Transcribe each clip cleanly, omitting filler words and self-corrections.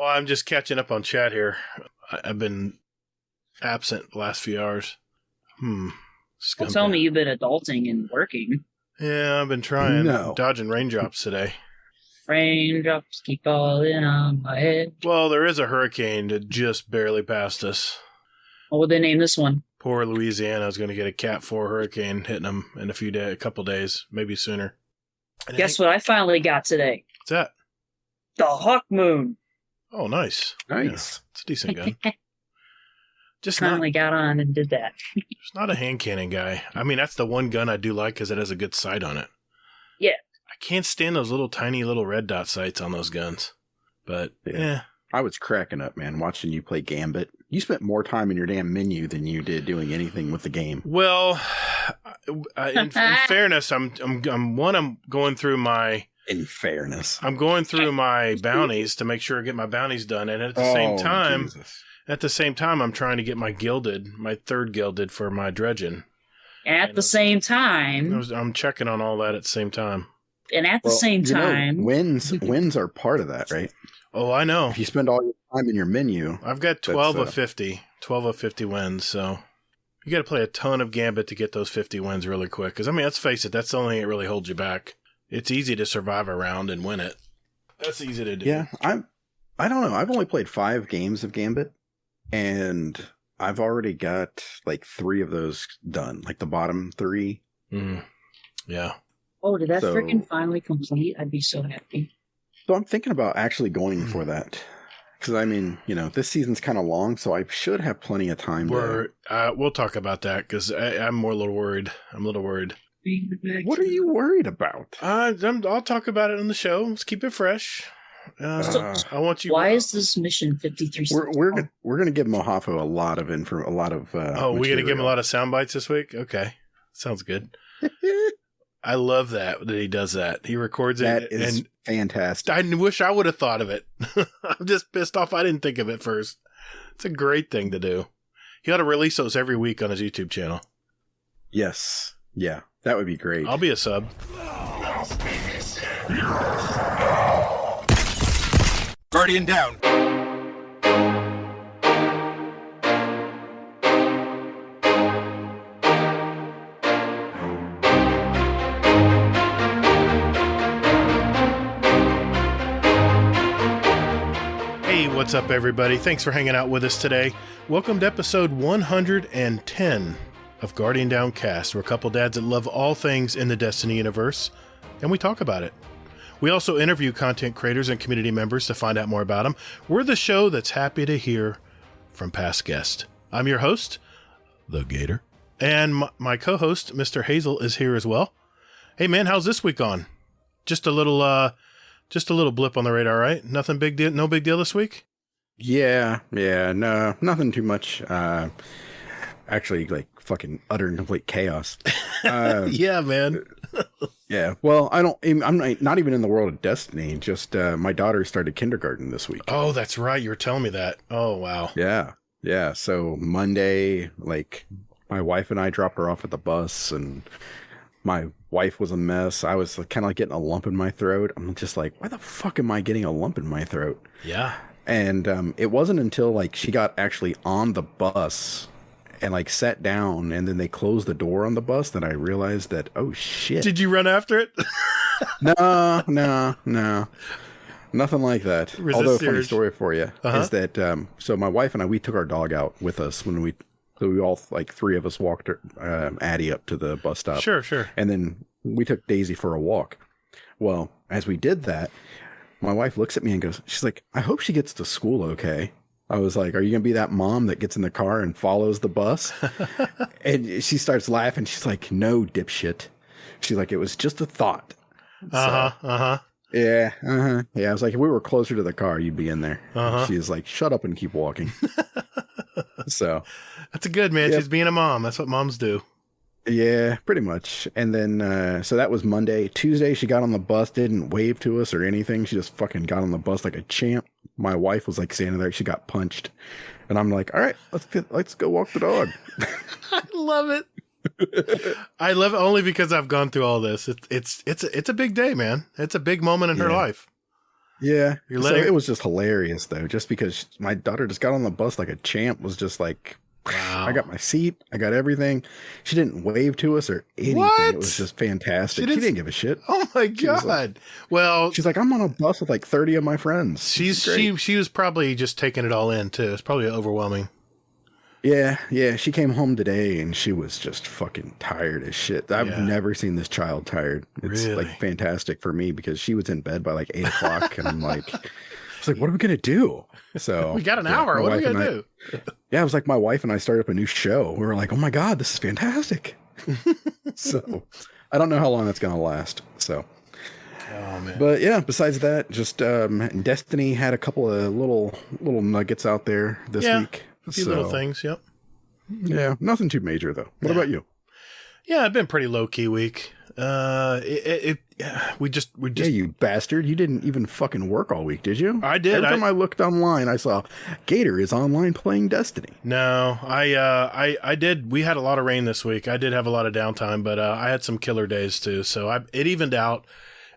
Oh, I'm just catching up on chat here. I've been absent the last few hours. Don't tell me you've been adulting and working. Yeah, I've been trying. No. Dodging raindrops today. Raindrops keep falling on my head. Well, there is a hurricane that just barely passed us. What would they name this one? Poor Louisiana is going to get a Cat 4 hurricane hitting them in a couple days, maybe sooner. And Guess what I finally got today? What's that? The Hawk Moon. Oh, nice. Nice. Yeah, it's a decent gun. Just finally got on and did that. Just not a hand cannon guy. I mean, that's the one gun I do like because it has a good sight on it. Yeah. I can't stand those tiny little red dot sights on those guns. But, yeah. I was cracking up, man, watching you play Gambit. You spent more time in your damn menu than you did doing anything with the game. Well, in fairness, I'm going through my... In fairness. I'm going through my bounties to make sure I get my bounties done. And at the same time... Jesus. At the same time, I'm trying to get my third gilded for my dredging. At the same time... I'm checking on all that at the same time. And at the same time... Wins are part of that, right? Oh, I know. If you spend all your time in your menu... I've got 12 of 50. 12 of 50 wins, so... You got to play a ton of Gambit to get those 50 wins really quick. Because, I mean, let's face it, that's the only thing that really holds you back. It's easy to survive a round and win it. That's easy to do. Yeah, I don't know. I've only played 5 games of Gambit. And I've already got like 3 of those done, like the bottom 3. Yeah. Oh, did that freaking finally complete? I'd be so happy. So I'm thinking about actually going for that. Because, I mean, this season's kind of long, so I should have plenty of time. We'll talk about that because I'm a little worried. What are you worried about? I'll talk about it on the show. Let's keep it fresh. I want you. Why is this mission 53? We're gonna give Mojafo a lot of we're gonna give him a lot of sound bites this week. Okay, sounds good. I love that he does that. He records it. That is fantastic. I wish I would have thought of it. I'm just pissed off I didn't think of it first. It's a great thing to do. He ought to release those every week on his YouTube channel. Yes. Yeah, that would be great. I'll be a sub. Guardian down. Hey, what's up, everybody? Thanks for hanging out with us today. Welcome to episode 110 of Guardian Down Cast. We're a couple dads that love all things in the Destiny universe, and we talk about it. We also interview content creators and community members to find out more about them. We're the show that's happy to hear from past guests. I'm your host, the Gatr, and my co-host, Mr. Hazel, is here as well. Hey, man, how's this week gone? Just a little blip on the radar, right? Nothing big deal. No big deal this week. Yeah, no, nothing too much. Actually, like fucking utter and complete chaos. Yeah, man. Yeah, well, I'm not even in the world of Destiny. Just my daughter started kindergarten this week. Oh, that's right. You were telling me that. Oh, wow. Yeah. So Monday, like my wife and I dropped her off at the bus, and my wife was a mess. I was kind of like getting a lump in my throat. I'm just like, why the fuck am I getting a lump in my throat? Yeah. And it wasn't until like she got actually on the bus and like sat down, and then they closed the door on the bus, that I realized that, oh shit. Did you run after it? No. Nothing like that. Although, funny story for you is that, so my wife and I, we took our dog out with us when we all, like 3 of us walked Addie up to the bus stop. Sure. And then we took Daisy for a walk. Well, as we did that, my wife looks at me and goes, she's like, I hope she gets to school okay. I was like, are you going to be that mom that gets in the car and follows the bus? And she starts laughing. She's like, no, dipshit. She's like, it was just a thought. Yeah. I was like, if we were closer to the car, you'd be in there. She's like, shut up and keep walking. So that's a good, man. Yep. She's being a mom. That's what moms do. Yeah, pretty much. And then, so that was Monday. Tuesday, she got on the bus, didn't wave to us or anything. She just fucking got on the bus like a champ. My wife was like standing there. She got punched. And I'm like, all right, let's go walk the dog. I love it. I love it only because I've gone through all this. It's a big day, man. It's a big moment in her life. Yeah. You're So letting... it was just hilarious, though, just because my daughter just got on the bus like a champ, was just like, Wow. I got my seat. I got everything. She didn't wave to us or anything. What? It was just fantastic. She didn't give a shit. Oh my God. She's like, I'm on a bus with like 30 of my friends. She was probably just taking it all in too. It's probably overwhelming. Yeah. She came home today and she was just fucking tired as shit. I've never seen this child tired. It's like fantastic for me because she was in bed by like 8 o'clock and I'm like, what are we gonna do? So we got an hour. What are we gonna do? Yeah, it was like my wife and I started up a new show. We were like, oh my God, this is fantastic. So I don't know how long that's gonna last. So, oh man. But yeah, besides that, just Destiny had a couple of little nuggets out there this week. A few little things. Yep. Yeah, nothing too major though. What about you? Yeah, it's been a pretty low key week. We just Yeah, you bastard! You didn't even fucking work all week, did you? I did. Every time I looked online, I saw Gatr is online playing Destiny. No, I did. We had a lot of rain this week. I did have a lot of downtime, but I had some killer days too, so it evened out.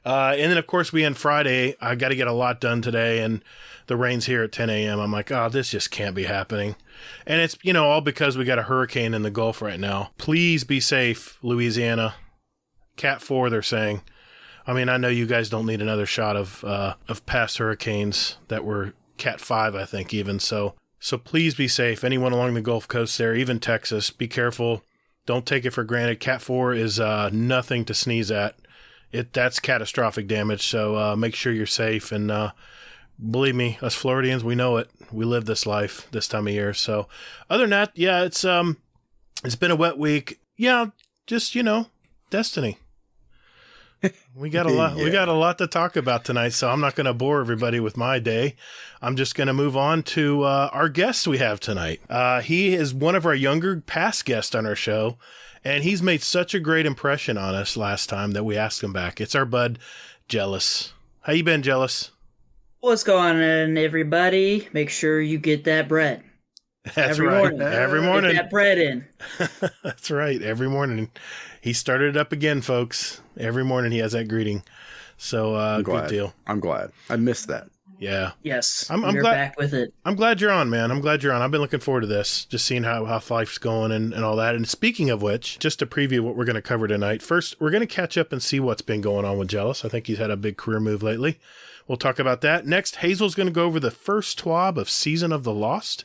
And then of course we end Friday. I got to get a lot done today, and the rain's here at 10 a.m. I'm like, oh, this just can't be happening. And it's, all because we got a hurricane in the Gulf right now. Please be safe, Louisiana. Cat 4, they're saying. I mean, I know you guys don't need another shot of past hurricanes that were Cat 5, I think, even. So please be safe. Anyone along the Gulf Coast there, even Texas, be careful. Don't take it for granted. Cat 4 is nothing to sneeze at. That's catastrophic damage. So make sure you're safe. And believe me, us Floridians, we know it. We live this life this time of year. So other than that, yeah, it's been a wet week. Yeah, just Destiny. We got a lot. We got a lot to talk about tonight, so I'm not going to bore everybody with my day. I'm just going to move on to our guest we have tonight. He is one of our younger past guests on our show, and he's made such a great impression on us last time that we asked him back. It's our bud, Jealous. How you been, Jealous? What's going on, everybody? Make sure you get that bread. That's right. Morning. Every morning. Get that bread in. That's right. Every morning. He started it up again, folks. Every morning he has that greeting. So, good deal. I'm glad. I missed that. Yeah. Yes. I'm glad, back with it. I'm glad you're on, man. I'm glad you're on. I've been looking forward to this, just seeing how life's going and all that. And speaking of which, just to preview what we're going to cover tonight, first, we're going to catch up and see what's been going on with Jealous. I think he's had a big career move lately. We'll talk about that. Next, Hazel's going to go over the first TWAB of Season of the Lost.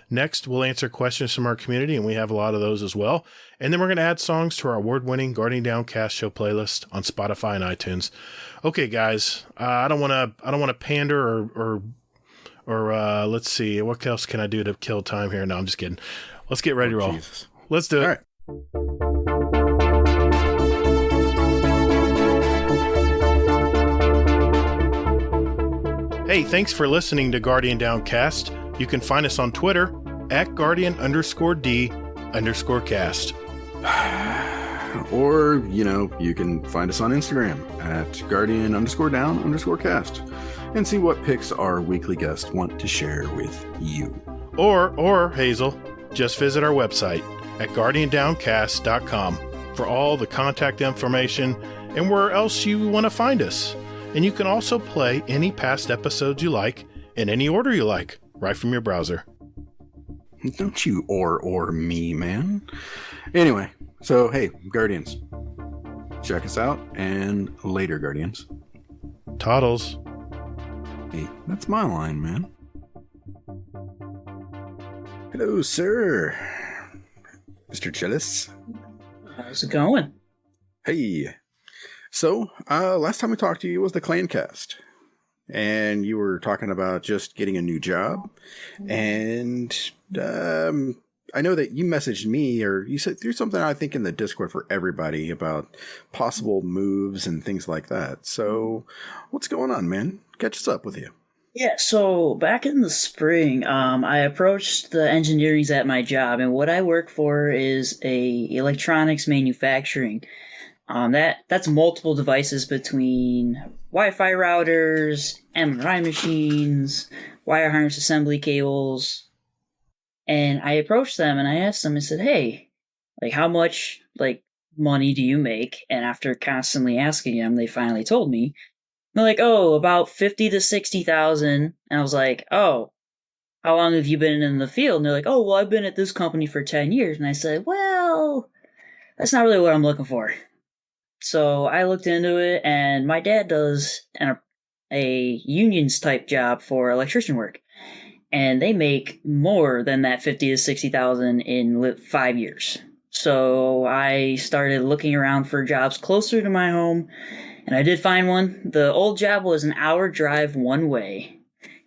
Next, we'll answer questions from our community, and we have a lot of those as well. And then we're going to add songs to our award-winning Guardian Downcast show playlist on Spotify and iTunes. Okay, guys, I don't want to pander or let's see, what else can I do to kill time here? No, I'm just kidding. Let's get ready to roll. Jesus. Let's do it. All right. Hey, thanks for listening to Guardian Downcast. You can find us on Twitter at Guardian_D_cast. Or, you can find us on Instagram at Guardian_Down_cast and see what pics our weekly guests want to share with you. Or Hazel, just visit our website at GuardianDowncast.com for all the contact information and where else you want to find us. And you can also play any past episodes you like in any order you like, right from your browser. Don't you or me, man. Anyway, so hey, Guardians, check us out, and later, Guardians. Toddles. Hey, that's my line, man. Hello, sir. Mr. Jealous. How's it going? Hey. So, last time we talked to you was the Clan Cast. And you were talking about just getting a new job. And I know that you messaged me, or you said there's something I think in the Discord for everybody about possible moves and things like that. So what's going on, man? Catch us up with you. Yeah, so back in the spring, I approached the engineerings at my job, and what I work for is a electronics manufacturing. That's multiple devices between Wi-Fi routers, MRI machines, wire harness assembly cables. And I approached them and I asked them, I said, hey, how much, money do you make? And after constantly asking them, they finally told me. They're like, oh, about 50 to 60,000. And I was like, oh, how long have you been in the field? And they're like, oh, well, I've been at this company for 10 years. And I said, well, that's not really what I'm looking for. So I looked into it, and my dad does a unions type job for electrician work. And they make more than that 50 to 60,000 in 5 years. So I started looking around for jobs closer to my home, and I did find one. The old job was an hour drive one way.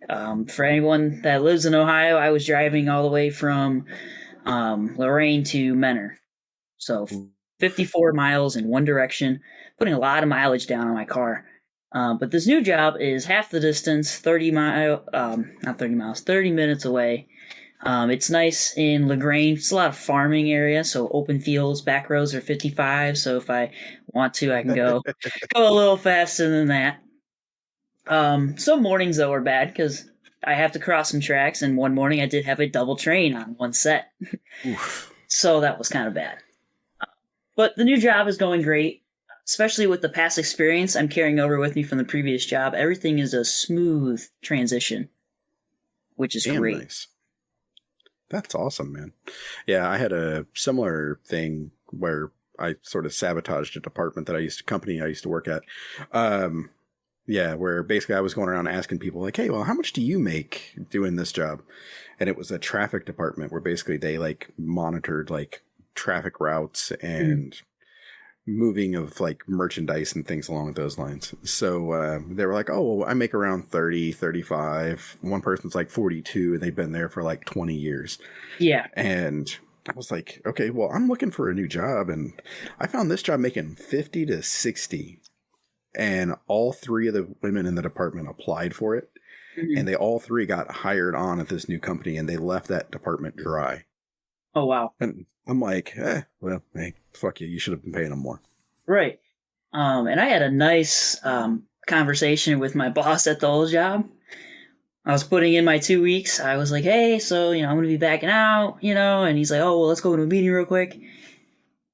For anyone that lives in Ohio, I was driving all the way from Lorain to Menor. So 54 miles in one direction, putting a lot of mileage down on my car. But this new job is half the distance, 30 minutes away. It's nice in LaGrange. It's a lot of farming area, so open fields, back roads are 55. So if I want to, I can go a little faster than that. Some mornings though are bad because I have to cross some tracks, and one morning I did have a double train on one set. So that was kind of bad. But the new job is going great, especially with the past experience I'm carrying over with me from the previous job. Everything is a smooth transition, which is great. Nice. That's awesome, man. Yeah, I had a similar thing where I sort of sabotaged a department that I used to work at. Yeah, where basically I was going around asking people like, hey, well, how much do you make doing this job? And it was a traffic department where basically they like monitored like traffic routes and moving of like merchandise and things along those lines. So they were like, oh, well, I make around 30, 35. One person's like 42 and they've been there for like 20 years. Yeah. And I was like, okay, well, I'm looking for a new job. And I found this job making 50 to 60. And all three of the women in the department applied for it. And they all three got hired on at this new company, and they left that department dry. Oh, wow. And I'm like, well, hey, fuck you. You should have been paying them more. Right. And I had a nice conversation with my boss at the old job. I was putting in my 2 weeks. I was like, hey, so, I'm going to be backing out, and he's like, oh, well, let's go to a meeting real quick.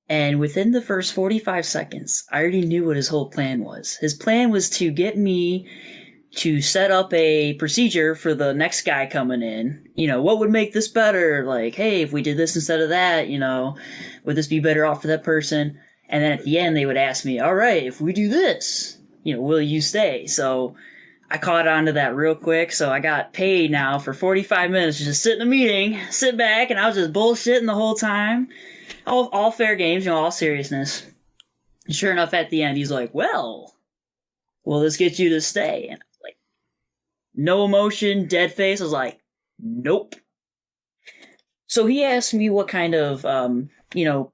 And within the first 45 seconds, I already knew what his whole plan was. His plan was to get me to set up a procedure for the next guy coming in. What would make this better? Like, hey, if we did this instead of that, would this be better off for that person? And then at the end, they would ask me, all right, if we do this, will you stay? So I caught on to that real quick. So I got paid now for 45 minutes to just sit in a meeting, sit back, and I was just bullshitting the whole time. All fair games, all seriousness. And sure enough, at the end, he's like, well, will this get you to stay? And I'm like, no emotion, dead face. I was like, nope. So he asked me what kind of,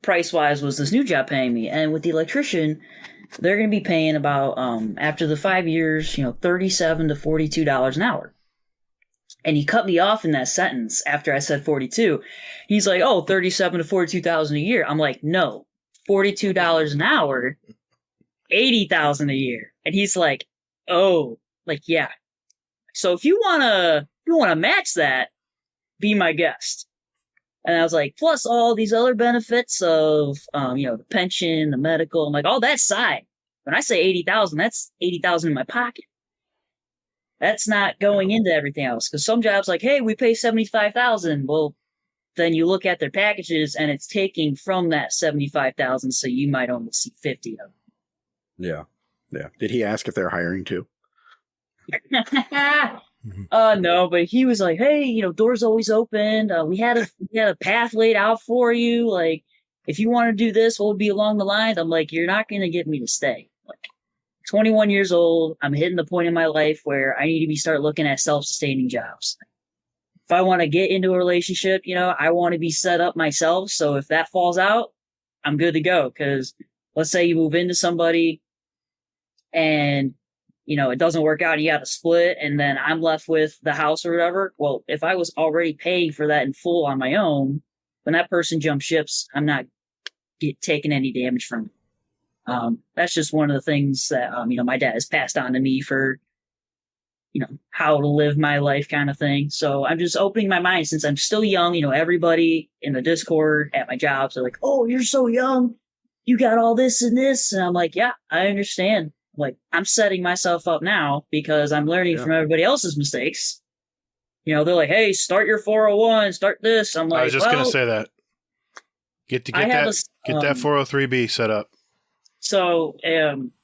price-wise was this new job paying me. And with the electrician, they're going to be paying about, after the 5 years, $37 to $42 an hour. And he cut me off in that sentence after I said 42. He's like, oh, 37 to 42,000 a year. I'm like, no, $42 an hour, 80,000 a year. And he's like, oh, like, yeah. So if you wanna match that, be my guest. And I was like, plus all these other benefits of, the pension, the medical. I'm like, all that side. When I say 80,000, that's 80,000 in my pocket. That's not going into everything else. Because some jobs like, hey, we pay 75,000. Well, then you look at their packages and it's taking from that 75,000. So you might only see 50 of them. Yeah. Yeah. Did he ask if they're hiring too? No, but he was like, hey, doors always open. We had a path laid out for you. Like, if you want to do this, what would be along the lines? I'm like, you're not going to get me to stay. Like, 21 years old, I'm hitting the point in my life where I need to start looking at self-sustaining jobs. If I want to get into a relationship, I want to be set up myself. So if that falls out, I'm good to go. Because let's say you move into somebody and, it doesn't work out and you got to split and then I'm left with the house or whatever. Well, if I was already paying for that in full on my own, when that person jumps ships, I'm not taking any damage from it. That's just one of the things that, my dad has passed on to me for, how to live my life kind of thing. So I'm just opening my mind since I'm still young. Everybody in the Discord at my jobs are like, oh, you're so young. You got all this and this. And I'm like, yeah, I understand. Like, I'm setting myself up now because I'm learning from everybody else's mistakes. You know, they're like, hey, start your 401, start this. I'm like, I was just going to say that. Get that 403B set up. So,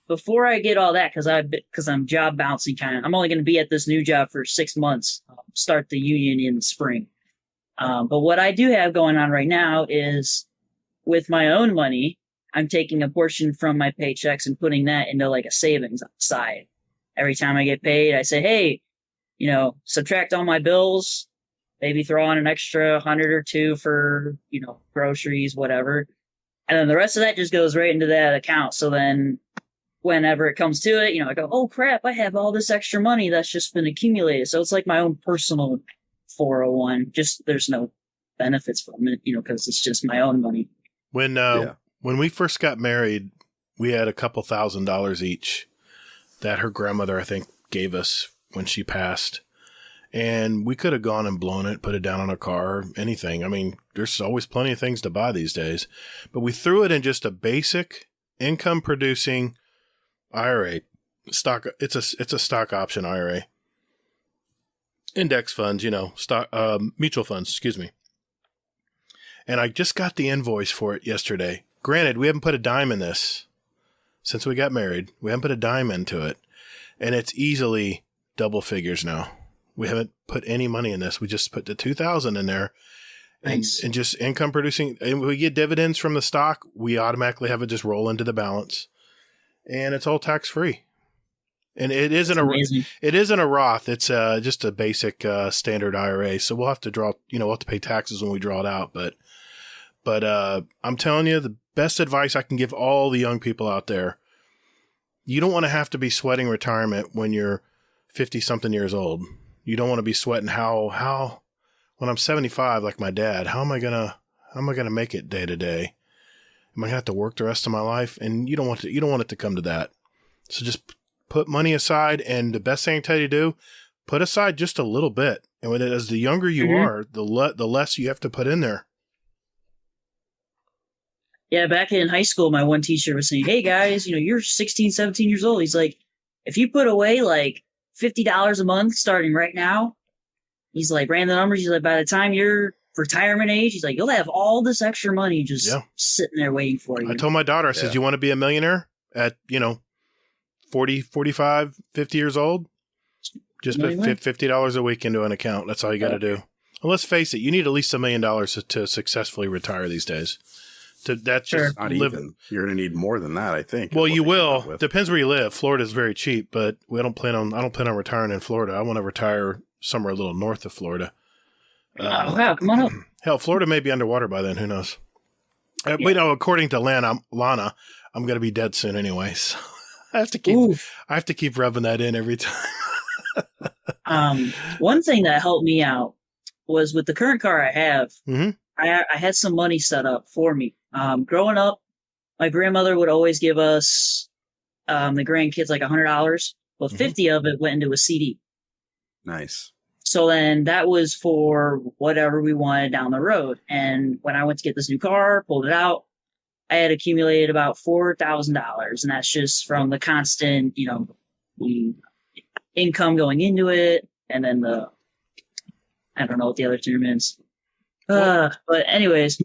before I get all that, because I'm job bouncy kind of, I'm only going to be at this new job for 6 months, start the union in the spring. But what I do have going on right now is with my own money, I'm taking a portion from my paychecks and putting that into like a savings side. Every time I get paid, I say, hey, you know, subtract all my bills, maybe throw on an extra 100 or two for, you know, groceries, whatever. And then the rest of that just goes right into that account. So then whenever it comes to it, you know, I go, oh crap, I have all this extra money that's just been accumulated. So it's like my own personal 401. Just there's no benefits from it, you know, because it's just my own money. When we first got married, we had a couple $1,000s each that her grandmother, I think, gave us when she passed. And we could have gone and blown it, put it down on a car, anything. I mean, there's always plenty of things to buy these days. But we threw it in just a basic income producing IRA. It's a stock option IRA. Index funds, you know, mutual funds, excuse me. And I just got the invoice for it yesterday. Granted, we haven't put a dime in this since we got married. We haven't put a dime into it. And it's easily double figures now. We haven't put any money in this. We just put the $2,000 in there. Nice. And just income producing. And we get dividends from the stock. We automatically have it just roll into the balance. And it's all tax free. And it isn't a Roth. It's just a basic standard IRA. So we'll have to we'll have to pay taxes when we draw it out. But I'm telling you, the best advice I can give all the young people out there, you don't want to have to be sweating retirement when you're 50 something years old. You don't want to be sweating how when I'm 75, like my dad, how am I gonna make it day to day? Am I gonna have to work the rest of my life? And you don't want it to come to that. So just put money aside, and the best thing I can tell you to do, put aside just a little bit. And as the younger you are, the less you have to put in there. Yeah, back in high school, my one teacher was saying, hey guys, you know, you're 16, 17 years old. He's like, if you put away like $50 a month starting right now, he's like, ran the numbers. He's like, by the time you're retirement age, he's like, you'll have all this extra money just sitting there waiting for you. I told my daughter, I said, you want to be a millionaire at, 40, 45, 50 years old? Just put $50 a week into an account. That's all you got to do. Well, let's face it, you need at least $1 million to successfully retire these days. That's just not even. You're going to need more than that, I think. Well, you will. Depends where you live. Florida's very cheap, but I don't plan on retiring in Florida. I want to retire somewhere a little north of Florida. Wow, come on up. Hell, Florida may be underwater by then. Who knows? But according to Lana, I'm going to be dead soon anyway. So I have to keep rubbing that in every time. One thing that helped me out was with the current car I have. Mm-hmm. I had some money set up for me. Growing up, my grandmother would always give us the grandkids like $100. Well, 50 of it went into a CD. Nice. So then that was for whatever we wanted down the road. And when I went to get this new car, pulled it out, I had accumulated about $4,000. And that's just from the constant, the income going into it. And then I don't know what the other term is. But anyways,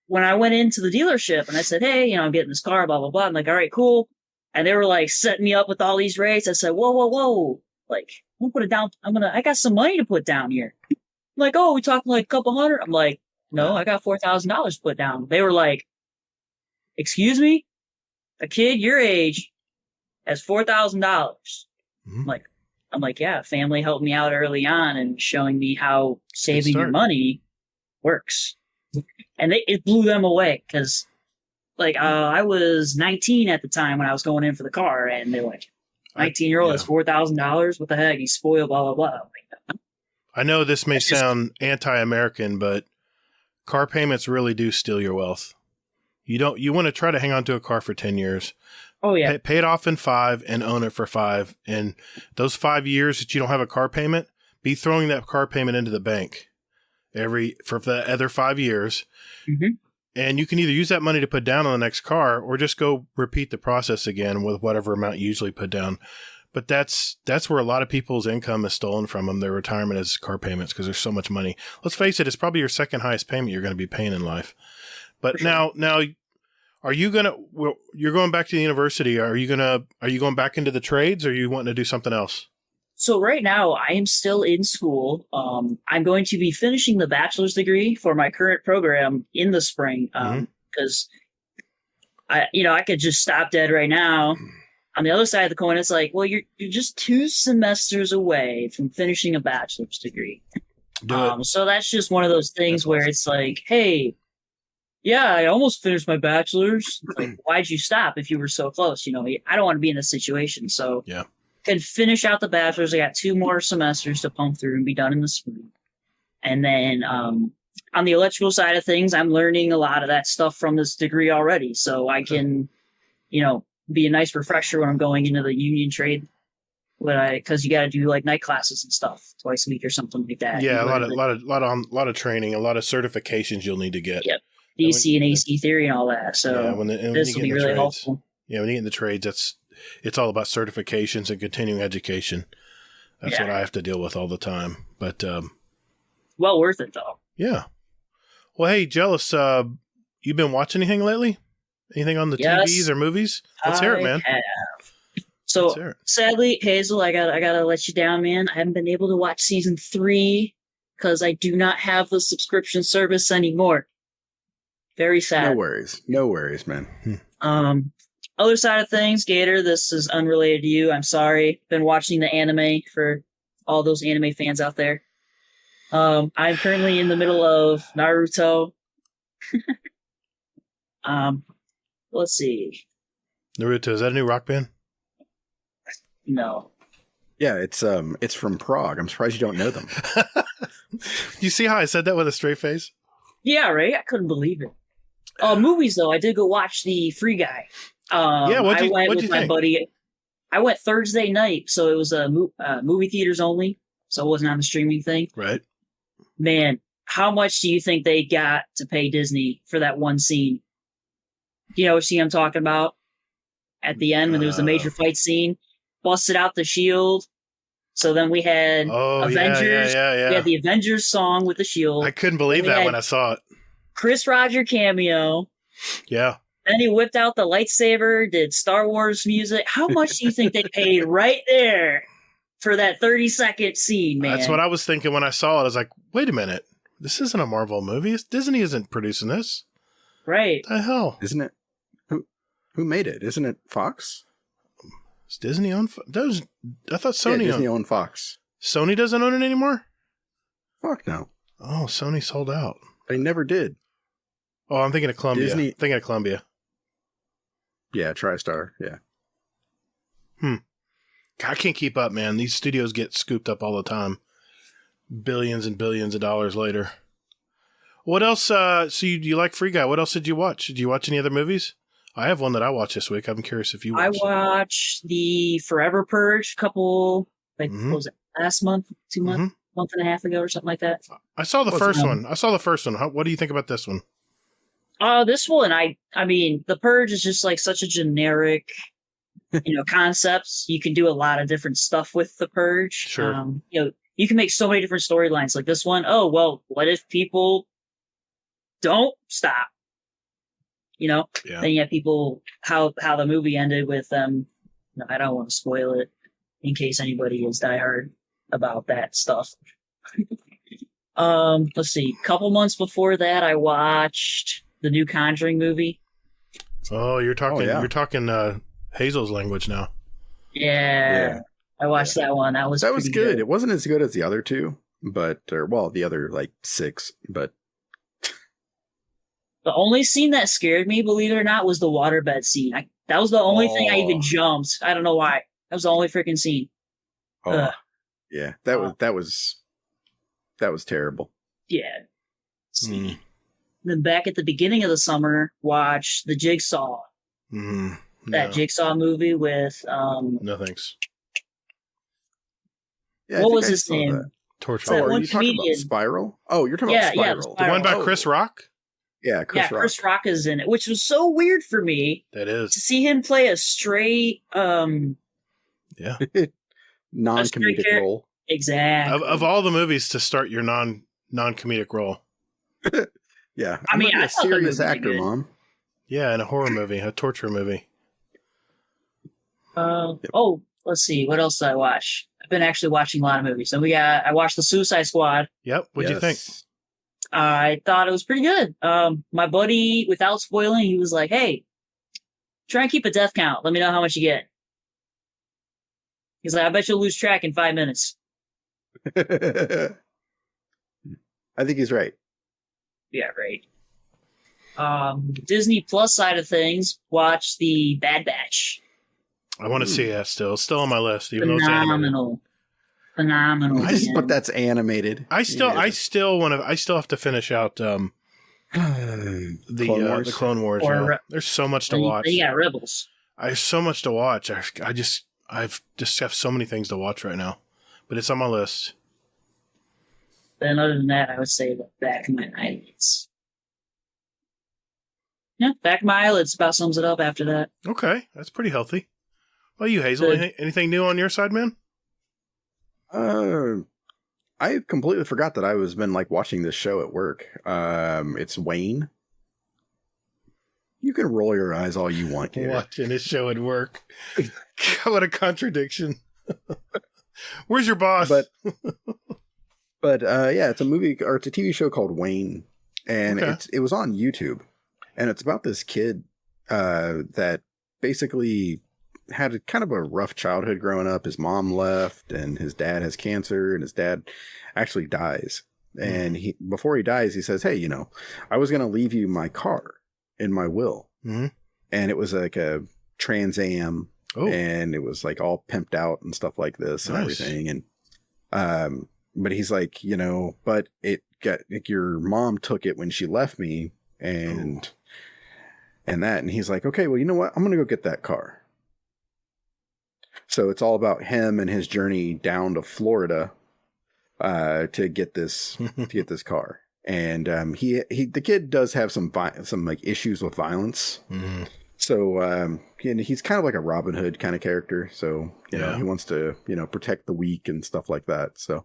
when I went into the dealership and I said, hey, I'm getting this car, blah, blah, blah. I'm like, all right, cool. And they were like setting me up with all these rates. I said, whoa. Like, we'll put it down. I got some money to put down here. I'm like, oh, we talking like a couple hundred? I'm like, no, I got $4,000 to put down. They were like, excuse me? A kid your age has $4,000. Mm-hmm. I'm like, yeah, family helped me out early on and showing me how saving your money works. And it blew them away because, I was 19 at the time when I was going in for the car, and they're like, 19-year-old has $4,000? What the heck? He's spoiled, blah, blah, blah. I know this may sound anti-American, but car payments really do steal your wealth. You want to try to hang on to a car for 10 years. Oh, yeah. Pay it off in 5 and own it for 5. And those 5 years that you don't have a car payment, be throwing that car payment into the bank for the other 5 years. Mm-hmm. And you can either use that money to put down on the next car or just go repeat the process again with whatever amount you usually put down. But that's where a lot of people's income is stolen from them. Their retirement is car payments because there's so much money. Let's face it, it's probably your second highest payment you're going to be paying in life. But sure. now, are you going to, you're going back to the university. Are you going back into the trades, or are you wanting to do something else? So right now I am still in school. I'm going to be finishing the bachelor's degree for my current program in the spring. Because I could just stop dead right now. On the other side of the coin, it's like, well, you're just 2 semesters away from finishing a bachelor's degree. So that's just one of those things where it's like, hey, yeah, I almost finished my bachelor's. Like, why'd you stop if you were so close? I don't want to be in this situation. So yeah, can finish out the bachelor's. I got 2 more semesters to pump through and be done in the spring. And then on the electrical side of things, I'm learning a lot of that stuff from this degree already. So I can, be a nice refresher when I'm going into the union trade. Because you got to do like night classes and stuff twice a week or something like that. Yeah, a lot of training, a lot of certifications you'll need to get. Yep, DC and AC theory and all that. So yeah, when this will be really helpful. Yeah, when you get in the trades, it's all about certifications and continuing education. That's what I have to deal with all the time. But well worth it though. Yeah. Well, hey, Jealous, you been watching anything lately? Anything on the TVs or movies? Let's hear it, man. So sadly, Hazel, I gotta let you down, man. I haven't been able to watch season 3 because I do not have the subscription service anymore. Very sad. No worries, man. Other side of things, Gatr, this is unrelated to you. I'm sorry. Been watching the anime for all those anime fans out there. I'm currently in the middle of Naruto. Let's see. Naruto, is that a new rock band? No. Yeah, it's from Prague. I'm surprised you don't know them. You see how I said that with a straight face? Yeah, right? I couldn't believe it. Movies, though. I did go watch the Free Guy. What'd you with my think? buddy. I went Thursday night, so it was movie theaters only, so it wasn't on the streaming thing. Right. Man, how much do you think they got to pay Disney for that one scene? You know what scene I'm talking about? At the end, when there was the major fight scene, busted out the shield. So then we had Avengers. Yeah. We had the Avengers song with the shield. I couldn't believe that when I saw it. Chris Roger cameo. Yeah. Then he whipped out the lightsaber, did Star Wars music. How much do you think they paid right there for that 30-second scene, man? That's what I was thinking when I saw it. I was like, wait a minute. This isn't a Marvel movie. Disney isn't producing this. Right. What the hell? Isn't it? Who made it? Isn't it Fox? Is Disney on? I thought Sony Disney owned Fox. Sony doesn't own it anymore? Fuck no. Oh, Sony sold out. They never did. Oh, I'm thinking of Columbia. Disney. Thinking of Columbia. Yeah, TriStar. Yeah. I can't keep up, man. These studios get scooped up all the time. Billions and billions of dollars later. What else? So you like Free Guy? What else did you watch? Did you watch any other movies? I have one that I watched this week. I'm curious if you watched watched the Forever Purge what was it, last month, 2 months, month and a half ago or something like that. I saw the first one. What do you think about this one? This one, I mean, the Purge is just like such a generic, concepts. You can do a lot of different stuff with the Purge. Sure. You can make so many different storylines. Like this one, what if people don't stop? Yeah. Then you have people, how the movie ended with them. I don't want to spoil it in case anybody is diehard about that stuff. Let's see. A couple months before that, I watched the new Conjuring movie. Oh, you're talking Hazel's language now. Yeah. I watched that one. That was good. It wasn't as good as the other two, the other like 6, but the only scene that scared me, believe it or not, was the waterbed scene. That was the only thing I even jumped. I don't know why. That was the only freaking scene. Yeah, that was terrible. Yeah. See. Then back at the beginning of the summer, watched the Jigsaw. That Jigsaw movie with no thanks. Yeah, what was his name? Torture. Are you talking about Spiral? Oh, you're talking about Spiral. The one by Chris Rock? Yeah, Chris Rock. Chris Rock is in it, which was so weird for me That is. to see him play a straight, Yeah. Non-comedic role. exactly. Of all the movies to start your non-comedic role. Yeah. I mean, I'm I a thought the serious movie actor, good. Mom. Yeah, in a horror movie, a torture movie. Oh, let's see. What else did I watch? I've been actually watching a lot of movies. And I watched The Suicide Squad. Yep. What'd you think? I thought it was pretty good. My buddy, without spoiling, he was like, "Hey, try and keep a death count. Let me know how much you get." He's like, "I bet you'll lose track in 5 minutes." I think he's right. Yeah, right. Disney Plus side of things, watch the Bad Batch. I want to see that still. It's still on my list, even though it's animated. Phenomenal. But that's animated. I still have to finish out the Clone Wars. There's so much to watch. You got Rebels. I have so much to watch. I've just have so many things to watch right now, but it's on my list. Then other than that, I would say Back of My Eyelids. Yeah, Back of My Eyelids about sums it up after that. Okay, that's pretty healthy. Well, you, Hazel, anything new on your side, man? I completely forgot that I was been like watching this show at work. It's Wayne. You can roll your eyes all you want here. Watching this show at work. What a contradiction. Where's your boss? But yeah, it's a movie or it's a TV show called Wayne, and Okay. it was on YouTube, and it's about this kid that basically had a kind of a rough childhood growing up. His mom left, and his dad has cancer, and his dad actually dies. And before he dies, he says, "Hey, I was going to leave you my car in my will," and it was like a Trans Am, and it was like all pimped out and stuff like this and everything. And but he's like, but it got like, your mom took it when she left me, and that, and he's like, okay, well, you know what? I'm going to go get that car. So it's all about him and his journey down to Florida to get this car. And the kid does have some like issues with violence. Mm-hmm. So he's kind of like a Robin Hood kind of character. So he wants to protect the weak and stuff like that. So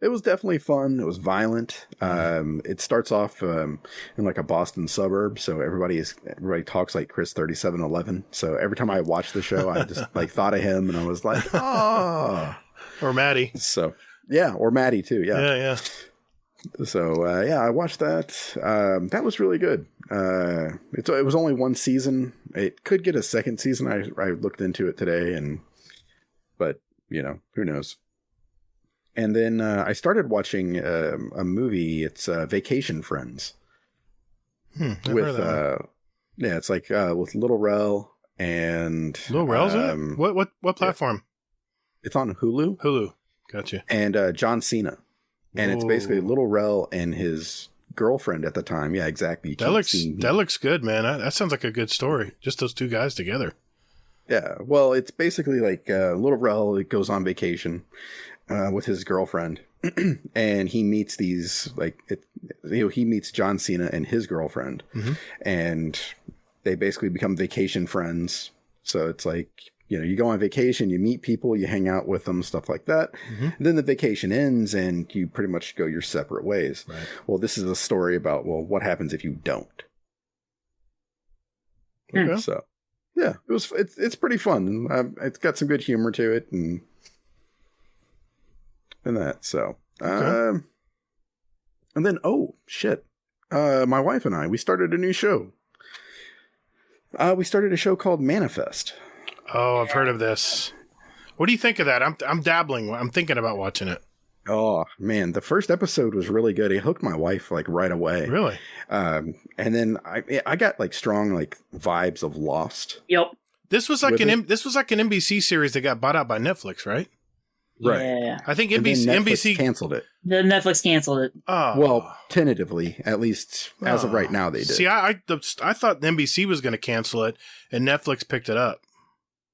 it was definitely fun. It was violent. It starts off in like a Boston suburb, so everybody talks like Chris 3711. So every time I watch the show, I just like thought of him, and I was like, oh, or Maddie. So yeah, or Maddie too. Yeah. So I watched that. That was really good. It was only one season. It could get a second season. I looked into it today, but who knows. And then I started watching a movie. It's Vacation Friends. It's like with Lil Rel and Lil Rel's in it? What platform? It's on Hulu. Hulu, gotcha. And John Cena, and it's basically Lil Rel and his girlfriend at the time. Yeah, exactly. That looks good, man. That sounds like a good story. Just those two guys together. Yeah. Well, it's basically like Lil Rel goes on vacation with his girlfriend, and he meets he meets John Cena and his girlfriend, and they basically become vacation friends. So it's like, you go on vacation, you meet people, you hang out with them, stuff like that. And then the vacation ends and you pretty much go your separate ways. Right. Well, this is a story about, what happens if you don't? Okay. So yeah, it's pretty fun. It's got some good humor to it and that. So, and then, my wife and I, we started a new show. We started a show called Manifest. Oh, I've heard of this. What do you think of that? I'm dabbling. I'm thinking about watching it. Oh man, the first episode was really good. It hooked my wife like right away. Really? And then I got like strong like vibes of Lost. Yep. This was like an NBC series that got bought out by Netflix, right? Right. Yeah. I think NBC canceled it. The Netflix canceled it. Oh. Well, tentatively, at least as of right now, they did. See, I thought NBC was going to cancel it, and Netflix picked it up.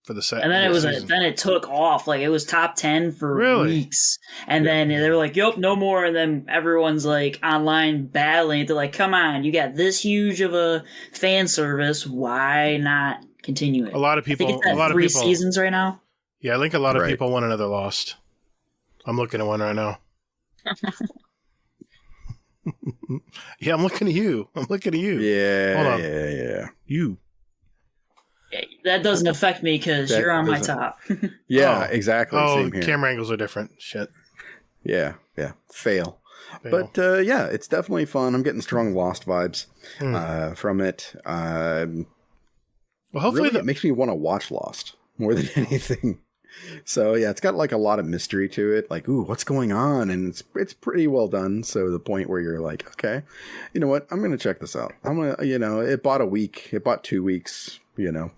for the set. And then season. then it took off. Like, it was top 10 for weeks. And then they were like, "Yup, no more." And then everyone's like online battling. They're like, "Come on, you got this huge of a fan service. Why not continue it?" A lot of people. I think it's at 3 seasons right now. Yeah, I think a lot of people want another Lost. I'm looking at one right now. Yeah, I'm looking at you. Yeah. Hold on. Yeah. You. That doesn't affect me because you're on my top. Yeah, exactly. Oh, Same here. camera angles are different. Shit. Yeah. Fail. But yeah, it's definitely fun. I'm getting strong Lost vibes from it. Well, hopefully really, it makes me want to watch Lost more than anything. So yeah, it's got like a lot of mystery to it. Like, ooh, what's going on? And it's pretty well done. So the point where you're like, okay, you know what? I'm going to check this out. I'm going to, it bought a week. It bought 2 weeks,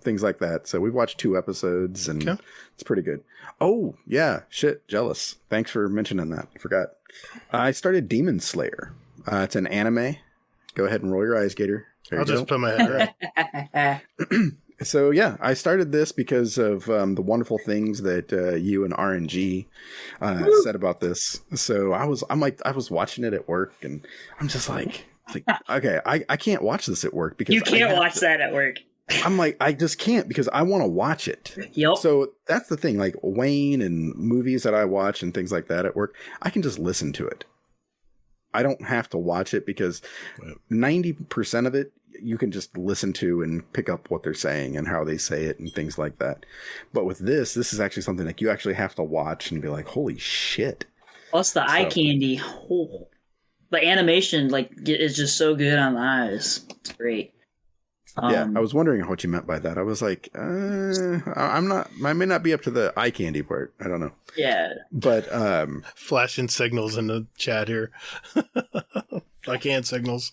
things like that. So we've watched 2 episodes and it's pretty good. Oh yeah. Shit. Jealous. Thanks for mentioning that. I forgot. I started Demon Slayer. It's an anime. Go ahead and roll your eyes, Gatr. I'll just put my head right. So yeah, I started this because of the wonderful things that you and RNG said about this. So I was watching it at work, and I'm just like okay, I can't watch this at work because you can't watch that at work. I'm like, I just can't because I want to watch it. Yep. So that's the thing, like Wayne and movies that I watch and things like that at work, I can just listen to it. I don't have to watch it because 90% of it you can just listen to and pick up what they're saying and how they say it and things like that. But with this is actually something like you actually have to watch and be like, holy shit. Plus the eye candy. Oh, the animation is just so good on the eyes. It's great. Yeah, I was wondering what you meant by that. I was like, I may not be up to the eye candy part. I don't know. Yeah. But flashing signals in the chat here. Like hand signals.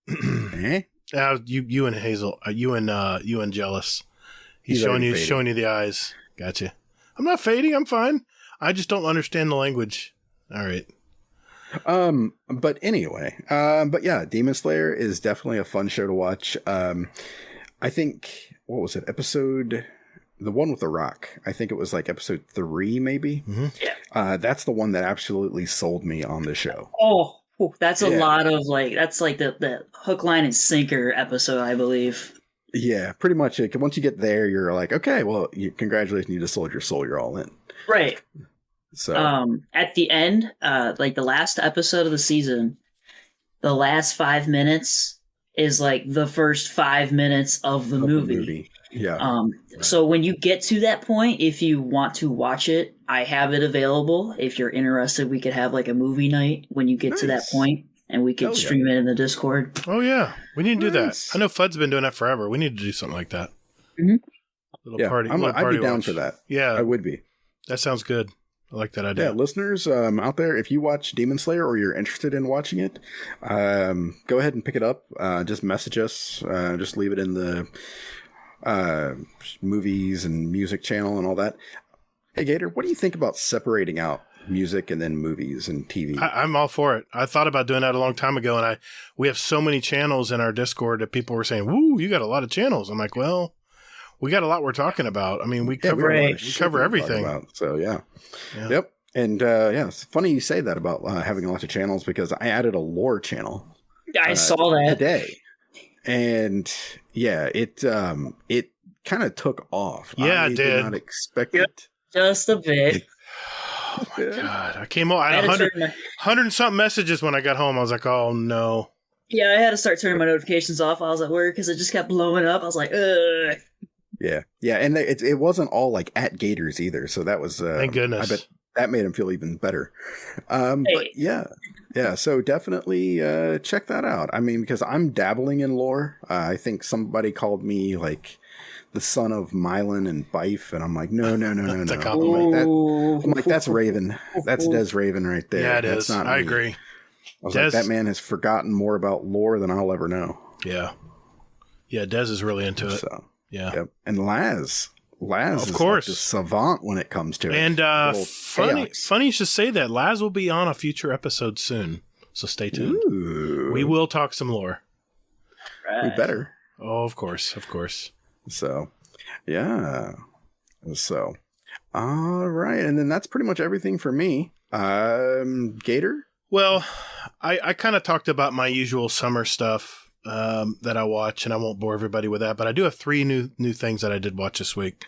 You and Hazel, you and Jealous. He's showing you the eyes. Gotcha. I'm not fading. I'm fine. I just don't understand the language. All right. But anyway, but yeah, Demon Slayer is definitely a fun show to watch. I think, what was it? The one with the rock. I think it was like episode 3, maybe. Mm-hmm. Yeah. That's the one that absolutely sold me on the show. Oh, that's a lot of that's like the hook, line, and sinker episode, I believe. Yeah, pretty much. Once you get there, you're like, okay, well, congratulations, you just sold your soul. You're all in. Right. So, at the end, like the last episode of the season, the last 5 minutes is like the first 5 minutes of the movie. Yeah. So when you get to that point, if you want to watch it, I have it available. If you're interested, we could have like a movie night when you get to that point, and we could stream it in the Discord. Oh yeah, we need to do that. I know Fudd's been doing that forever. We need to do something like that. Mm-hmm. Little party. I'd be down for that. Yeah, I would be. That sounds good. I like that idea. Yeah, listeners out there, if you watch Demon Slayer or you're interested in watching it, go ahead and pick it up. Just message us. Just leave it in the movies and music channel and all that. Hey, Gatr, what do you think about separating out music and then movies and TV? I'm all for it. I thought about doing that a long time ago, and we have so many channels in our Discord that people were saying, "Woo, you got a lot of channels." I'm like, well, we got a lot we're talking about. I mean, we cover everything. So yeah. Yep. And it's funny you say that about having a lot of channels, because I added a lore channel. I saw that today, and yeah, it kind of took off. Yeah, I it did did not expect it. Just a bit. Oh my god! I came home. I had 100 and something messages when I got home. I was like, oh no. Yeah, I had to start turning my notifications off while I was at work because it just kept blowing up. I was like, ugh. Yeah, and it wasn't all like at Gators either. So that was thank goodness. I bet that made him feel even better. But yeah. So definitely check that out. I mean, because I'm dabbling in lore. I think somebody called me like the son of Mylan and Bife, and I'm like, no. It's a compliment. I'm like, that's Raven. That's Des Raven right there. Yeah, it is. Not I me. agree. I was like, that man has forgotten more about lore than I'll ever know. Yeah. Yeah, Des is really into it. So, yeah. Yep. And Laz of is course like a savant when it comes to it. And funny you should say that. Laz will be on a future episode soon, so stay tuned. Ooh. We will talk some lore. We better. Oh, of course. So, Yeah. So, all right. And then that's pretty much everything for me. Gatr? Well, I kind of talked about my usual summer stuff that I watch, and I won't bore everybody with that, but I do have 3 new things that I did watch this week.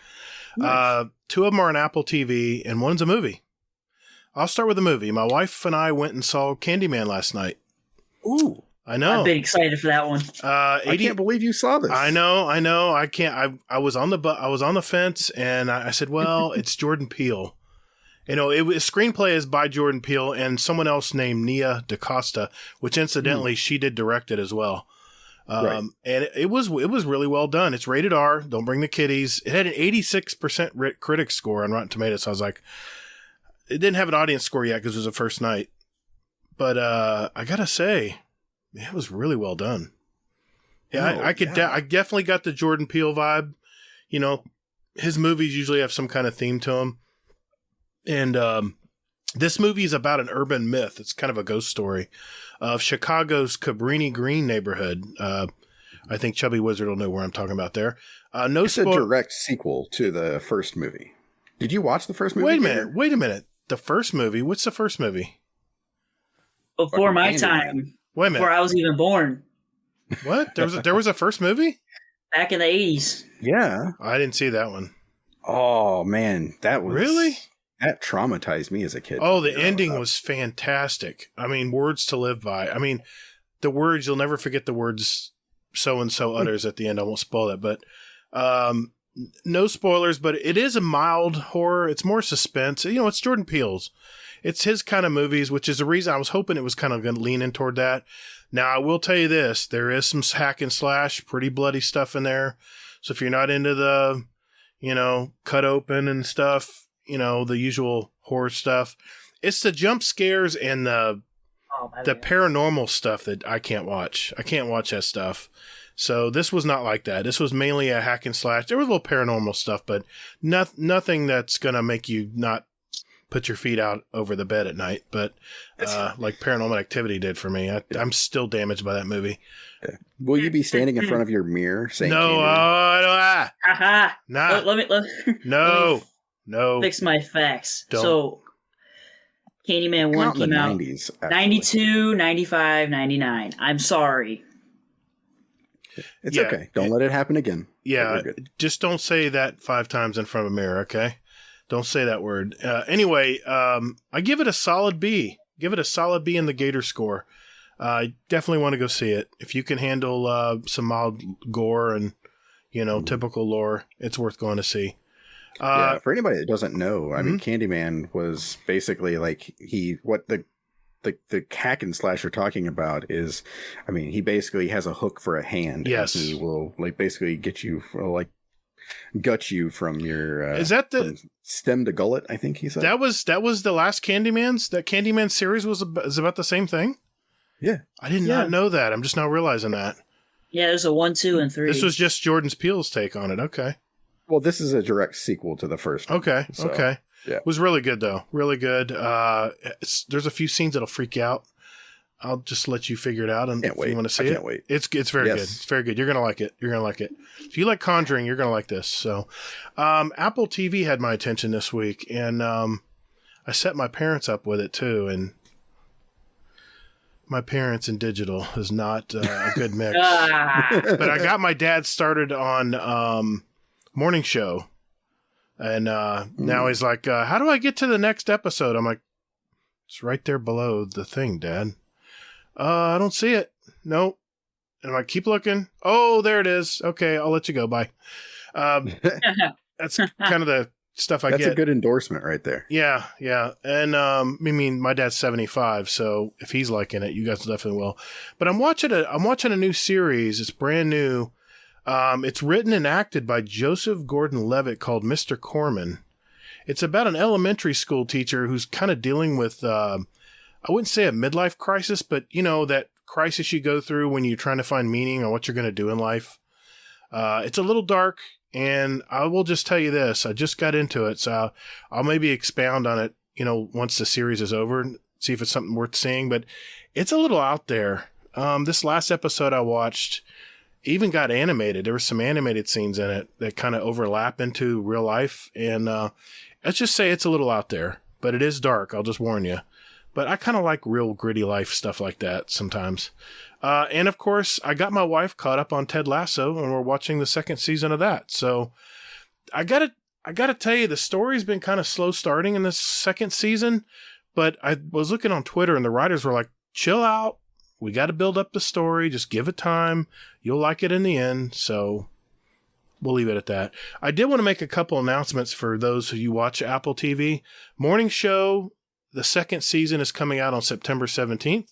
Nice. 2 of them are on Apple TV, and one's a movie. I'll start with the movie. My wife and I went and saw Candyman last night. Ooh. I know. I've been excited for that one. I can't believe you saw this. I know. I can't. I was on the fence, and I said, well, it's Jordan Peele. You know, screenplay is by Jordan Peele and someone else named Nia DaCosta, which incidentally she did direct it as well. Right. And it was really well done. It's rated R. Don't bring the kiddies. It had an 86% critic score on Rotten Tomatoes. So I was like, it didn't have an audience score yet because it was the first night. But I gotta say, it was really well done. Yeah, I definitely got the Jordan Peele vibe. You know, his movies usually have some kind of theme to them. And this movie is about an urban myth. It's kind of a ghost story of Chicago's Cabrini Green neighborhood. I think Chubby Wizard will know where I'm talking about there. It's a direct sequel to the first movie. Did you watch the first movie? Wait a minute. The first movie? What's the first movie? Before my time. Wait a minute. Before I was even born. What? There was a first movie? Back in the 80s. Yeah. I didn't see that one. Oh, man. Really? That traumatized me as a kid. Oh, the ending was fantastic. I mean, words to live by. I mean, the words, you'll never forget the words so-and-so utters at the end. I won't spoil it, but no spoilers, but it is a mild horror. It's more suspense. You know, it's Jordan Peele's. It's his kind of movies, which is the reason I was hoping it was kind of going to lean in toward that. Now, I will tell you this. There is some hack and slash, pretty bloody stuff in there. So if you're not into the, you know, cut open and stuff, you know, the usual horror stuff, it's the jump scares and the paranormal stuff that I can't watch. I can't watch that stuff. So this was not like that. This was mainly a hack and slash. There was a little paranormal stuff, but nothing that's going to make you not put your feet out over the bed at night. But like Paranormal Activity did for me. I'm still damaged by that movie. Yeah. Will you be standing in front of your mirror saying no? Nah. Let me No. fix my facts. Don't. So, Candyman 1 came out 90s, 92, 95, 99. I'm sorry. It's okay. Don't let it happen again. Yeah, just don't say that 5 times in front of a mirror, okay? Don't say that word. Anyway, I give it a solid B. Give it a solid B in the Gatr score. I definitely want to go see it. If you can handle some mild gore and, you know, typical lore, it's worth going to see. For anybody that doesn't know, I mean, Candyman was basically like what the hack and slash you're talking about is, I mean, he basically has a hook for a hand. Yes. And he will like basically get you, gut you from your, is that the stem to gullet? I think he said that was the last Candyman's. That Candyman series is about the same thing. Yeah. I did not know that. I'm just now realizing that. Yeah, there's a 1, 2, and 3. This was just Jordan Peele's take on it. Okay. Well, this is a direct sequel to the first one. Okay. So, okay. Yeah. It was really good though. Really good. There's a few scenes that'll freak you out. I'll just let you figure it out. And if you want to see it, can't wait. It's very good. It's very good. You're going to like it. You're going to like it. If you like Conjuring, you're going to like this. So, Apple TV had my attention this week, and I set my parents up with it too. And my parents and digital is not a good mix. But I got my dad started on Morning Show. And now he's like, how do I get to the next episode? I'm like, it's right there below the thing, Dad. I don't see it. Nope. And I'm like, keep looking. Oh, there it is. Okay, I'll let you go. Bye. That's kind of the stuff I get. That's a good endorsement right there. Yeah, yeah. And I mean, my dad's 75, so if he's liking it, you guys definitely will. But I'm watching a new series. It's brand new. It's written and acted by Joseph Gordon-Levitt called Mr. Corman. It's about an elementary school teacher who's kind of dealing with, I wouldn't say a midlife crisis, but you know, that crisis you go through when you're trying to find meaning on what you're going to do in life. It's a little dark, and I will just tell you this. I just got into it, so I'll maybe expound on it, you know, once the series is over and see if it's something worth seeing, but it's a little out there. This last episode I watched, even got animated. There were some animated scenes in it that kind of overlap into real life. And let's just say it's a little out there, but it is dark. I'll just warn you. But I kind of like real gritty life stuff like that sometimes. And of course, I got my wife caught up on Ted Lasso, and we're watching the second season of that. So I gotta tell you, the story's been kind of slow starting in this second season. But I was looking on Twitter, and the writers were like, chill out. We got to build up the story. Just give it time. You'll like it in the end. So we'll leave it at that. I did want to make a couple announcements for those who watch Apple TV. Morning Show, the second season is coming out on September 17th.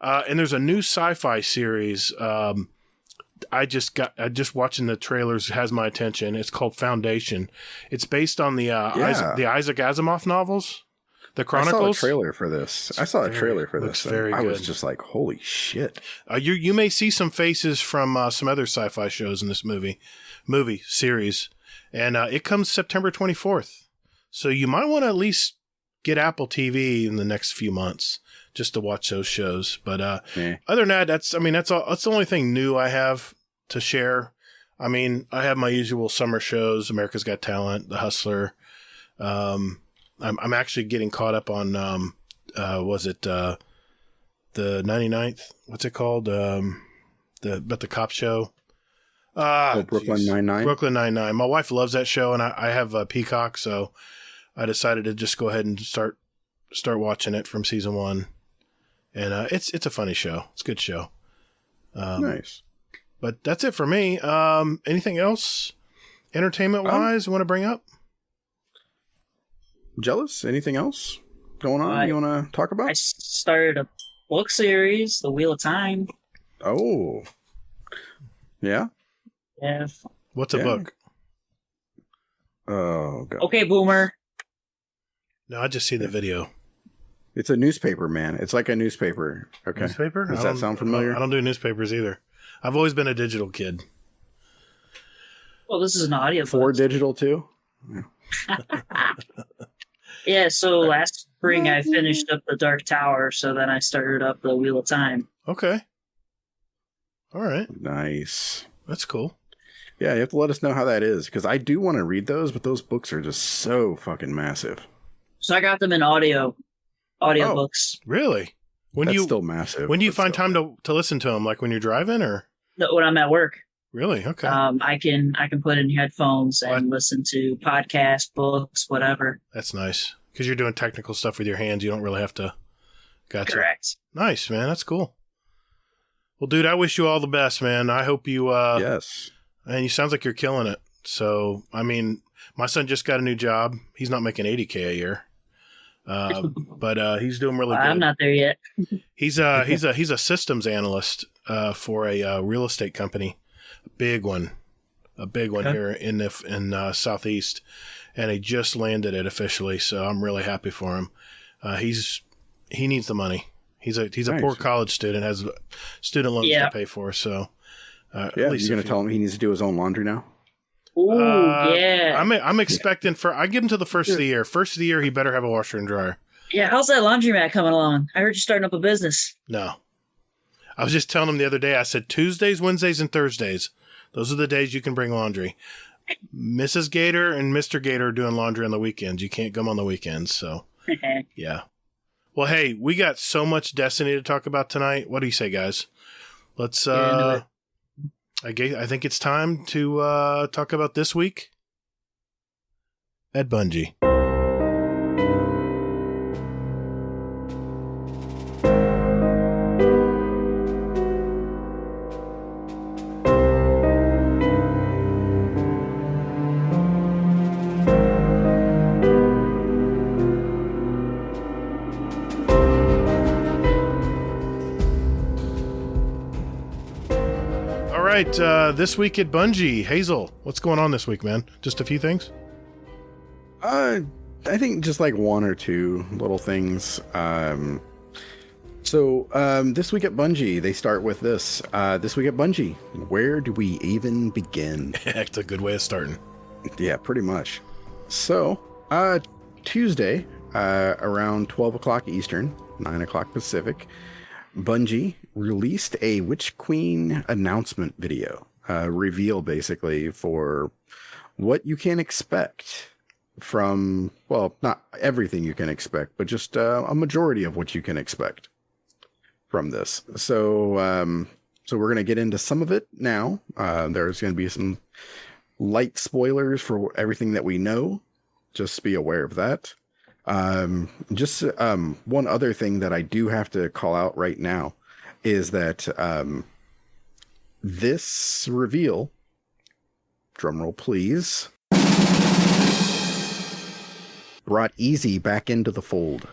And there's a new sci-fi series. I just watching the trailers has my attention. It's called Foundation. It's based on the Isaac Asimov novels. The Chronicles. I saw a trailer for this. Looks very good. I was just like, holy shit. You may see some faces from some other sci-fi shows in this movie series. And it comes September 24th. So you might want to at least get Apple TV in the next few months just to watch those shows. But other than that, that's the only thing new I have to share. I mean, I have my usual summer shows, America's Got Talent, The Hustler. I'm actually getting caught up on, the 99th? What's it called? The cop show. Brooklyn Nine-Nine? Brooklyn Nine-Nine. My wife loves that show, and I have a Peacock, so I decided to just go ahead and start watching it from season 1. And it's a funny show. It's a good show. Nice. But that's it for me. Anything else entertainment-wise you want to bring up? Jealous? Anything else going on you want to talk about? I started a book series, The Wheel of Time. Oh. Yeah? Yeah. What's a book? Oh, God. Okay, Boomer. No, I just see the video. It's a newspaper, man. It's like a newspaper. Okay. Newspaper? Does that sound familiar? I don't do newspapers either. I've always been a digital kid. Well, this is an audio book. For digital, too? Yeah, so last spring I finished up The Dark Tower, so then I started up The Wheel of Time. Okay. All right. Nice. That's cool. Yeah, you have to let us know how that is, because I do want to read those, but those books are just so fucking massive. So I got them in audio books. Really? That's still massive. When do you find time to listen to them? Like when you're driving, or? No, when I'm at work. Really? Okay. I can put in headphones and listen to podcasts, books, whatever. That's nice. Because you're doing technical stuff with your hands. You don't really have to. Gotcha. Correct. Nice, man. That's cool. Well, dude, I wish you all the best, man. I hope you... yes. And you sounds like you're killing it. So, I mean, my son just got a new job. He's not making $80K a year. But he's doing really good. I'm not there yet. He's a systems analyst for a real estate company. A big one here in Southeast, and he just landed it officially. So I'm really happy for him. He needs the money. He's a Nice. poor college student, has student loans to pay for. So you're going to tell him he needs to do his own laundry now. Ooh, yeah. I'm expecting I give him to the first of the year. First of the year, he better have a washer and dryer. Yeah, how's that laundromat coming along? I heard you're starting up a business. No. I was just telling him the other day, I said Tuesdays, Wednesdays, and Thursdays. Those are the days you can bring laundry. Mrs. Gatr and Mr. Gatr are doing laundry on the weekends. You can't come on the weekends, so yeah. Well, hey, we got so much Destiny to talk about tonight. What do you say, guys? Let's I think it's time to talk about this week at Bungie. This week at Bungie. Hazel, what's going on this week, man? Just a few things? I think just like one or two little things. So this week at Bungie, they start with this. This week at Bungie, where do we even begin? That's a good way of starting. Yeah, pretty much. So Tuesday, around 12 o'clock Eastern, 9 o'clock Pacific, Bungie released a Witch Queen announcement video, reveal basically for what you can expect from, well, not everything you can expect, but just a majority of what you can expect from this. So, so we're going to get into some of it now. There's going to be some light spoilers for everything that we know. Just be aware of that. Just one other thing that I do have to call out right now is that this reveal, drumroll please, brought Easy back into the fold.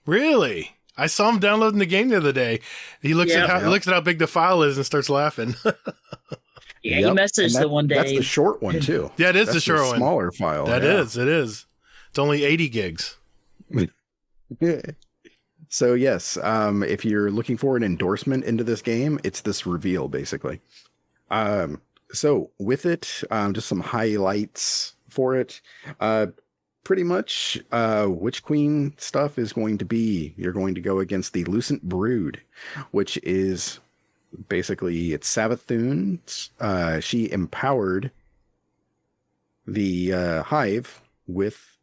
Really? I saw him downloading the game the other day. He looks at how big the file is and starts laughing. Yeah, he messaged the one day. That's the short one too. Yeah, it is that's the short one. Smaller file. It is. It's only 80 gigs. So yes, if you're looking for an endorsement into this game, it's this reveal basically. So with it, just some highlights for it. Pretty much, Witch Queen stuff is going to be, you're going to go against the Lucent Brood, which is basically, it's Savathun. She empowered the Hive with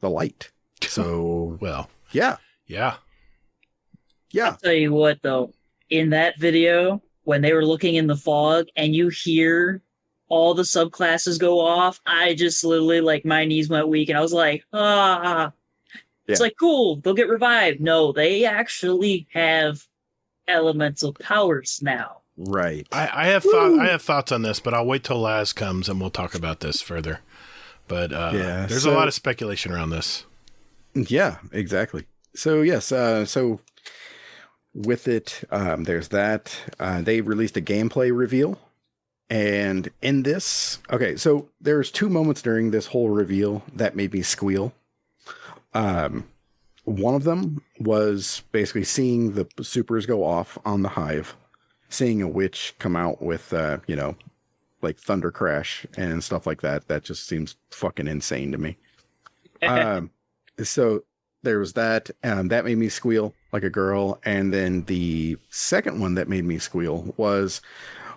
the light. So, well, yeah. I'll tell you what, though, in that video, when they were looking in the fog and you hear all the subclasses go off, I just literally, like, my knees went weak and I was like, It's like, cool, they'll get revived. No, they actually have elemental powers now. Right. I have thoughts on this, but I'll wait till Laz comes and we'll talk about this further. But there's a lot of speculation around this. Yeah, exactly. So yes, so with it, there's that. They released a gameplay reveal. And in this, okay, so there's two moments during this whole reveal that made me squeal. One of them was basically seeing the supers go off on the Hive, seeing a witch come out with, like Thunder Crash and stuff like that. That just seems fucking insane to me. So there was that. That made me squeal like a girl. And then the second one that made me squeal was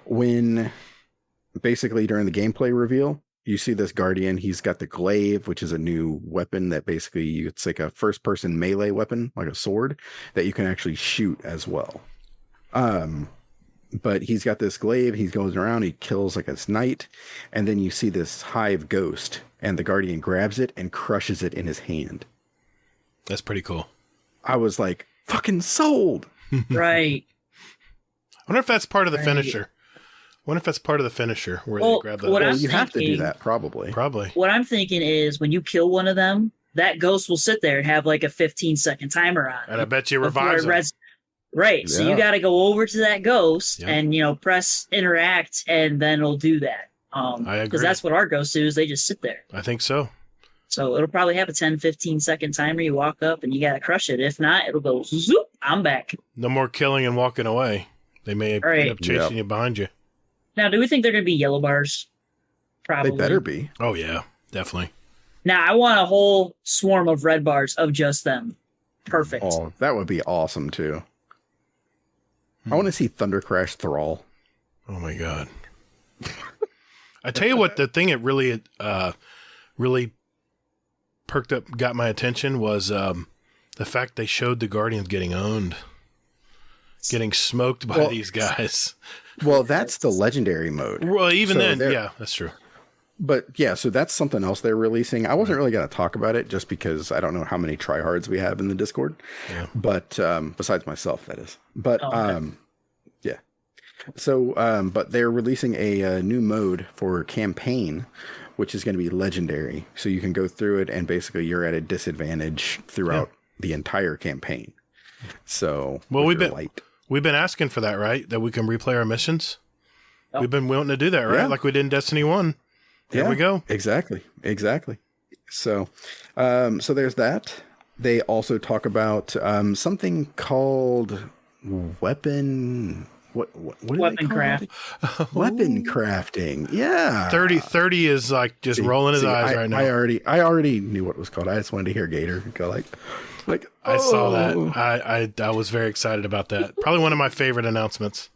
when basically during the gameplay reveal, you see this Guardian. He's got the glaive, which is a new weapon that basically it's like a first person melee weapon, like a sword that you can actually shoot as well. But he's got this glaive. He goes around, he kills like this knight. And then you see this Hive ghost and the Guardian grabs it and crushes it in his hand. That's pretty cool. I was like, fucking sold. Right. I wonder if that's part of the finisher. Where they grab the... Well, you have to do that, probably. What I'm thinking is when you kill one of them, that ghost will sit there and have like a 15-second timer on. And I bet you revives them. Right. Yeah. So you got to go over to that ghost and, press interact, and then it'll do that. I agree. Because that's what our ghosts do, is they just sit there. I think so. So it'll probably have a 10, 15-second timer. You walk up and you got to crush it. If not, it'll go, zoop, I'm back. No more killing and walking away. They may end up chasing you behind you. Now, do we think they're going to be yellow bars? Probably. They better be. Oh, yeah. Definitely. Now, I want a whole swarm of red bars of just them. Perfect. Oh, that would be awesome, too. I want to see Thunder Crash Thrall. Oh, my God. I tell you what, the thing that really perked up, got my attention was the fact they showed the Guardians getting owned. Getting smoked by these guys. Well, that's the legendary mode. Well, even then, yeah, that's true. But yeah, so that's something else they're releasing. I wasn't really going to talk about it just because I don't know how many tryhards we have in the Discord. Yeah. But besides myself, that is. But yeah. So, but they're releasing a new mode for campaign, which is going to be legendary. So you can go through it and basically you're at a disadvantage throughout the entire campaign. So, well, we've been asking for that, right? That we can replay our missions. Oh. We've been wanting to do that, right? Yeah. Like we did in Destiny 1. There we go. Exactly. So, so there's that. They also talk about something called weapon what do they Weapon call craft. it? Weapon crafting. Yeah. 30 is like just rolling his eyes right now. I already knew what it was called. I just wanted to hear Gatr go like I saw oh. that. I was very excited about that. Probably one of my favorite announcements.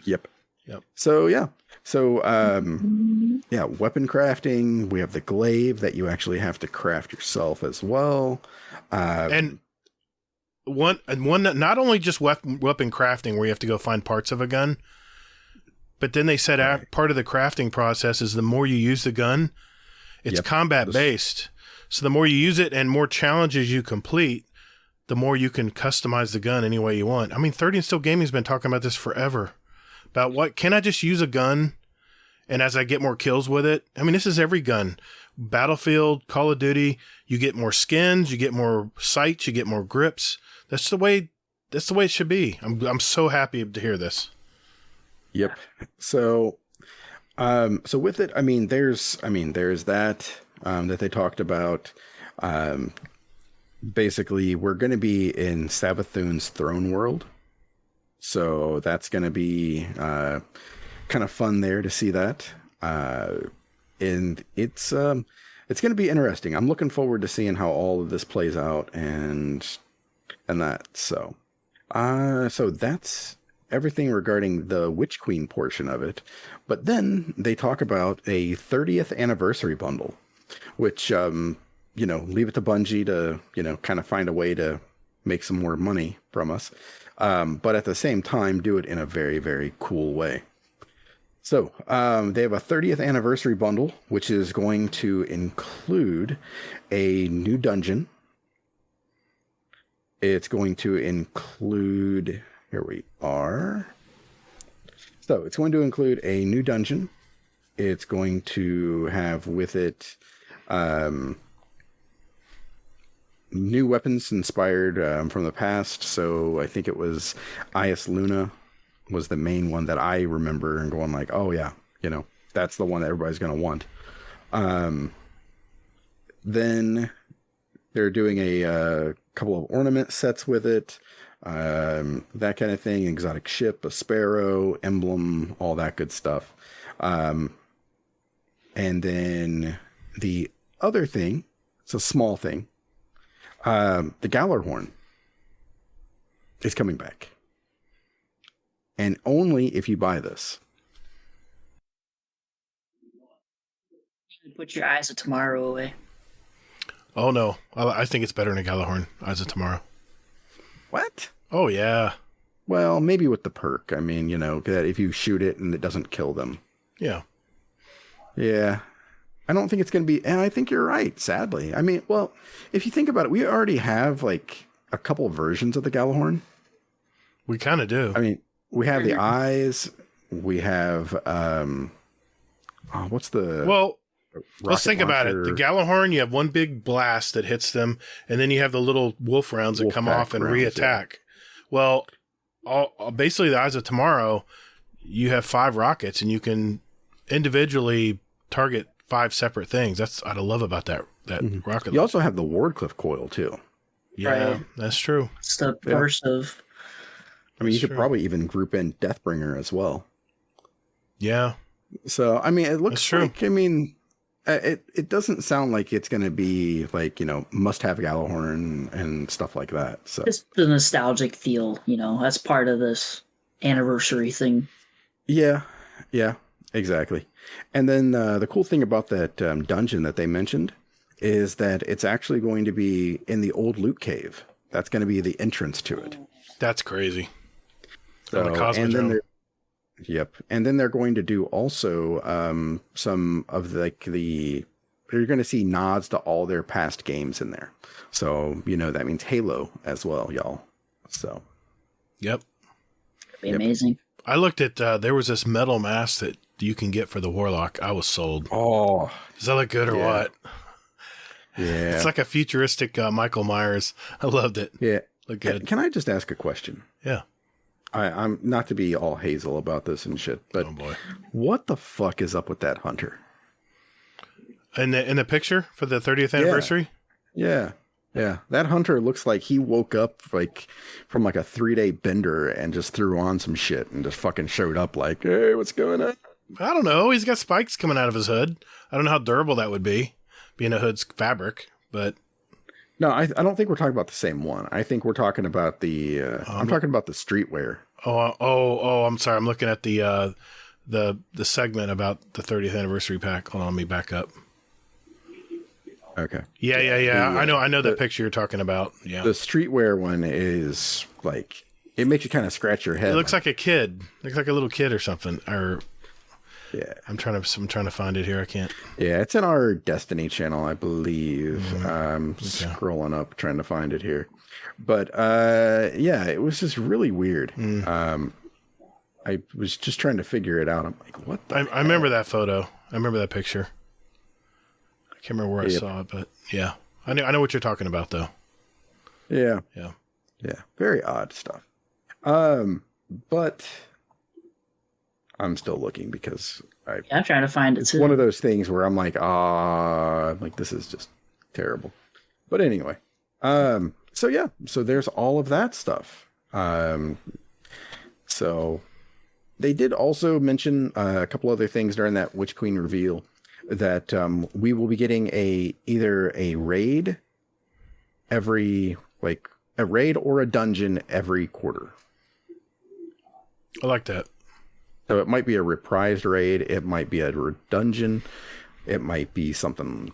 Yep. Yep. So yeah. So weapon crafting. We have the glaive that you actually have to craft yourself as well. And one not only just weapon crafting where you have to go find parts of a gun, but then they said part of the crafting process is the more you use the gun, it's combat based. So the more you use it and more challenges you complete, the more you can customize the gun any way you want. I mean, 30 and Still Gaming's been talking about this forever. About what can I just use a gun, and as I get more kills with it, I mean, this is every gun. Battlefield, Call of Duty, you get more skins, you get more sights, you get more grips. That's the way it should be. I'm so happy to hear this. Yep. So with it, there's that that they talked about. Basically, we're going to be in Savathun's throne world. So that's going to be kind of fun there to see that. And it's going to be interesting. I'm looking forward to seeing how all of this plays out and that. So that's everything regarding the Witch Queen portion of it. But then they talk about a 30th anniversary bundle, which, leave it to Bungie to, kind of find a way to make some more money from us. But at the same time, do it in a very, very cool way. So they have a 30th anniversary bundle, which is going to include a new dungeon. It's going to include, here we are. So it's going to include a new dungeon. It's going to have with it new weapons inspired from the past. So I think it was Ias Luna was the main one that I remember and going like, oh yeah, that's the one that everybody's going to want. Then they're doing a couple of ornament sets with it, that kind of thing, exotic ship, a sparrow, emblem, all that good stuff. And then the other thing, it's a small thing, the Gallarhorn is coming back. And only if you buy this. Put your Eyes of Tomorrow away. Oh, no. I think it's better than a Gallarhorn, Eyes of Tomorrow. What? Oh, yeah. Well, maybe with the perk. That if you shoot it and it doesn't kill them. Yeah. Yeah. I don't think it's going to be... And I think you're right, sadly. If you think about it, we already have, a couple of versions of the Gallarhorn. We kind of do. We have the eyes. We have... what's the... Well... Let's think about it. The Gallarhorn, you have one big blast that hits them, and then you have the little wolf rounds that come off and reattack. Yeah. Well, basically, the Eyes of Tomorrow, you have 5 rockets, and you can individually target 5 separate things. That's what I love about that rocket. You also have the Wardcliff coil, too. Yeah, right. That's true. It's the burst of... you could probably even group in Deathbringer as well. Yeah. So, it looks like, it doesn't sound like it's going to be must have Gallarhorn and stuff like that. So just the nostalgic feel, that's part of this anniversary thing. Yeah, exactly. And then the cool thing about that dungeon that they mentioned is that it's actually going to be in the old loot cave. That's going to be the entrance to it. That's crazy. So, and then they're going to do also some of you're going to see nods to all their past games in there. So, that means Halo as well, y'all. So. Yep. That'd be amazing. I looked at, there was this metal mask that you can get for the Warlock. I was sold. Oh. Does that look good or what? Yeah. It's like a futuristic Michael Myers. I loved it. Yeah. Look good. Can I just ask a question? Yeah. I'm not to be all Hazel about this and shit, but what the fuck is up with that hunter? In the picture for the 30th anniversary? Yeah. Yeah, that hunter looks like he woke up like from like a 3-day bender and just threw on some shit and just fucking showed up like, hey, what's going on? I don't know. He's got spikes coming out of his hood. I don't know how durable that would be, being a hood's fabric, but... No, I don't think we're talking about the same one. I think we're talking about the... I'm talking about the streetwear. I'm sorry. I'm looking at the segment about the 30th anniversary pack. Hold on, let me back up. Okay. Yeah. I know that picture you're talking about. Yeah. The streetwear one is like, it makes you kind of scratch your head. It looks like a kid. Looks like a little kid or something. Or yeah. I'm trying to find it here. I can't. Yeah, it's in our Destiny channel, I believe. I'm scrolling up trying to find it here. But yeah, it was just really weird. I was just trying to figure it out. I'm like, what the I remember that photo. I remember that picture. I can't remember where I saw it, but yeah. I know what you're talking about though. Yeah. Yeah. Yeah. Very odd stuff. But I'm still looking because I'm trying to find it it's too. one of those things where I'm like, this is just terrible. But anyway, so yeah, so there's all of that stuff. So they did also mention a couple other things during that Witch Queen reveal that we will be getting either a raid or a dungeon every quarter. I like that. So it might be a reprised raid. It might be a dungeon. It might be something,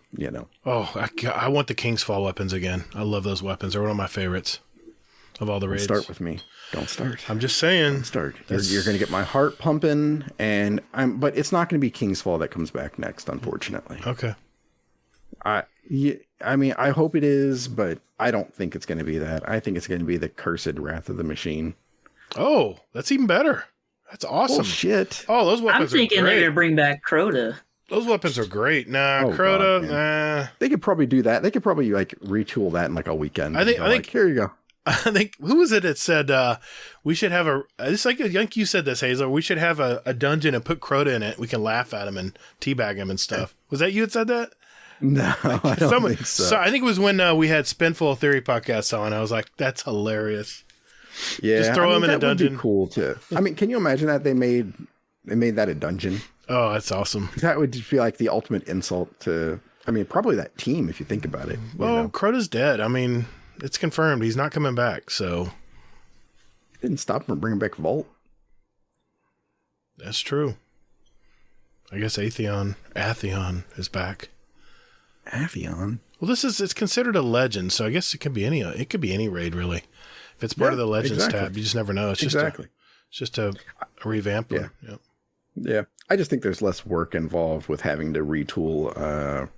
Oh, I want the King's Fall weapons again. I love those weapons. They're one of my favorites of all the raids. Don't start with me. Don't start. I'm just saying. Don't start. You're going to get my heart pumping, but it's not going to be King's Fall that comes back next, unfortunately. Okay. I mean, I hope it is, but I don't think it's going to be that. I think it's going to be the Cursed Wrath of the Machine. Oh, that's even better. That's awesome. Oh, shit. Oh, those weapons I'm thinking are great. they're going to bring back Crota. Those weapons are great. Nah, Oh, Crota, God, nah. They could probably do that. They could probably retool that in a weekend. I think like, here you go. I think, who was it that said, we should have it's like, I think you said this, Hazel, we should have a dungeon and put Crota in it. We can laugh at him and teabag him and stuff. Was that you that said that? No, I don't think so. I think it was when we had Spinful Theory podcast on. I was like, that's hilarious. Yeah, just throw him in a dungeon. Would be cool too. I mean, can you imagine that they made that a dungeon? Oh, that's awesome. That would just be like the ultimate insult to. I mean, probably that team if you think about it. Well, Crota's dead. I mean, it's confirmed he's not coming back. So it didn't stop him from bringing back Vault. That's true. I guess Atheon is back. Atheon. Well, it's considered a legend, so I guess it could be any raid really. If it's part of the Legends tab, you just never know. It's just a revamp. Yeah. Yep. Yeah. I just think there's less work involved with having to retool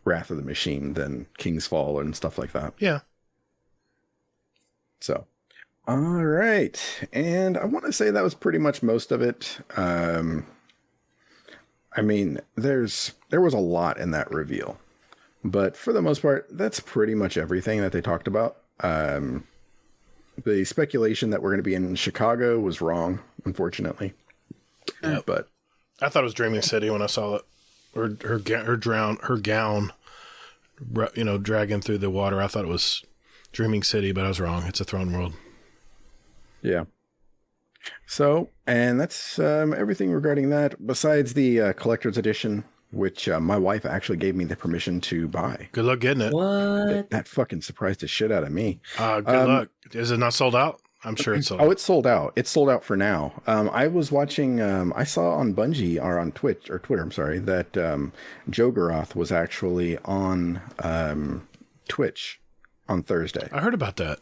Wrath of the Machine than King's Fall and stuff like that. Yeah. So, all right. And I want to say that was pretty much most of it. I mean, there was a lot in that reveal, but for the most part, that's pretty much everything that they talked about. The speculation that we're going to be in Chicago was wrong, unfortunately. Yep. But I thought it was Dreaming City when I saw it. Her gown, dragging through the water. I thought it was Dreaming City, but I was wrong. It's a Throne World. Yeah. So, and that's everything regarding that. Besides the collector's edition, which my wife actually gave me the permission to buy. Good luck getting it. What? That fucking surprised the shit out of me. Good luck. Is it not sold out? I'm sure it's sold out. Oh, it's sold out. It's sold out for now. I was watching, I saw on Bungie or on Twitch or Twitter, I'm sorry, that Joe Garoth was actually on Twitch on Thursday. I heard about that.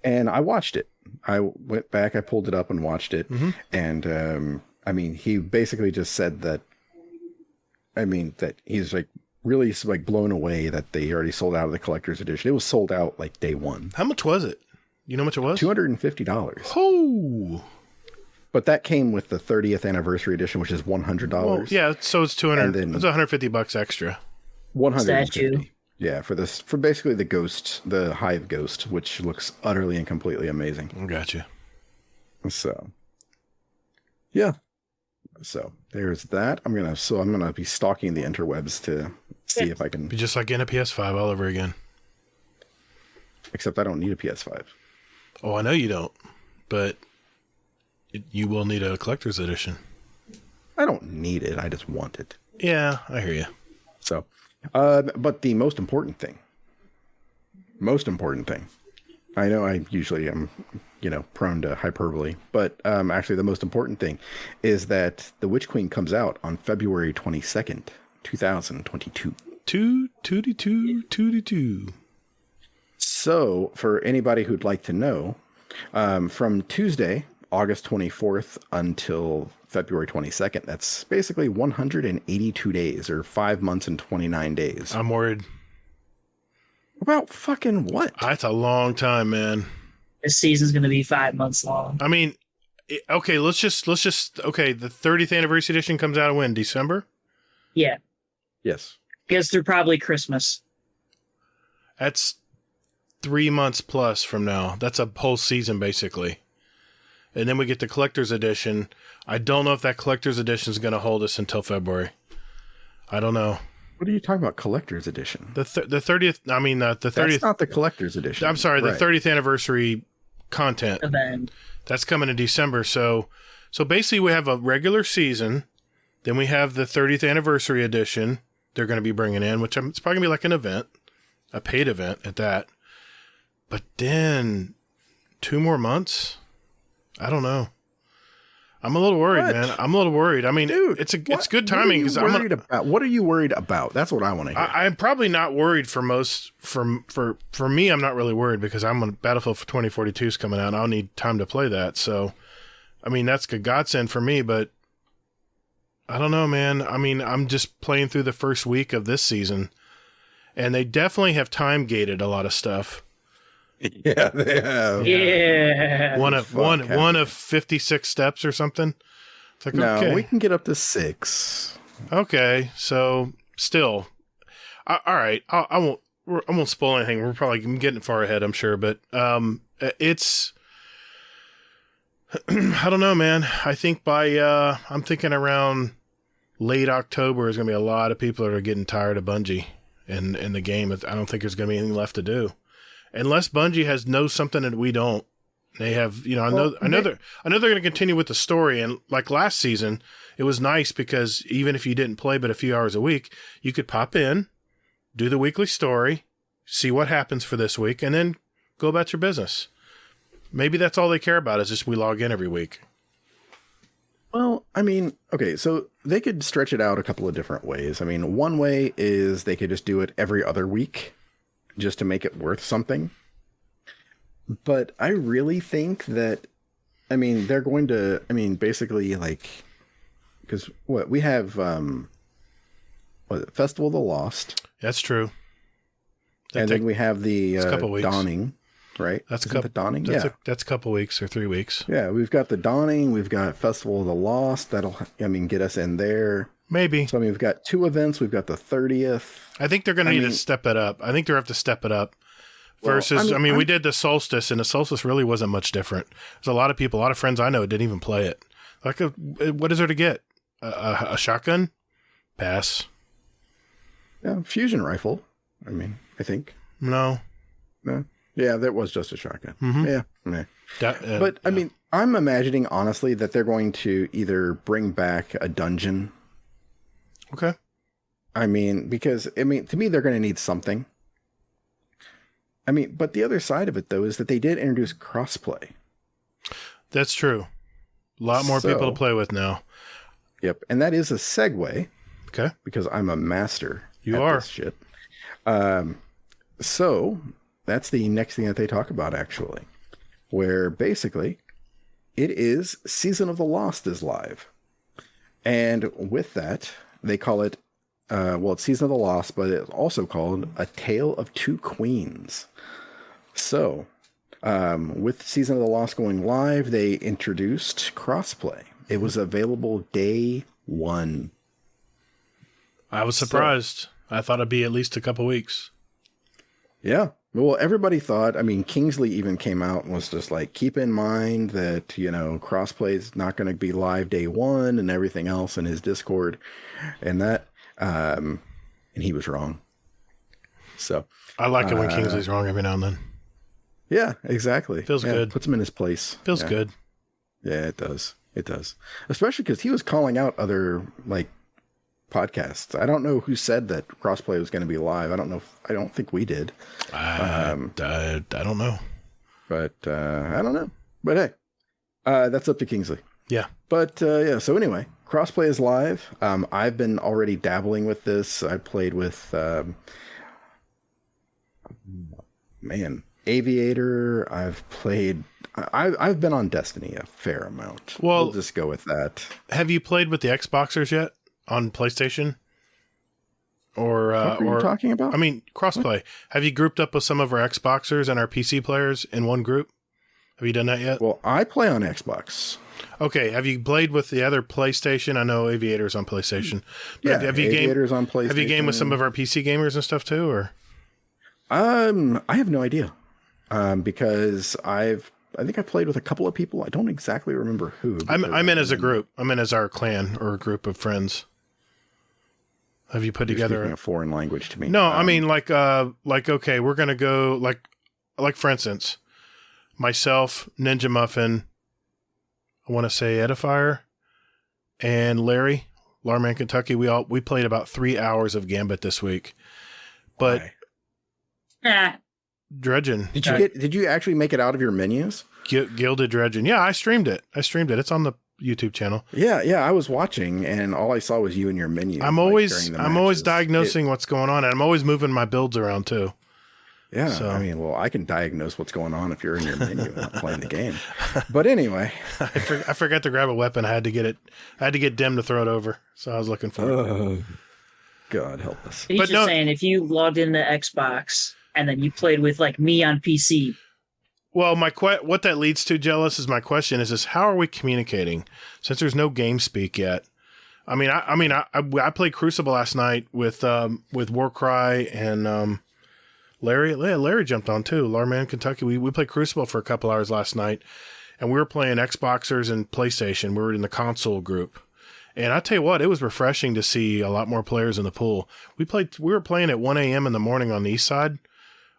And I watched it. I went back, I pulled it up and watched it. Mm-hmm. And I mean, he basically just said that, that he's really blown away that they already sold out of the collector's edition. It was sold out day one. How much was it? You know how much it was? $250. Oh. But that came with the 30th anniversary edition, which is $100. Well, yeah, so it's $200. Then, it's $150 extra. $150. Statue. Yeah, for basically the ghost, the Hive Ghost, which looks utterly and completely amazing. Gotcha. So, yeah. So there's that. I'm gonna be stalking the interwebs to see if I can. Be just like getting a PS5 all over again. Except I don't need a PS5. Oh, I know you don't, but you will need a collector's edition. I don't need it. I just want it. Yeah, I hear you. So, but the most important thing, I know I usually am, prone to hyperbole, but actually the most important thing is that The Witch Queen comes out on February 22nd, 2022. 222. So, for anybody who'd like to know, from Tuesday, August 24th until February 22nd, that's basically 182 days or 5 months and 29 days. I'm worried. About fucking what? That's a long time, man. This season's going to be 5 months long. I mean, okay, let's just, the 30th anniversary edition comes out when? December? Yeah. Yes. Because through probably Christmas. That's 3 months plus from now. That's a whole season, basically. And then we get the collector's edition. I don't know if that collector's edition is going to hold us until February. I don't know. What are you talking about, collector's edition? The 30th, I mean, the 30th. That's not the collector's edition. I'm sorry, right. The 30th anniversary content. Event. That's coming in December. So basically we have a regular season. Then we have the 30th anniversary edition they're going to be bringing in, which it's probably going to be like an event, a paid event at that. But then 2 more months? I don't know. I'm a little worried, man. I'm a little worried. I mean, dude, it's good timing because what are you worried about? That's what I want to hear. I'm probably not worried for most. For me, I'm not really worried because I'm on Battlefield for 2042 is coming out. And I'll need time to play that. So, I mean, that's a godsend for me. But I don't know, man. I mean, I'm just playing through the first week of this season, and they definitely have time gated a lot of stuff. Yeah, they have. Yeah. One of 56 steps or something. It's like, no, okay. We can get up to 6. Okay, so still, all right. I won't spoil anything. We're probably getting far ahead, I'm sure, but it's. I don't know, man. I think I'm thinking around late October is going to be a lot of people that are getting tired of Bungie and the game. I don't think there's going to be anything left to do. Unless Bungie knows something that we don't. They have, I know they're going to continue with the story. And like last season, it was nice because even if you didn't play but a few hours a week, you could pop in, do the weekly story, see what happens for this week, and then go about your business. Maybe that's all they care about is just we log in every week. Well, I mean, okay, so they could stretch it out a couple of different ways. I mean, one way is they could just do it every other week, just to make it worth something. But I really think that, I mean, they're going to, I mean, basically like, because we have, Festival of the Lost. That's true. And then we have the Dawning, right? That's the Dawning. That's a couple weeks or 3 weeks. Yeah, we've got the Dawning. We've got Festival of the Lost. That'll, get us in there. Maybe. So, we've got 2 events. We've got the 30th. I think they're going to need to step it up. I think they have to step it up. Versus, we did the Solstice, and the Solstice really wasn't much different. There's a lot of friends I know didn't even play it. Like, what is there to get? A shotgun? Pass. Yeah, fusion rifle. I think. No. Yeah, that was just a shotgun. Mm-hmm. Yeah. But, I'm imagining, honestly, that they're going to either bring back a dungeon. Okay. Because, to me, they're going to need something. But the other side of it, though, is that they did introduce crossplay. That's true. A lot more people to play with now. Yep. And that is a segue. Okay. Because I'm a master at this shit. So that's the next thing that they talk about, actually. Where basically it is Season of the Lost is live. And with that, they call it, it's Season of the Lost, but it's also called A Tale of Two Queens. So, with Season of the Lost going live, they introduced crossplay. It was available day 1. I was surprised. I thought it'd be at least a couple weeks. Yeah. Well, everybody thought, Kingsley even came out and was just like, keep in mind that, crossplay is not going to be live day 1 and everything else in his Discord. And that, and he was wrong. So I like it when Kingsley's wrong every now and then. Yeah, exactly. Feels good. Puts him in his place. Feels good. Yeah, it does. It does. Especially because he was calling out other like podcasts. I don't know who said that Crossplay was going to be live. I don't know. I don't think we did. I don't know. But I don't know. But hey, that's up to Kingsley. Yeah. But yeah. So anyway, Crossplay is live. I've been already dabbling with this. I played with Aviator. I've been on Destiny a fair amount. Well, we'll just go with that. Have you played with the Xboxers yet on PlayStation? Or what are you talking about? I mean, crossplay. What? Have you grouped up with some of our Xboxers and our PC players in one group? Have you done that yet? Well, I play on Xbox. Okay. Have you played with the other PlayStation? I know Aviator's on PlayStation. Yeah, Aviator's on PlayStation. Have you gamed with some of our PC gamers and stuff too, or? I have no idea. Because I think I played with a couple of people. I don't exactly remember who. I'm in as a group. I'm in as our clan or a group of friends. Have you put together a foreign language to me? No, I mean like okay, we're gonna go like for instance, myself, Ninja Muffin, I want to say Edifier, and Larry, Larman, Kentucky. We played about 3 hours of Gambit this week, but dredging. Did you actually make it out of your menus? Gilded dredging. Yeah, I streamed it. It's on the YouTube channel. Yeah, I was watching, and all I saw was you and your menu. I'm always diagnosing what's going on, and I'm always moving my builds around too. Yeah, so. I mean, well, I can diagnose what's going on if you're in your menu and not playing the game. But anyway, I forgot to grab a weapon. I had to get Dim to throw it over, so I was looking for it. God help us. He's just saying, if you logged into Xbox and then you played with like me on PC. Well, what that leads to, Jealous, is my question is how are we communicating since there's no game speak yet? I mean, I played Crucible last night with Warcry and Larry. Yeah, Larry jumped on too. Larman, Kentucky. We played Crucible for a couple hours last night, and we were playing Xboxers and PlayStation. We were in the console group, and I tell you what, it was refreshing to see a lot more players in the pool. We were playing at 1 a.m. in the morning on the east side.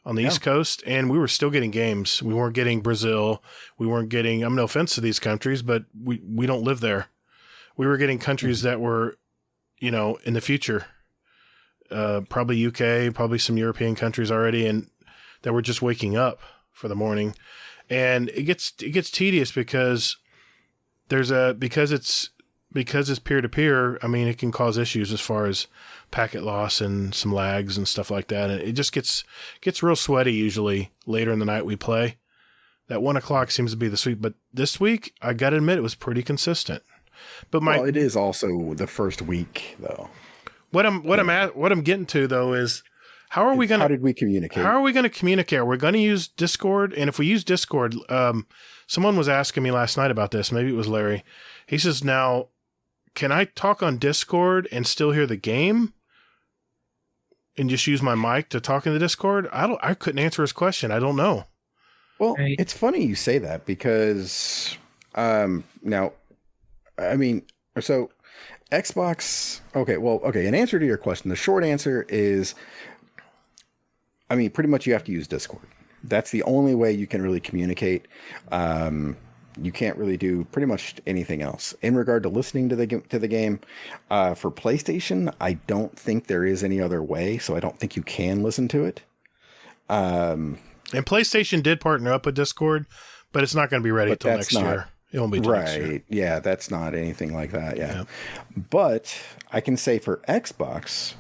On the East Coast, and we were still getting games. We weren't getting Brazil. We weren't getting, I'm no offense to these countries, but we don't live there. We were getting countries that were, in the future, probably UK, probably some European countries already, and that were just waking up for the morning. And it gets tedious because because it's peer-to-peer, I mean, it can cause issues as far as packet loss and some lags and stuff like that. And it just gets real sweaty usually later in the night we play. That 1 o'clock seems to be the sweet, but this week I got to admit it was pretty consistent. But it is also the first week though. What I'm getting to though is how did we communicate? How are we going to communicate? Are we going to use Discord? And if we use Discord, someone was asking me last night about this. Maybe it was Larry. He says, now, can I talk on Discord and still hear the game? And just use my mic to talk in the Discord? I couldn't answer his question. I don't know. Well, It's funny you say that because now, I mean, so Xbox. Okay. In answer to your question, the short answer is, I mean, pretty much you have to use Discord. That's the only way you can really communicate. You can't really do pretty much anything else in regard to listening to the game. For PlayStation, I don't think there is any other way, so I don't think you can listen to it. And PlayStation did partner up with Discord, but it's not going to be ready until next year. It won't be till next year. Right? Yeah, that's not anything like that. Yeah, but I can say for Xbox,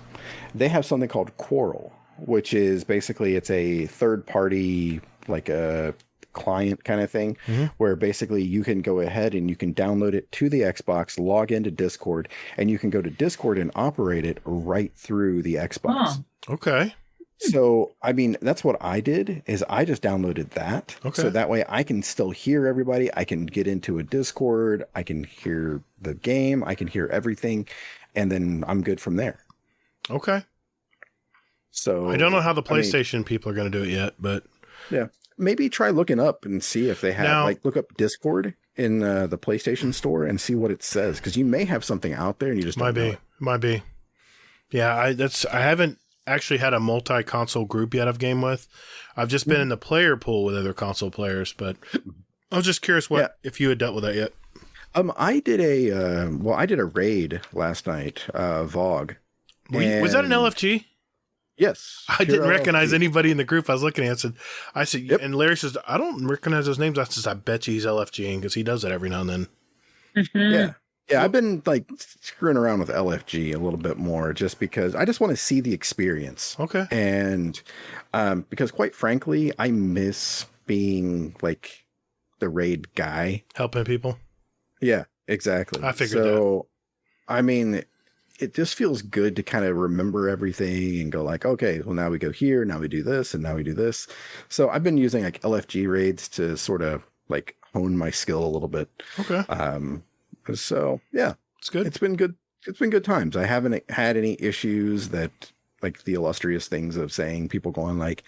they have something called Quarrel, which is basically it's a third party like a client kind of thing, where basically you can go ahead and you can download it to the Xbox, log into Discord, and you can go to Discord and operate it right through the Xbox. Okay. So, I mean, that's what I did is I just downloaded that. Okay. So that way I can still hear everybody. I can get into a Discord. I can hear the game. I can hear everything. And then I'm good from there. Okay. So I don't know how the PlayStation people are going to do it yet, but yeah. Maybe try looking up and see if they have look up Discord in the PlayStation Store and see what it says, because you may have something out there and you just don't know it. Might be. Yeah, I actually had a multi-console group yet I've gamed with. I've just been in the player pool with other console players, but I was just curious if you had dealt with that yet. I did a raid last night, VOG. Was that an LFG? Yes. I didn't recognize LFG. anybody in the group. I was looking at it. I said, Yep. and Larry says, I don't recognize those names. I said, I bet you he's LFGing because he does that every now and then. Yeah. Yeah, I've been like screwing around with LFG a little bit more just because I just want to see the experience. Okay. And because quite frankly, I miss being like the raid guy. Helping people. Yeah, exactly. I figured that. I mean, it just feels good to kind of remember everything and go like, okay, well, now we go here, now we do this, and now we do this. So I've been using like LFG raids to sort of like hone my skill a little bit. Okay. So yeah, it's good. It's been good. It's been good times. I haven't had any issues that like the illustrious things of saying people going like,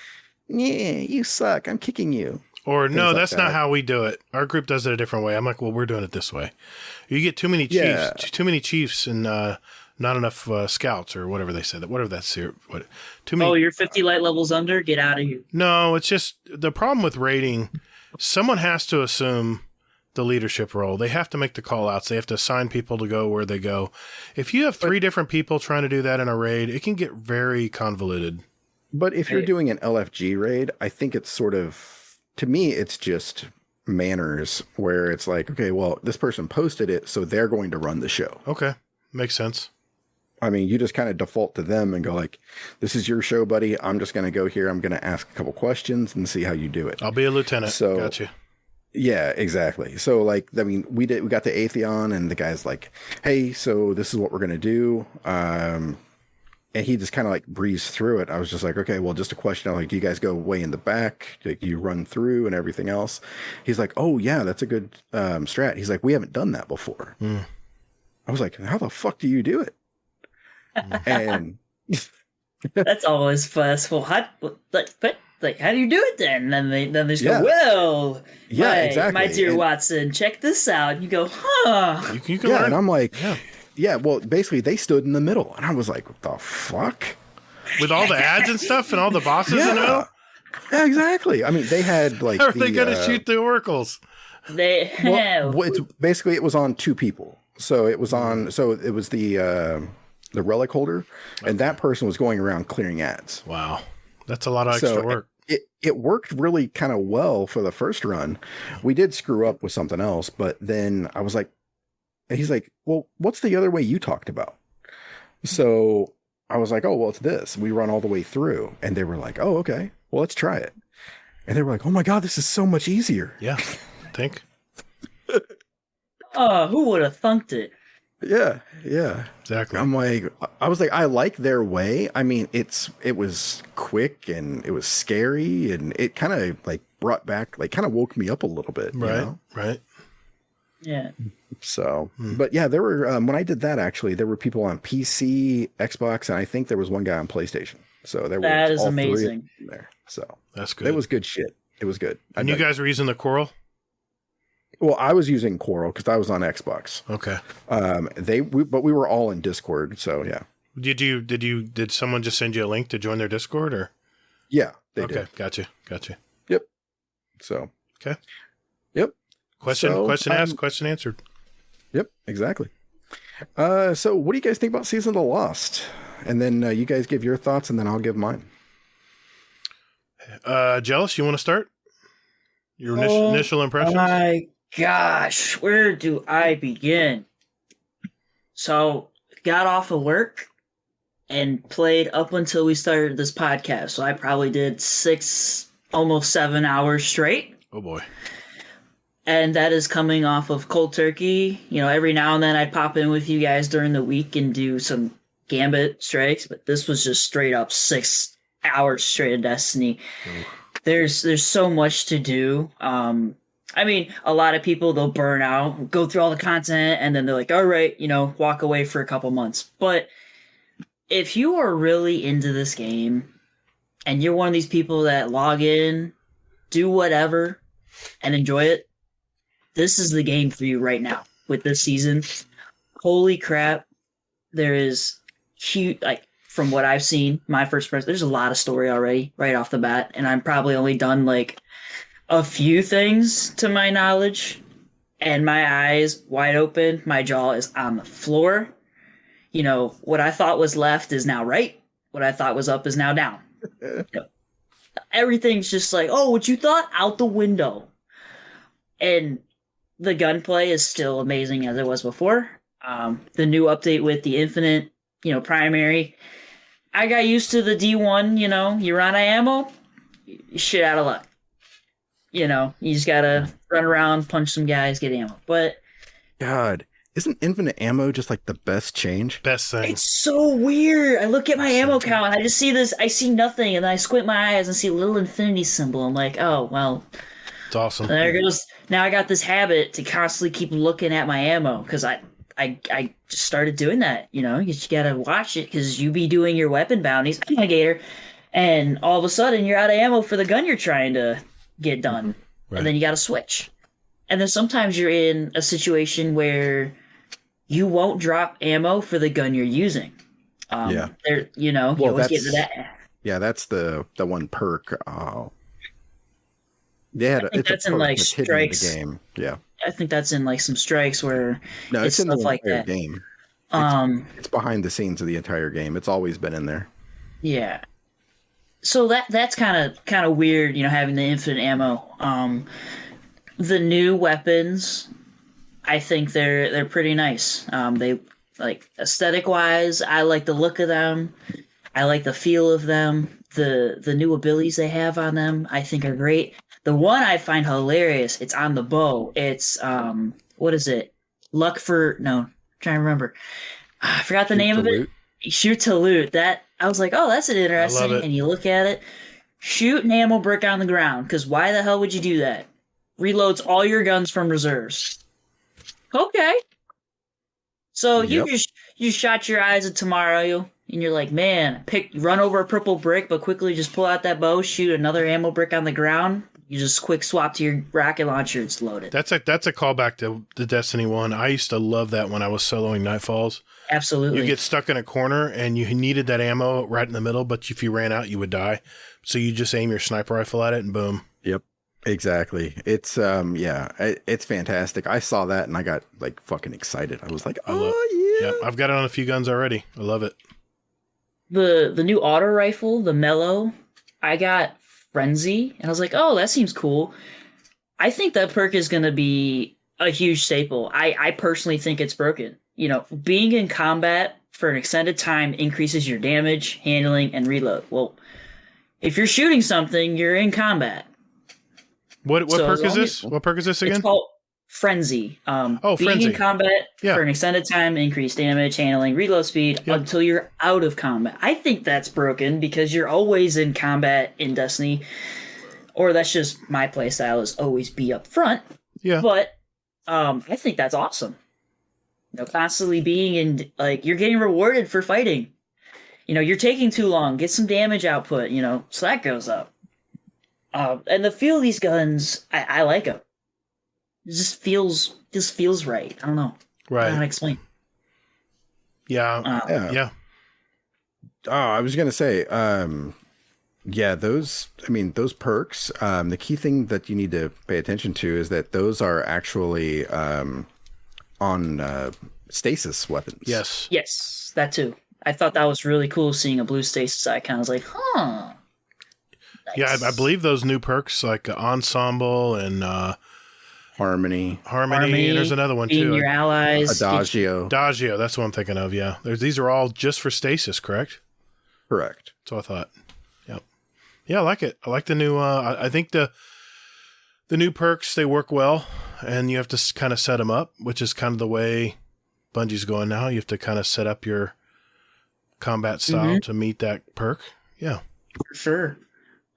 yeah, you suck, I'm kicking you. Or no, like that's that. not how we do it. Our group does it a different way. I'm like, well, we're doing it this way. You get too many chiefs, and not enough scouts or whatever they said. Whatever that's here. Too many. Oh, you're 50 light levels under? Get out of here. No, it's just the problem with raiding. Someone has to assume the leadership role. They have to make the call outs. They have to assign people to go where they go. If you have 3 different people trying to do that in a raid, it can get very convoluted. But if you're doing an LFG raid, I think it's sort of, to me, it's just manners where it's like, okay, well, this person posted it, so they're going to run the show. Okay. Makes sense. I mean, you just kind of default to them and go like, this is your show, buddy. I'm just going to go here. I'm going to ask a couple questions and see how you do it. I'll be a lieutenant. So, gotcha. Yeah, exactly. So like, I mean, we got the Atheon and the guy's like, hey, so this is what we're going to do. And he just kind of like breezed through it. I was just like, okay, well, just a question. I'm like, do you guys go way in the back? Like, you run through and everything else? He's like, oh yeah, that's a good strat. He's like, we haven't done that before. I was like, how the fuck do you do it? And That's always fussful. How do you do it then? And then they just Yeah. go, well, Yeah, exactly. my dear And- Watson, check this out. You go, huh? You can yeah, learn. and I'm like, Yeah. yeah, well, basically they stood in the middle, and I was like, what the fuck? With all the ads and stuff and all the bosses in the middle? Yeah, exactly. I mean, they had like, How are they going to shoot the oracles? They Basically, it was on 2 people. So it was the relic holder, and that person was going around clearing ads. Wow. That's a lot of extra work. It worked really kind of well for the first run. We did screw up with something else, but then I was like, and he's like, well, what's the other way you talked about? So I was like, oh, well, it's this. We run all the way through. And they were like, oh, okay, well, let's try it. And they were like, oh my God, this is so much easier. Yeah. Think. Oh, who would have thunked it? Yeah. Exactly. I'm like, I was like, I like their way. I mean, it was quick and it was scary, and it kind of like brought back, like kind of woke me up a little bit. Right. You know? Right. Yeah. So, but yeah, there were, when I did that, actually, there were people on PC, Xbox, and I think there was one guy on PlayStation. So there That was is all 3 amazing. in there. So That's good. it was good shit. It was good. And you guys were using the Coral? Well, I was using Coral because I was on Xbox. Okay. But we were all in Discord. So yeah. Did someone just send you a link to join their Discord, or? Yeah, they Okay. did. Gotcha. Yep. So. Okay. Yep. Question asked, question answered. Yep, exactly. So what do you guys think about Season of the Lost? And then you guys give your thoughts, and then I'll give mine. Jealous, you want to start? Your initial impressions? My gosh, where do I begin? So, got off of work and played up until we started this podcast. So I probably did 6, almost 7 hours straight. Oh boy. And that is coming off of cold turkey. You know, every now and then I'd pop in with you guys during the week and do some Gambit strikes, but this was just straight up 6 hours straight of Destiny. There's so much to do. I mean, a lot of people, they'll burn out, go through all the content, and then they're like, all right, you know, walk away for a couple months. But if you are really into this game and you're one of these people that log in, do whatever, and enjoy it, this is the game for you right now with this season. Holy crap. There is huge, like from what I've seen, my first person, there's a lot of story already right off the bat, and I'm probably only done like a few things to my knowledge, and my eyes wide open, my jaw is on the floor. You know, what I thought was left is now right. What I thought was up is now down. Everything's just like, oh, what you thought? Out the window. And the gunplay is still amazing as it was before. The new update with the infinite, primary. I got used to the D1, you're on ammo, shit out of luck. You just gotta run around, punch some guys, get ammo. But God, isn't infinite ammo just like the best change? Best thing. it's so weird. I look at my ammo count and I just see this, I see nothing, and then I squint my eyes and see a little infinity symbol. I'm like, oh, well. It's awesome. There goes. Now I got this habit to constantly keep looking at my ammo because I just started doing that. You gotta watch it because you be doing your weapon bounties, Gatr, and all of a sudden you're out of ammo for the gun you're trying to get done, Right. and then you gotta switch. And then sometimes you're in a situation where you won't drop ammo for the gun you're using. Yeah. You always get to that. Yeah, that's the one perk. Yeah, I think that's in perk like that's hidden in the strikes. game. Yeah. I think that's in like some strikes where No, it's in stuff the like entire that. game. It's behind the scenes of the entire game. It's always been in there. Yeah. So that's kind of weird, having the infinite ammo. The new weapons, I think they're pretty nice. They like aesthetic wise, I like the look of them. I like the feel of them. The new abilities they have on them, I think are great. The one I find hilarious, it's on the bow. It's what is it? Luck for I'm trying to remember. I forgot the name of it. Shoot to loot. That I was like, oh, that's an interesting. I love it. And you look at it, shoot an ammo brick on the ground. Because why the hell would you do that? Reloads all your guns from reserves. Okay. So Yep. you shot your eyes at tomorrow, and you're like, man, run over a purple brick, but quickly just pull out that bow, shoot another ammo brick on the ground. You just quick swap to your rocket launcher, it's loaded. That's a callback to the Destiny 1. I used to love that when I was soloing Nightfalls. Absolutely. You get stuck in a corner and you needed that ammo right in the middle, but if you ran out, you would die. So you just aim your sniper rifle at it and boom. Yep. Exactly. It's it's fantastic. I saw that and I got like fucking excited. I was like, oh yeah. Yep, I've got it on a few guns already. I love it. The new auto rifle, the Mellow, I got Frenzy, and I was like, oh, that seems cool. I think that perk is going to be a huge staple. I personally think it's broken. Being in combat for an extended time increases your damage, handling, and reload. Well, if you're shooting something, you're in combat. What perk is this? What perk is this again? It's called Frenzy. Being Frenzy. in combat Yeah. for an extended time, increased damage, handling, reload speed until you're out of combat. I think that's broken because you're always in combat in Destiny, or that's just my playstyle is always be up front. Yeah. But I think that's awesome. Constantly being in, like, you're getting rewarded for fighting. You're taking too long. Get some damage output. So that goes up. And the feel of these guns, I like them. It just feels right. I don't know. I don't know how to Right. explain. Yeah. Yeah. Oh, I was gonna say, those perks. The key thing that you need to pay attention to is that those are actually on stasis weapons. Yes. Yes, that too. I thought that was really cool seeing a blue stasis icon. I was like, huh. Nice. Yeah, I believe those new perks like Ensemble and Harmony, Harmony, and there's another one being too. your allies. Adagio. Adagio, that's what I'm thinking of. Yeah, these are all just for stasis, correct? Correct. That's what I thought. Yep. Yeah, I like it. I like the new. I think the new perks, they work well, and you have to kind of set them up, which is kind of the way Bungie's going now. You have to kind of set up your combat style to meet that perk. Yeah, For sure.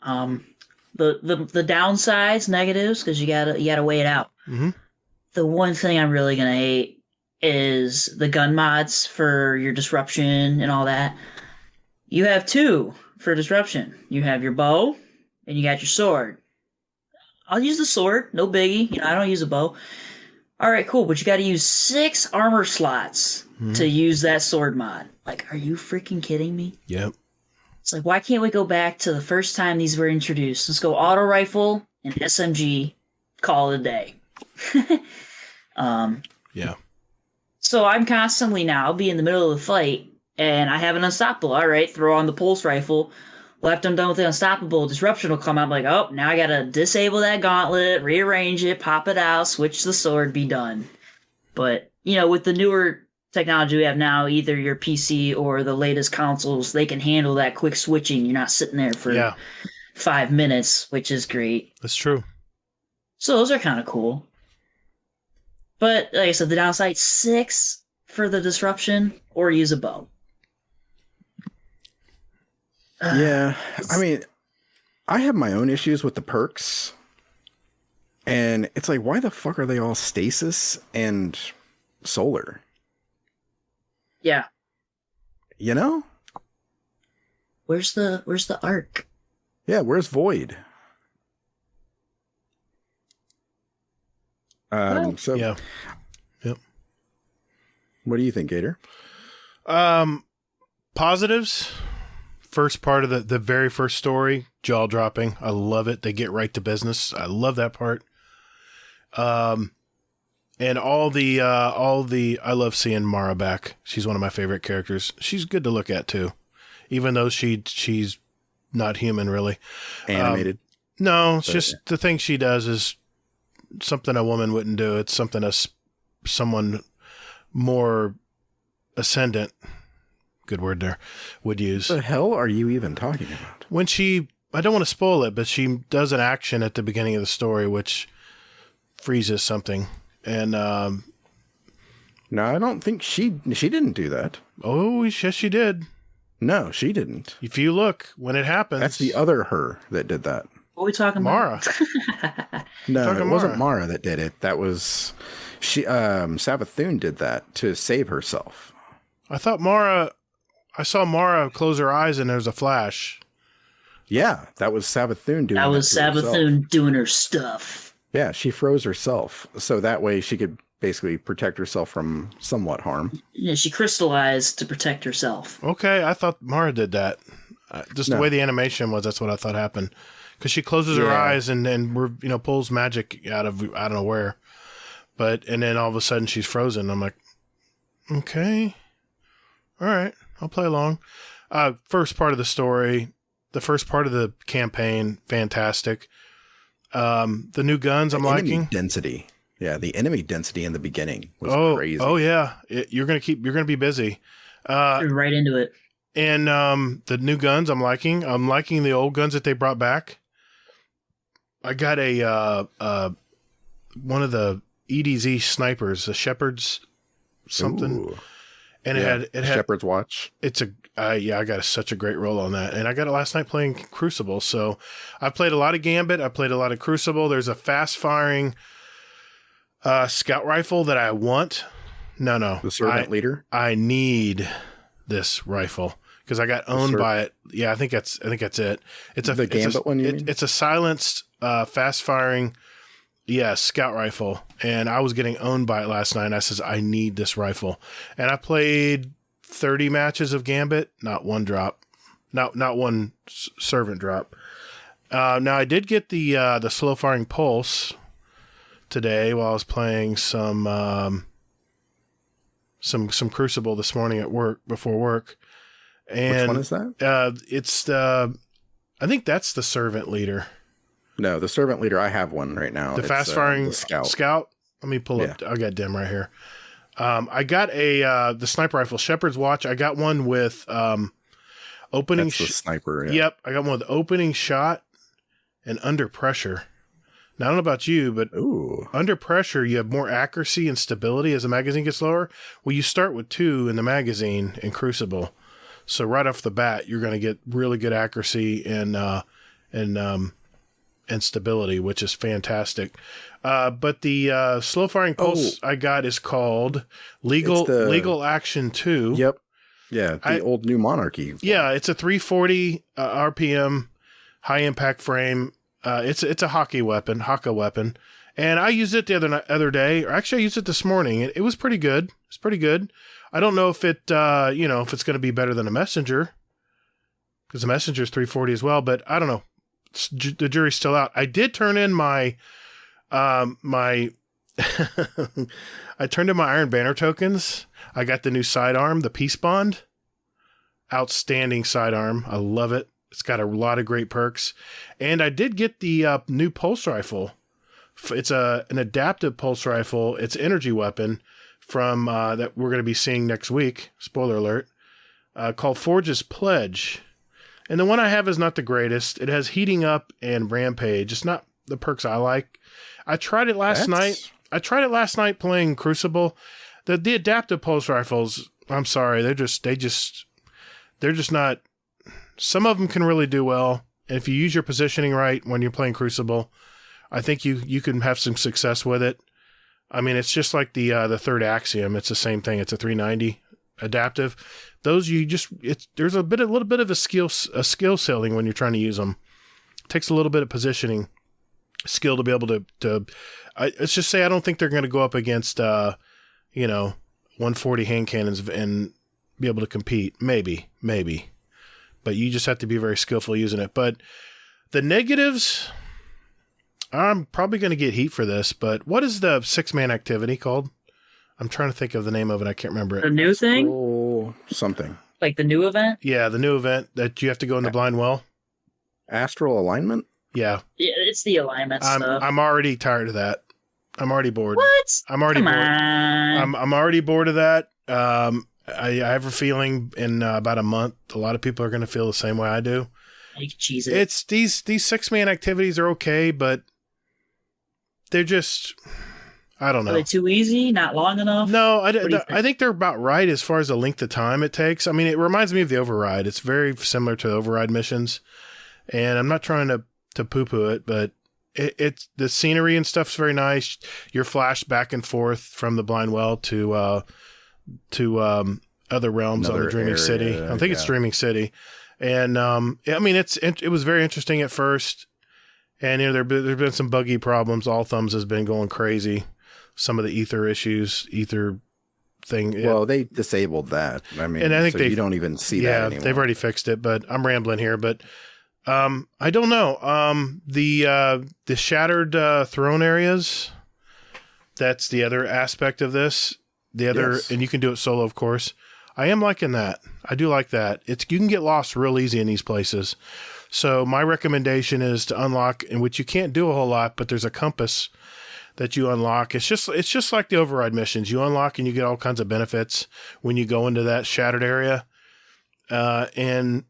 The downsides, negatives, because you gotta weigh it out. Mhm. The one thing I'm really gonna hate is the gun mods for your disruption and all that. You have two for disruption. You have your bow and you got your sword. I'll use the sword, no biggie. I don't use a bow. all right, cool, but you got to use 6 armor slots to use that sword mod. Like, are you freaking kidding me? Yep. It's like, why can't we go back to the first time these were introduced? Let's go auto rifle and SMG, call it a day. Yeah. So I'm constantly now be in the middle of the fight, and I have an unstoppable. All right, throw on the pulse rifle. Well, after I'm done with the unstoppable, disruption will come out. I'm like, oh, now I gotta disable that gauntlet, rearrange it, pop it out, switch the sword, be done. But, with the newer technology we have now, either your PC or the latest consoles, they can handle that quick switching. You're not sitting there for 5 minutes, which is great. That's true. So those are kind of cool. But, like I said, the downside, 6 for the disruption, or use a bow. Yeah, I mean, I have my own issues with the perks, and it's like, why the fuck are they all stasis and solar? Yeah. Where's the arc? Yeah, where's Void? So Yeah. Yep. What do you think, Gatr? Positives. First part of the very first story, jaw dropping. I love it. They get right to business. I love that part. And all the I love seeing Mara back. She's one of my favorite characters. She's good to look at too, even though she's not human really. Animated. No, it's just the thing she does is something a woman wouldn't do. It's something someone more ascendant, good word there, would use. What the hell are you even talking about? When I don't want to spoil it, but she does an action at the beginning of the story which freezes something. And no, I don't think she didn't do that. Oh, yes, she did. No, she didn't. If you look, when it happens... That's the other her that did that. What are we talking Mara. about? No, it wasn't Mara that did it. That was... Savathun did that to save herself. I thought Mara... I saw Mara close her eyes and there was a flash. Yeah, that was Savathun doing that was Savathun doing her stuff. Yeah, she froze herself. So that way she could basically protect herself from somewhat harm. Yeah, she crystallized to protect herself. Okay, I thought Mara did that. Just the way the animation was, that's what I thought happened. Because she closes her eyes and pulls magic out of I don't know where. And then all of a sudden she's frozen. I'm like, okay. All right, I'll play along. First part of the story, the first part of the campaign, fantastic. The new guns I'm liking. Density. Yeah, the enemy density in the beginning was crazy. Oh yeah. You're gonna be busy. Right into it. And the new guns I'm liking. I'm liking the old guns that they brought back. I got a one of the EDZ snipers, the Shepherd's something. Ooh. And it had Shepherd's Watch. It's I got such a great roll on that. And I got it last night playing Crucible. So I played a lot of Gambit. I played a lot of Crucible. There's a fast firing scout rifle that I want. No. The Servant Leader? I need this rifle because I got owned by it. Yeah, I think that's it. It's the Gambit one you mean? It's a silenced fast firing scout rifle. And I was getting owned by it last night. And I says, I need this rifle. And I played 30 matches of Gambit, not one drop, not one servant drop. Now I did get the slow firing pulse today while I was playing some Crucible this morning at work before work. And which one is that? It's I think that's the Servant Leader. No, the Servant Leader. I have one right now. The fast firing scout. Let me pull up. I got Dim right here. I got the sniper rifle, Shepherd's Watch. I got one with opening. That's the sniper. Yeah. Yep, I got one with opening shot and under pressure. Now I don't know about you, but under pressure you have more accuracy and stability as the magazine gets lower. Well, you start with 2 in the magazine in Crucible, so right off the bat you're going to get really good accuracy and stability, which is fantastic. But the slow firing pulse I got is called Legal Action 2. Yep. Yeah, the old New Monarchy. Yeah, it's a 340 RPM high impact frame. It's a Haka weapon, And I used it the other day, or actually I used it this morning. It was pretty good. It's pretty good. I don't know if it, if it's going to be better than a Messenger, because the Messenger is 340 as well, but I don't know. The jury's still out. I did turn in my I turned in my Iron Banner tokens. I got the new sidearm, the Peace Bond. Outstanding sidearm. I love it. It's got a lot of great perks. And I did get the new pulse rifle. It's an adaptive pulse rifle. It's an energy weapon from that we're going to be seeing next week. Spoiler alert. Called Forge's Pledge. And the one I have is not the greatest. It has heating up and rampage. It's not the perks I like. I tried it last night. I tried it last night playing Crucible. The adaptive pulse rifles, I'm sorry, they're just not. Some of them can really do well. And if you use your positioning right when you're playing Crucible, I think you can have some success with it. I mean, it's just like the third Axiom. It's the same thing. It's a 390 adaptive. Those there's a little bit of a skill ceiling when you're trying to use them. It takes a little bit of positioning skill to be able to let's just say I don't think they're going to go up against 140 hand cannons and be able to compete. Maybe, but you just have to be very skillful using it. But the negatives, I'm probably going to get heat for this, but what is the 6-man activity called? I'm trying to think of the name of it. I can't remember it. The new thing? Oh, something. Like the new event? Yeah, the new event that you have to go in the blind well. Astral alignment? Yeah. Yeah, it's the alignment stuff. I'm already tired of that. I'm already bored. What? I'm already Come bored. on. I'm already bored of that. I have a feeling in about a month, a lot of people are going to feel the same way I do. You can cheese it. It's these 6-man activities are okay, but they're just, I don't know. Are they too easy? Not long enough? No, I think they're about right as far as the length of time it takes. I mean, it reminds me of the Override. It's very similar to the Override missions, and I'm not trying to poo-poo it, but it's the scenery and stuff's very nice. You're flashed back and forth from the blind well to other realms on the Dreaming area, City. I think it's Dreaming City, and I mean it was very interesting at first, and there've been some buggy problems. All Thumbs has been going crazy. Some of the ether thing. Well, they disabled that. I mean, and I think you don't even see that anymore. Yeah, they've already fixed it. But I'm rambling here. But I don't know. The shattered throne areas. That's the other aspect of this. Yes. And you can do it solo, of course. I am liking that. I do like that. You can get lost real easy in these places. So my recommendation is to unlock, in which you can't do a whole lot, but there's a compass that you unlock. It's just like the Override missions. You unlock and you get all kinds of benefits when you go into that shattered area. And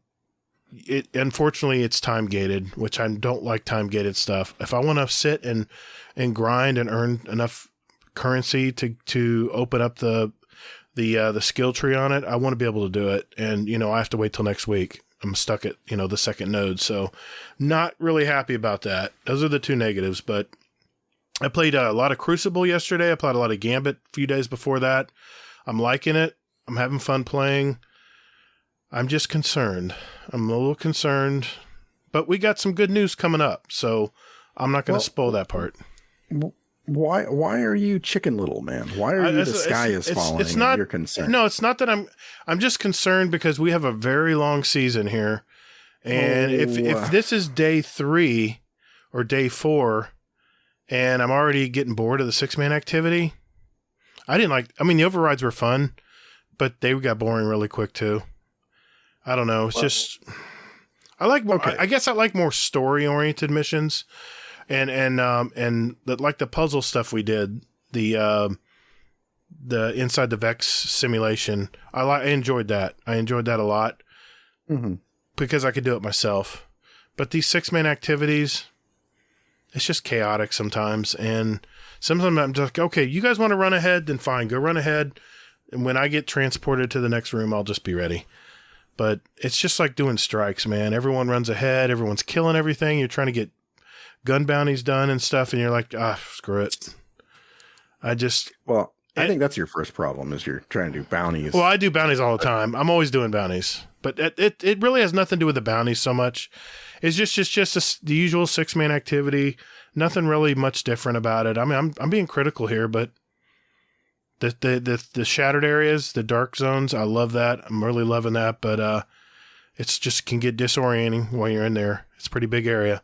unfortunately it's time gated, which I don't like time gated stuff. If I want to sit and grind and earn enough currency to open up the skill tree on it, I want to be able to do it. And, I have to wait till next week. I'm stuck at, the second node. So not really happy about that. Those are the two negatives, but I played a lot of Crucible yesterday. I played a lot of Gambit a few days before that. I'm liking it. I'm having fun playing. I'm just concerned. I'm a little concerned, but we got some good news coming up, so I'm not going to spoil that part. Why are you Chicken Little, man? Why are you the sky is falling? It's not. You're concerned. No, it's not that I'm just concerned because we have a very long season here, and if this is day 3 or day 4. And I'm already getting bored of the 6-man activity. The overrides were fun, but they got boring really quick too. I don't know. It's I guess I like more story oriented missions and like the puzzle stuff we did, the Inside the Vex simulation. I enjoyed that. I enjoyed that a lot because I could do it myself. But these 6-man activities, it's just chaotic sometimes. And sometimes I'm just like, okay, you guys want to run ahead? Then fine, go run ahead. And when I get transported to the next room, I'll just be ready. But it's just like doing strikes, man. Everyone runs ahead. Everyone's killing everything. You're trying to get gun bounties done and stuff. And you're like, screw it. I think that's your first problem is you're trying to do bounties. Well, I do bounties all the time. I'm always doing bounties. But it really has nothing to do with the bounties so much. It's just the usual 6-man activity. Nothing really much different about it. I mean, I'm being critical here, but the shattered areas, the dark zones, I love that. I'm really loving that, but it's just can get disorienting when you're in there. It's a pretty big area.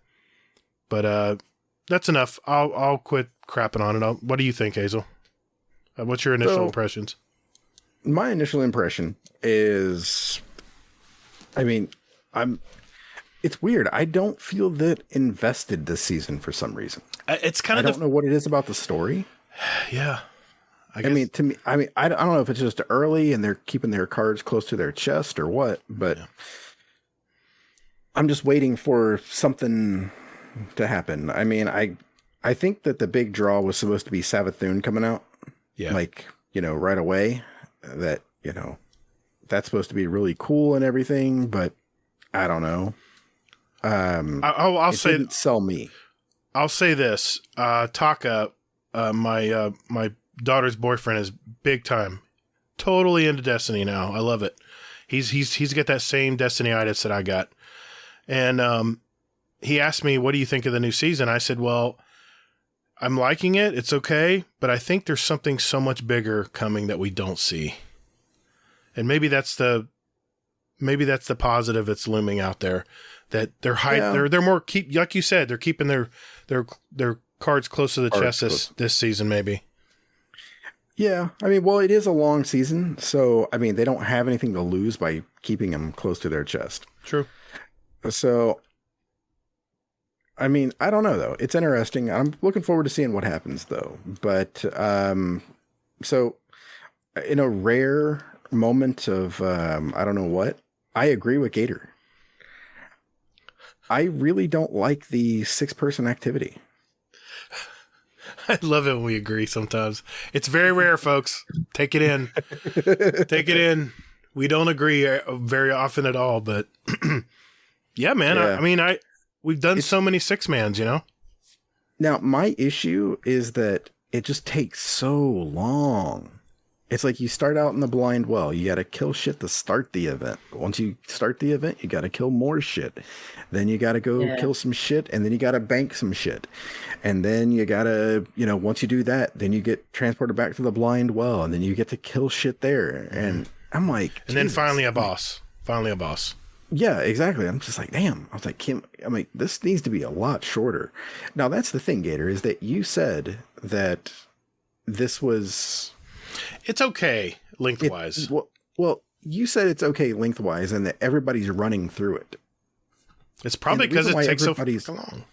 But that's enough. I'll quit crapping on it. What do you think, Hazel? What's your initial impressions? My initial impression is, I mean, it's weird. I don't feel that invested this season for some reason. It's kind of I don't know what it is about the story. Yeah. I mean, to me, I don't know if it's just early and they're keeping their cards close to their chest or what, but I'm just waiting for something to happen. I mean, I think that the big draw was supposed to be Savathun coming out. Yeah. Like, right away. That, that's supposed to be really cool and everything, but I don't know. I'll say, didn't sell me. I'll say this. Taka, my daughter's boyfriend, is big time, totally into Destiny now. I love it. He's got that same Destiny-itis that I got. And he asked me, what do you think of the new season? I said, well, I'm liking it. It's okay. But I think there's something so much bigger coming that we don't see. And maybe that's the positive that's looming out there, that they're they're more like you said, they're keeping their cards close to the chest this season, maybe. Yeah. I mean, well, it is a long season. So, I mean, they don't have anything to lose by keeping them close to their chest. True. So, I mean, I don't know, though. It's interesting. I'm looking forward to seeing what happens, though. But, so, in a rare moment of, I don't know what, I agree with Gatr. I really don't like the 6-person activity. I love it when we agree sometimes. It's very rare, folks. Take it in. Take it in. We don't agree very often at all, but yeah, man. Yeah. I mean, we've done so many 6-mans, Now, my issue is that it just takes so long. It's like you start out in the blind well. You got to kill shit to start the event. Once you start the event, you got to kill more shit. Then you got to go kill some shit, and then you got to bank some shit. And then you got to, once you do that, then you get transported back to the blind well, and then you get to kill shit there. And I'm like... And then finally a boss. Yeah, exactly. I'm just like, damn. I was like, Kim, this needs to be a lot shorter. Now, that's the thing, Gatr, is that you said that this was... It's okay lengthwise. Well, you said it's okay lengthwise and that everybody's running through it. It's probably because it takes so long.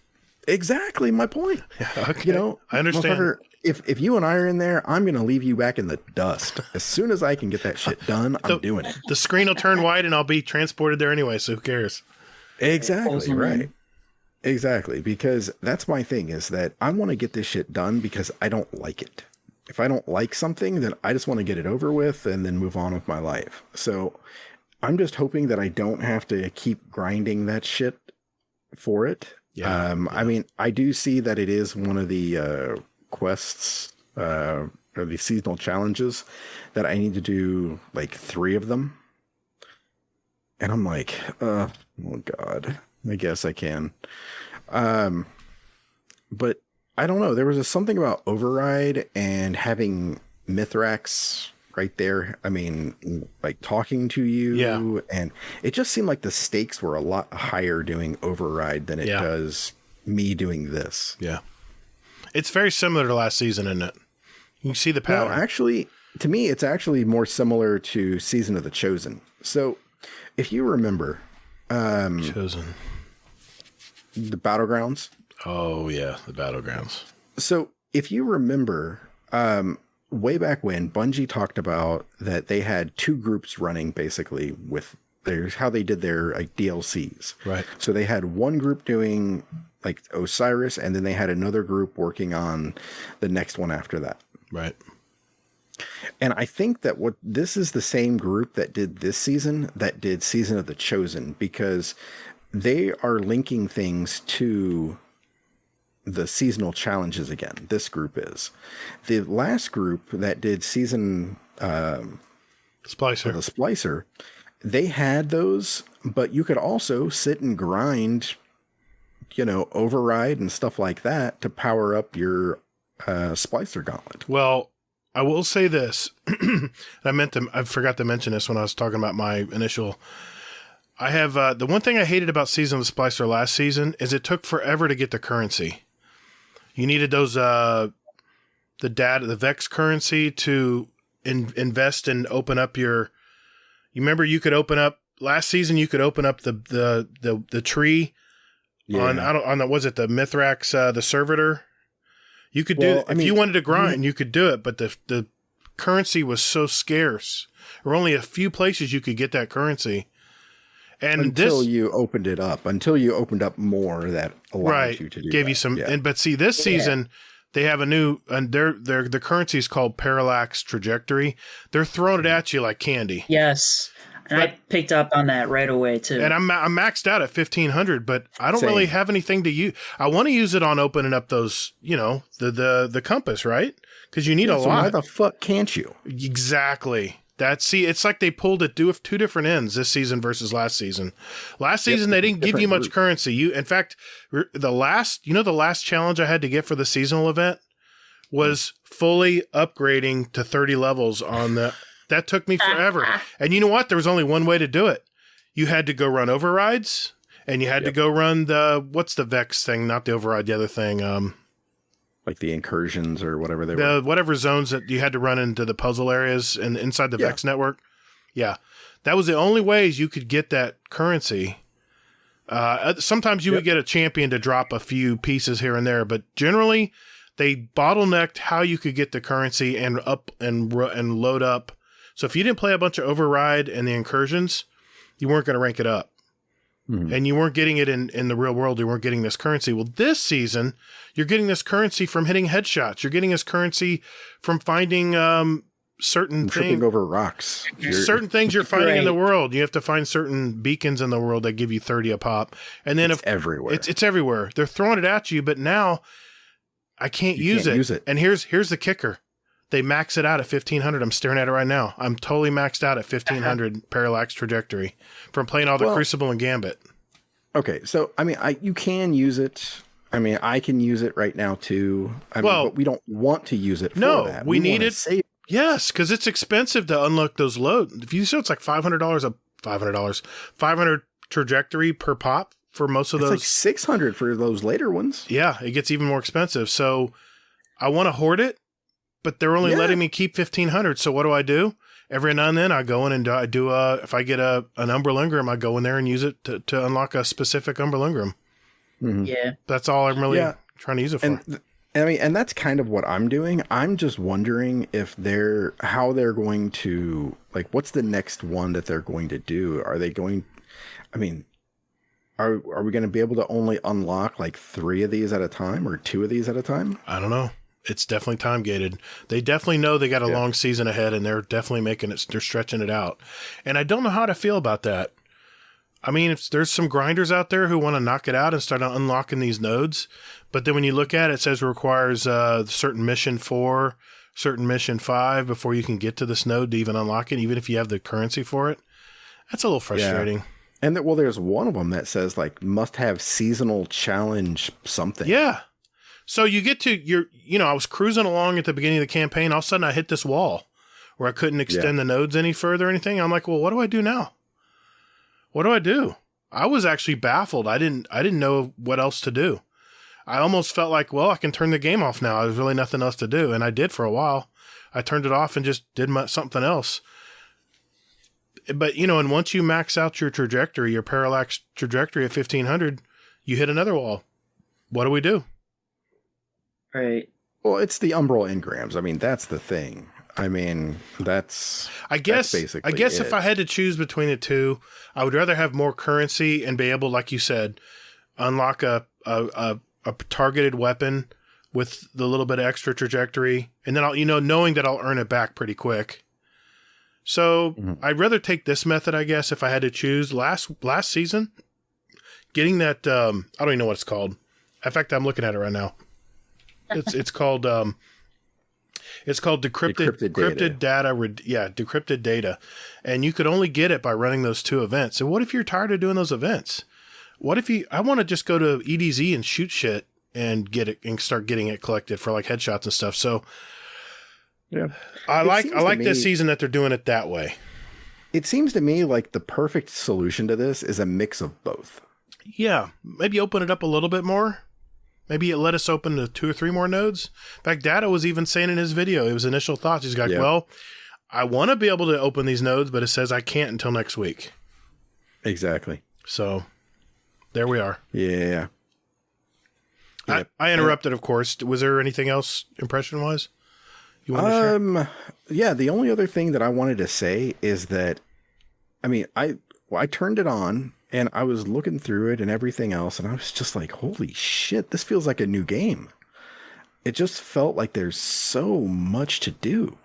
Exactly my point. Yeah, okay. I understand. If you and I are in there, I'm going to leave you back in the dust. As soon as I can get that shit done, I'm doing it. The screen will turn white and I'll be transported there anyway, so who cares? Exactly, right. Exactly, because that's my thing, is that I want to get this shit done because I don't like it. If I don't like something, then I just want to get it over with and then move on with my life. So I'm just hoping that I don't have to keep grinding that shit for it. Yeah. I mean, I do see that it is one of the quests or the seasonal challenges that I need to do like 3 of them. And I'm like, oh God, I guess I can. But I don't know. There was something about Override and having Mithrax right there. I mean, like talking to you. Yeah. And it just seemed like the stakes were a lot higher doing Override than it does me doing this. Yeah. It's very similar to last season, isn't it? You can see the pattern. No, actually, to me, it's actually more similar to Season of the Chosen. So if you remember, Chosen, the Battlegrounds. Oh, yeah, the Battlegrounds. So if you remember, way back when, Bungie talked about that they had 2 groups running basically with how they did their like DLCs. Right. So they had one group doing like Osiris, and then they had another group working on the next one after that. Right. And I think that this is the same group that did this season that did Season of the Chosen, because they are linking things to the seasonal challenges again. This group is. The last group that did season Splicer. the Splicer they had those, but you could also sit and grind, override and stuff like that to power up your splicer gauntlet. Well, I will say this. I forgot to mention this when I was talking about my initial. I have the one thing I hated about Season of the Splicer last season is it took forever to get the currency. You needed those the Vex currency to invest and open up your. You remember you could open up last season. You could open up the tree on the Mithrax the servitor. You could you wanted to grind, you could do it, but the currency was so scarce. There were only a few places you could get that currency. And until you opened it up, until you opened up more that allowed you to do gave that. You some. Yeah. But see, this season they have a new, and the currency is called Parallax Trajectory. They're throwing it at you like candy. Yes. And I picked up on that right away too. And I'm maxed out at 1500, but I don't really have anything to use. I want to use it on opening up those, the compass, right? Because you need a lot. Why the fuck can't you? Exactly. It's like they pulled it two different ends this season versus last season. Last season they didn't give you much currency. In fact, the last challenge I had to get for the seasonal event was fully upgrading to 30 levels on the. That took me forever. And you know what? There was only one way to do it. You had to go run overrides, and you had to go run what's the Vex thing? Not the override, the other thing. Like the incursions or whatever they were. Whatever zones that you had to run into the puzzle areas and inside the Vex network. Yeah. That was the only ways you could get that currency. Sometimes you would get a champion to drop a few pieces here and there, but generally they bottlenecked how you could get the currency and up and load up. So if you didn't play a bunch of override and the incursions, you weren't going to rank it up. Mm-hmm. And you weren't getting it in the real world. You weren't getting this currency. Well, this season, you're getting this currency from hitting headshots. You're getting this currency from finding certain things. Tripping over rocks. Certain things you're finding in the world. You have to find certain beacons in the world that give you 30 a pop. And then it's everywhere. It's everywhere. They're throwing it at you, but now I can't use it. And here's the kicker. They max it out at 1500. I'm staring at it right now. I'm totally maxed out at 1500 Parallax Trajectory from playing all the Crucible and Gambit. Okay, so I mean, you can use it. I mean, I can use it right now too. But we don't want to use it for that. We need it. Yes, because it's expensive to unlock those loads. If you say it's like $500 trajectory per pop for most of those. It's like 600 for those later ones. Yeah, it gets even more expensive. So I want to hoard it. But they're only letting me keep 1500. So what do? Every now and then I go in and I do if I get an Umberlingram, I go in there and use it to unlock a specific Umberlingram. Mm-hmm. Yeah. That's all I'm really trying to use it for. And that's kind of what I'm doing. I'm just wondering if how they're going to, like, what's the next one that they're going to do? Are they going, I mean, are we going to be able to only unlock like 3 of these at a time or 2 of these at a time? I don't know. It's definitely time gated. They definitely know they got a long season ahead, and they're definitely they're stretching it out. And I don't know how to feel about that. I mean, if there's some grinders out there who want to knock it out and start unlocking these nodes, but then when you look at it, it says it requires certain mission 4, certain mission 5 before you can get to this node to even unlock it, even if you have the currency for it. That's a little frustrating. Yeah. And there's one of them that says like must have seasonal challenge something. Yeah. So you get to I was cruising along at the beginning of the campaign. All of a sudden I hit this wall where I couldn't extend the nodes any further or anything. I'm like, well, what do I do now? What do I do? I was actually baffled. I didn't know what else to do. I almost felt like, well, I can turn the game off now. There's really nothing else to do. And I did for a while. I turned it off and just did something else. But, and once you max out your trajectory, your parallax trajectory at 1500, you hit another wall. What do we do? Right. Well, it's the umbral engrams. I mean, that's the thing. I mean, that's basically I guess if I had to choose between the two, I would rather have more currency and be able, like you said, unlock a targeted weapon with the little bit of extra trajectory, and then I'll, knowing that I'll earn it back pretty quick. So I'd rather take this method, I guess, if I had to choose. Last season, getting that I don't even know what it's called. In fact, I'm looking at it right now. It's called It's called decrypted data. Decrypted data. And you could only get it by running those 2 events. And what if you're tired of doing those events? What if I want to just go to EDZ and shoot shit and get it and start getting it collected for like headshots and stuff. So yeah, I like this season that they're doing it that way. It seems to me like the perfect solution to this is a mix of both. Yeah. Maybe open it up a little bit more. Maybe it let us open to 2 or 3 more nodes. In fact, Data was even saying in his video, his initial thoughts, he's like, well, I want to be able to open these nodes, but it says I can't until next week. Exactly. So there we are. Yeah. I interrupted, of course. Was there anything else impression-wise you wanted to share? Yeah, the only other thing that I wanted to say is that, I mean, I turned it on, and I was looking through it and everything else, and I was just like, holy shit, this feels like a new game. It just felt like there's so much to do.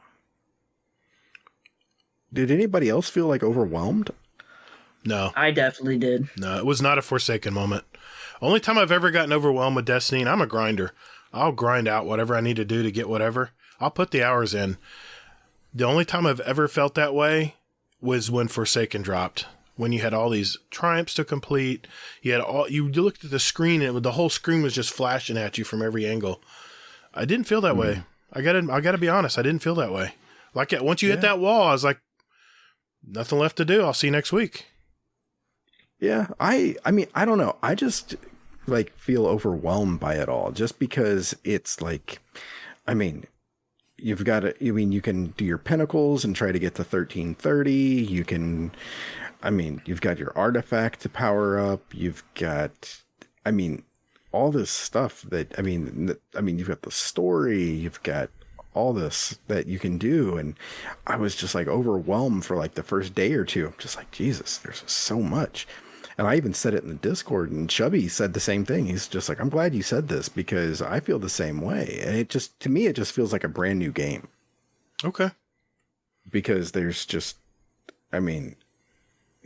Did anybody else feel like overwhelmed? No. I definitely did. No, it was not a Forsaken moment. Only time I've ever gotten overwhelmed with Destiny, and I'm a grinder. I'll grind out whatever I need to do to get whatever. I'll put the hours in. The only time I've ever felt that way was when Forsaken dropped. When you had all these triumphs to complete, you looked at the screen and the whole screen was just flashing at you from every angle. I didn't feel that way. I gotta be honest. I didn't feel that way. Like once you hit that wall, I was like, nothing left to do. I'll see you next week. Yeah, I mean, I don't know. I just like feel overwhelmed by it all, just because it's like, I mean, you can do your pinnacles and try to get to 1330. You can. I mean, you've got your artifact to power up. You've got, I mean, all this stuff that, I mean, you've got the story, you've got all this that you can do. And I was just like overwhelmed for like the first day or two. I'm just like, Jesus, there's so much. And I even said it in the Discord, and Chubby said the same thing. He's just like, I'm glad you said this because I feel the same way. And it just, to me, it just feels like a brand new game. Okay. Because there's just, I mean,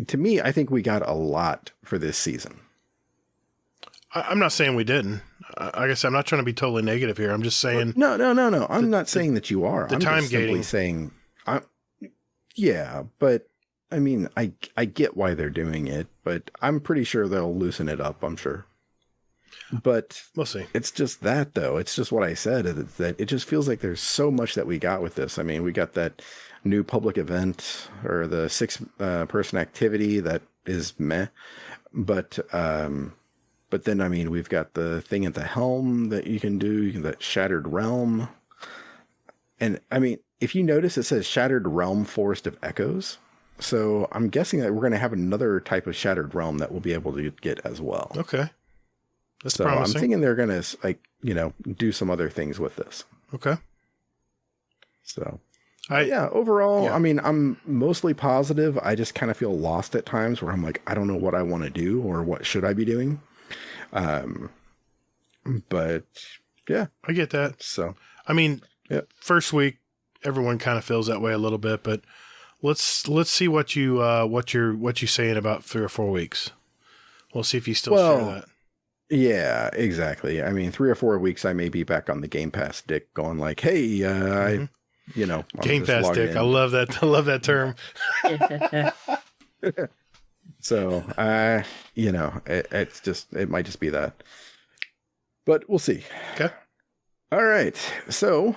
to me, I think we got a lot for this season. I'm not saying we didn't. Like I said, I'm not trying to be totally negative here. I'm just saying. No. I'm not saying that you are. I'm time just simply saying, yeah, but I mean, I get why they're doing it, but I'm pretty sure they'll loosen it up. I'm sure. But we'll see. It's just that, though. It's just what I said, that it just feels like there's so much that we got with this. I mean, we got that new public event or the 6-person activity that is meh. But then, I mean, we've got the thing at the helm that you can do, that Shattered Realm. And I mean, if you notice, it says Shattered Realm Forest of Echoes. So I'm guessing that we're going to have another type of Shattered Realm that we'll be able to get as well. Okay. That's so promising. I'm thinking they're going to, like, do some other things with this. Okay. So, overall, I mean, I'm mostly positive. I just kind of feel lost at times where I'm like, I don't know what I want to do or what should I be doing. But yeah, I get that. So, I mean, first week, everyone kind of feels that way a little bit, but let's see what you say in about 3 or 4 weeks. We'll see if you still share that. Yeah, exactly. I mean, 3 or 4 weeks, I may be back on the Game Pass dick going like, hey, I'm Game Pass dick. I love that. I love that term. So, it might just be that, but we'll see. Okay. All right. So,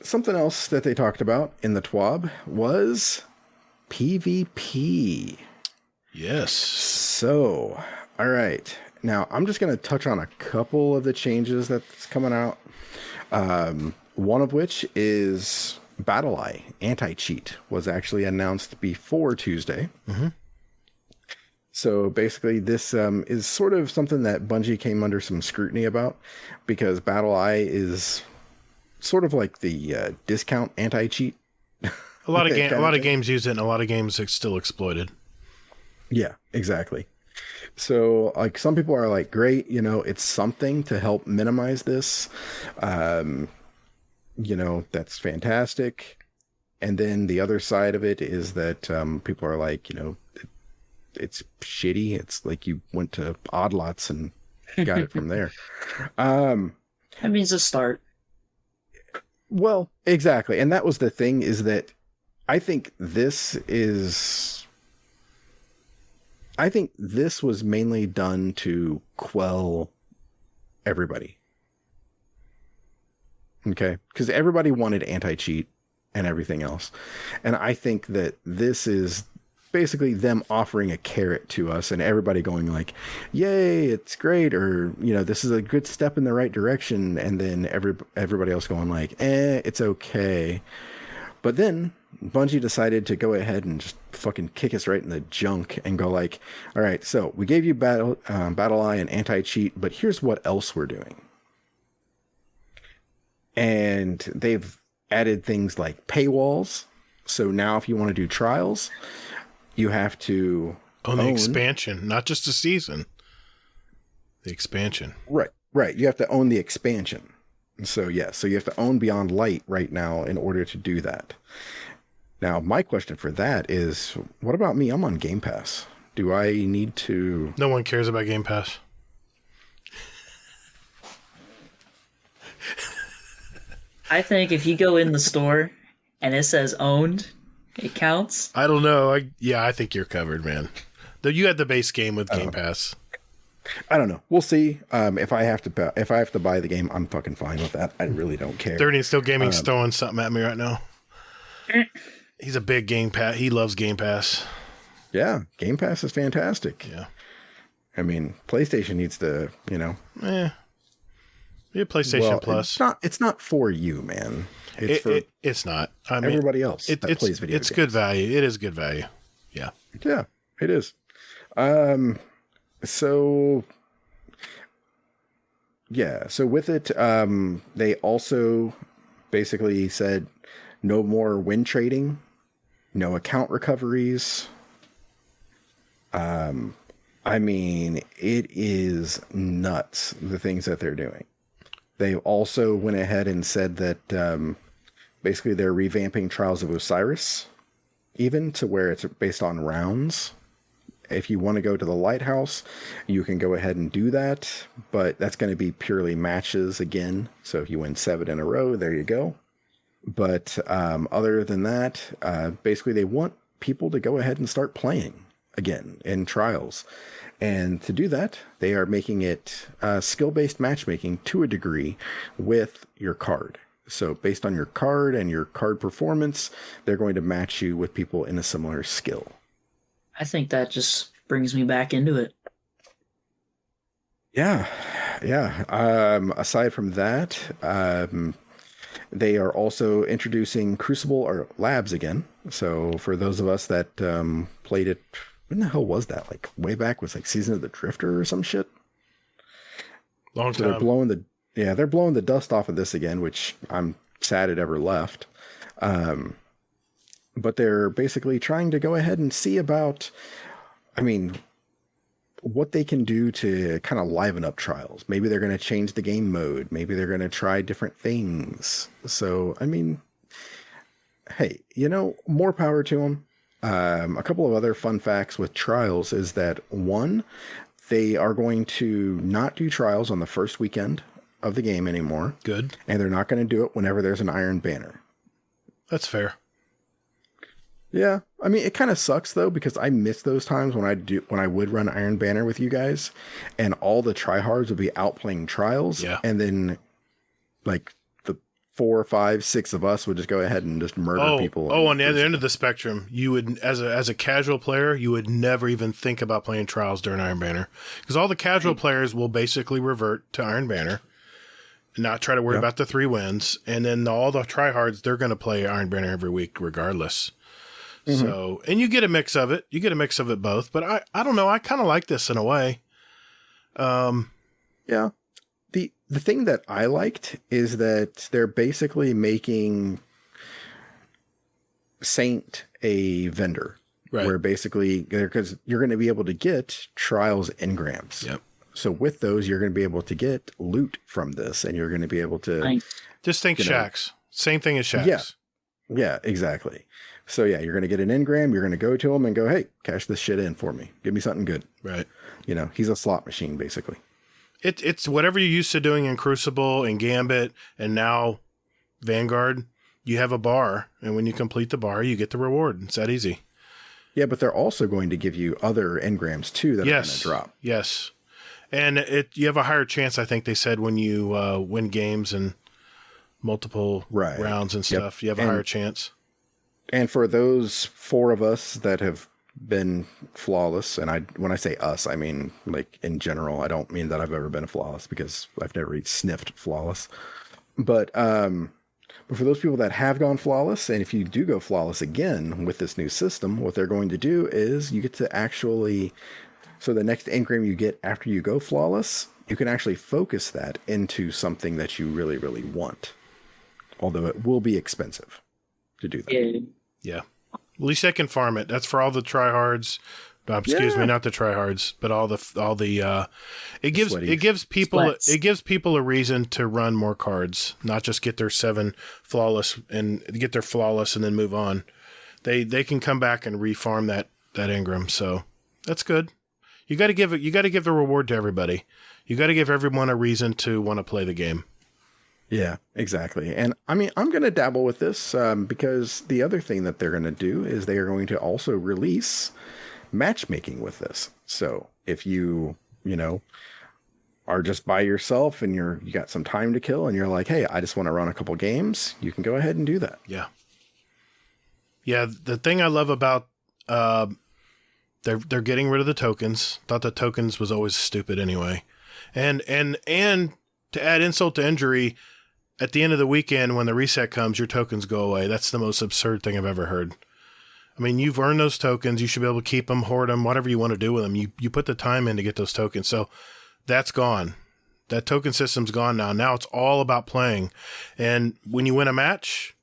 something else that they talked about in the TWAB was PvP. Yes. So, all right. Now, I'm just going to touch on a couple of the changes that's coming out. One of which is Battleye Anti-Cheat was actually announced before Tuesday. Mm-hmm. So basically, this is sort of something that Bungie came under some scrutiny about, because Battleye is sort of like the discount anti-cheat. A lot of games use it, and a lot of games it's still exploited. Yeah, exactly. So, like, some people are like, great, it's something to help minimize this. That's fantastic. And then the other side of it is that people are like, it's shitty. It's like you went to Odd Lots and got it from there. That means a start. Well, exactly. And that was the thing, is that I think this was mainly done to quell everybody. Okay? Because everybody wanted anti-cheat and everything else. And I think that this is basically them offering a carrot to us and everybody going like, yay, it's great, or, you know, this is a good step in the right direction, and then everybody else going like, it's okay. But then Bungie decided to go ahead and just fucking kick us right in the junk and go like, all right, so we gave you Battleye and Anti-Cheat, but here's what else we're doing. And they've added things like paywalls. So now if you want to do trials, you have to own the expansion, not just a season. The expansion. Right. You have to own the expansion. So you have to own Beyond Light right now in order to do that. Now, my question for that is, what about me? I'm on Game Pass. Do I need to... No one cares about Game Pass. I think if you go in the store and it says owned, it counts. I don't know. I think you're covered, man. Though you had the base game with Game Pass. I don't know. We'll see. If I have to buy the game, I'm fucking fine with that. I really don't care. 30 Still Gaming's throwing something at me right now. He's a big Game Pass. He loves Game Pass. Yeah, Game Pass is fantastic. Yeah. I mean, PlayStation needs to, you know. Yeah, PlayStation Plus. It's not for you, man. It's not. I mean, everybody else that plays video games. It's good value. It is good value. Yeah. Yeah, it is. So with it, they also basically said no more win trading, no account recoveries. I mean, it is nuts, the things that they're doing. They also went ahead and said that basically they're revamping Trials of Osiris, even to where it's based on rounds. If you want to go to the lighthouse, you can go ahead and do that, but that's going to be purely matches again. So if you win 7 in a row, there you go. But other than that, basically they want people to go ahead and start playing again in Trials. And to do that, they are making it skill-based matchmaking to a degree with your card. So based on your card and your card performance, they're going to match you with people in a similar skill. I think that just brings me back into it. Yeah. Aside from that, they are also introducing Crucible or Labs again. So for those of us that played it, when the hell was that? Like way back was like Season of the Drifter or some shit. Long time. So they're blowing the dust off of this again, which I'm sad it ever left. But they're basically trying to go ahead and see about, what they can do to kind of liven up Trials. Maybe they're going to change the game mode. Maybe they're going to try different things. So, hey, more power to them. A couple of other fun facts with Trials is that, one, they are going to not do Trials on the first weekend of the game anymore. Good. And they're not going to do it whenever there's an Iron Banner. That's fair. Yeah. It kind of sucks though, because I miss those times when I would run Iron Banner with you guys and all the tryhards would be out playing Trials. Yeah. And then like the 4, 5, 6 of us would just go ahead and just murder people. On the other end of the spectrum, you would, as a casual player, you would never even think about playing Trials during Iron Banner, because all the casual players will basically revert to Iron Banner, not try to worry about the 3 wins. And then all the tryhards, they're going to play Iron Banner every week regardless. Mm-hmm. So, and you get a mix of it. You get a mix of it both. But I don't know. I kind of like this in a way. Yeah. The thing that I liked is that they're basically making Saint a vendor. Right. Where basically, because you're going to be able to get Trials engrams. Yep. So with those, you're going to be able to get loot from this, and you're going to be able to... Just think Shacks. Same thing as Shacks. Yeah, exactly. So yeah, you're going to get an engram, you're going to go to him and go, hey, cash this shit in for me. Give me something good. Right. He's a slot machine, basically. It's whatever you're used to doing in Crucible and Gambit, and now Vanguard, you have a bar, and when you complete the bar, you get the reward. It's that easy. Yeah, but they're also going to give you other engrams too that are going to drop. Yes. And you have a higher chance, I think they said, when you win games and multiple rounds and stuff. You have a higher chance. And for those 4 of us that have been flawless, and when I say us, I mean like in general. I don't mean that I've ever been a flawless, because I've never even sniffed flawless. But for those people that have gone flawless, and if you do go flawless again with this new system, what they're going to do is you get to actually, so the next engram you get after you go flawless, you can actually focus that into something that you really, really want. Although it will be expensive to do that. Yeah. At least they can farm it. That's for all the tryhards. Excuse me, not the tryhards, but it gives people a reason to run more cards, not just get their 7 flawless and get their flawless and then move on. They can come back and refarm that engram. So that's good. You got to give the reward to everybody. You got to give everyone a reason to want to play the game. Yeah, exactly. And I mean, I'm going to dabble with this because the other thing that they're going to do is they are going to also release matchmaking with this. So if you are just by yourself and you got some time to kill and you're like, hey, I just want to run a couple games, you can go ahead and do that. Yeah. Yeah. The thing I love about, they're getting rid of the tokens. Thought the tokens was always stupid anyway. And to add insult to injury, at the end of the weekend, when the reset comes, your tokens go away. That's the most absurd thing I've ever heard. I mean, you've earned those tokens. You should be able to keep them, hoard them, whatever you want to do with them. You put the time in to get those tokens. So that's gone. That token system's gone now. Now it's all about playing. And when you win a match,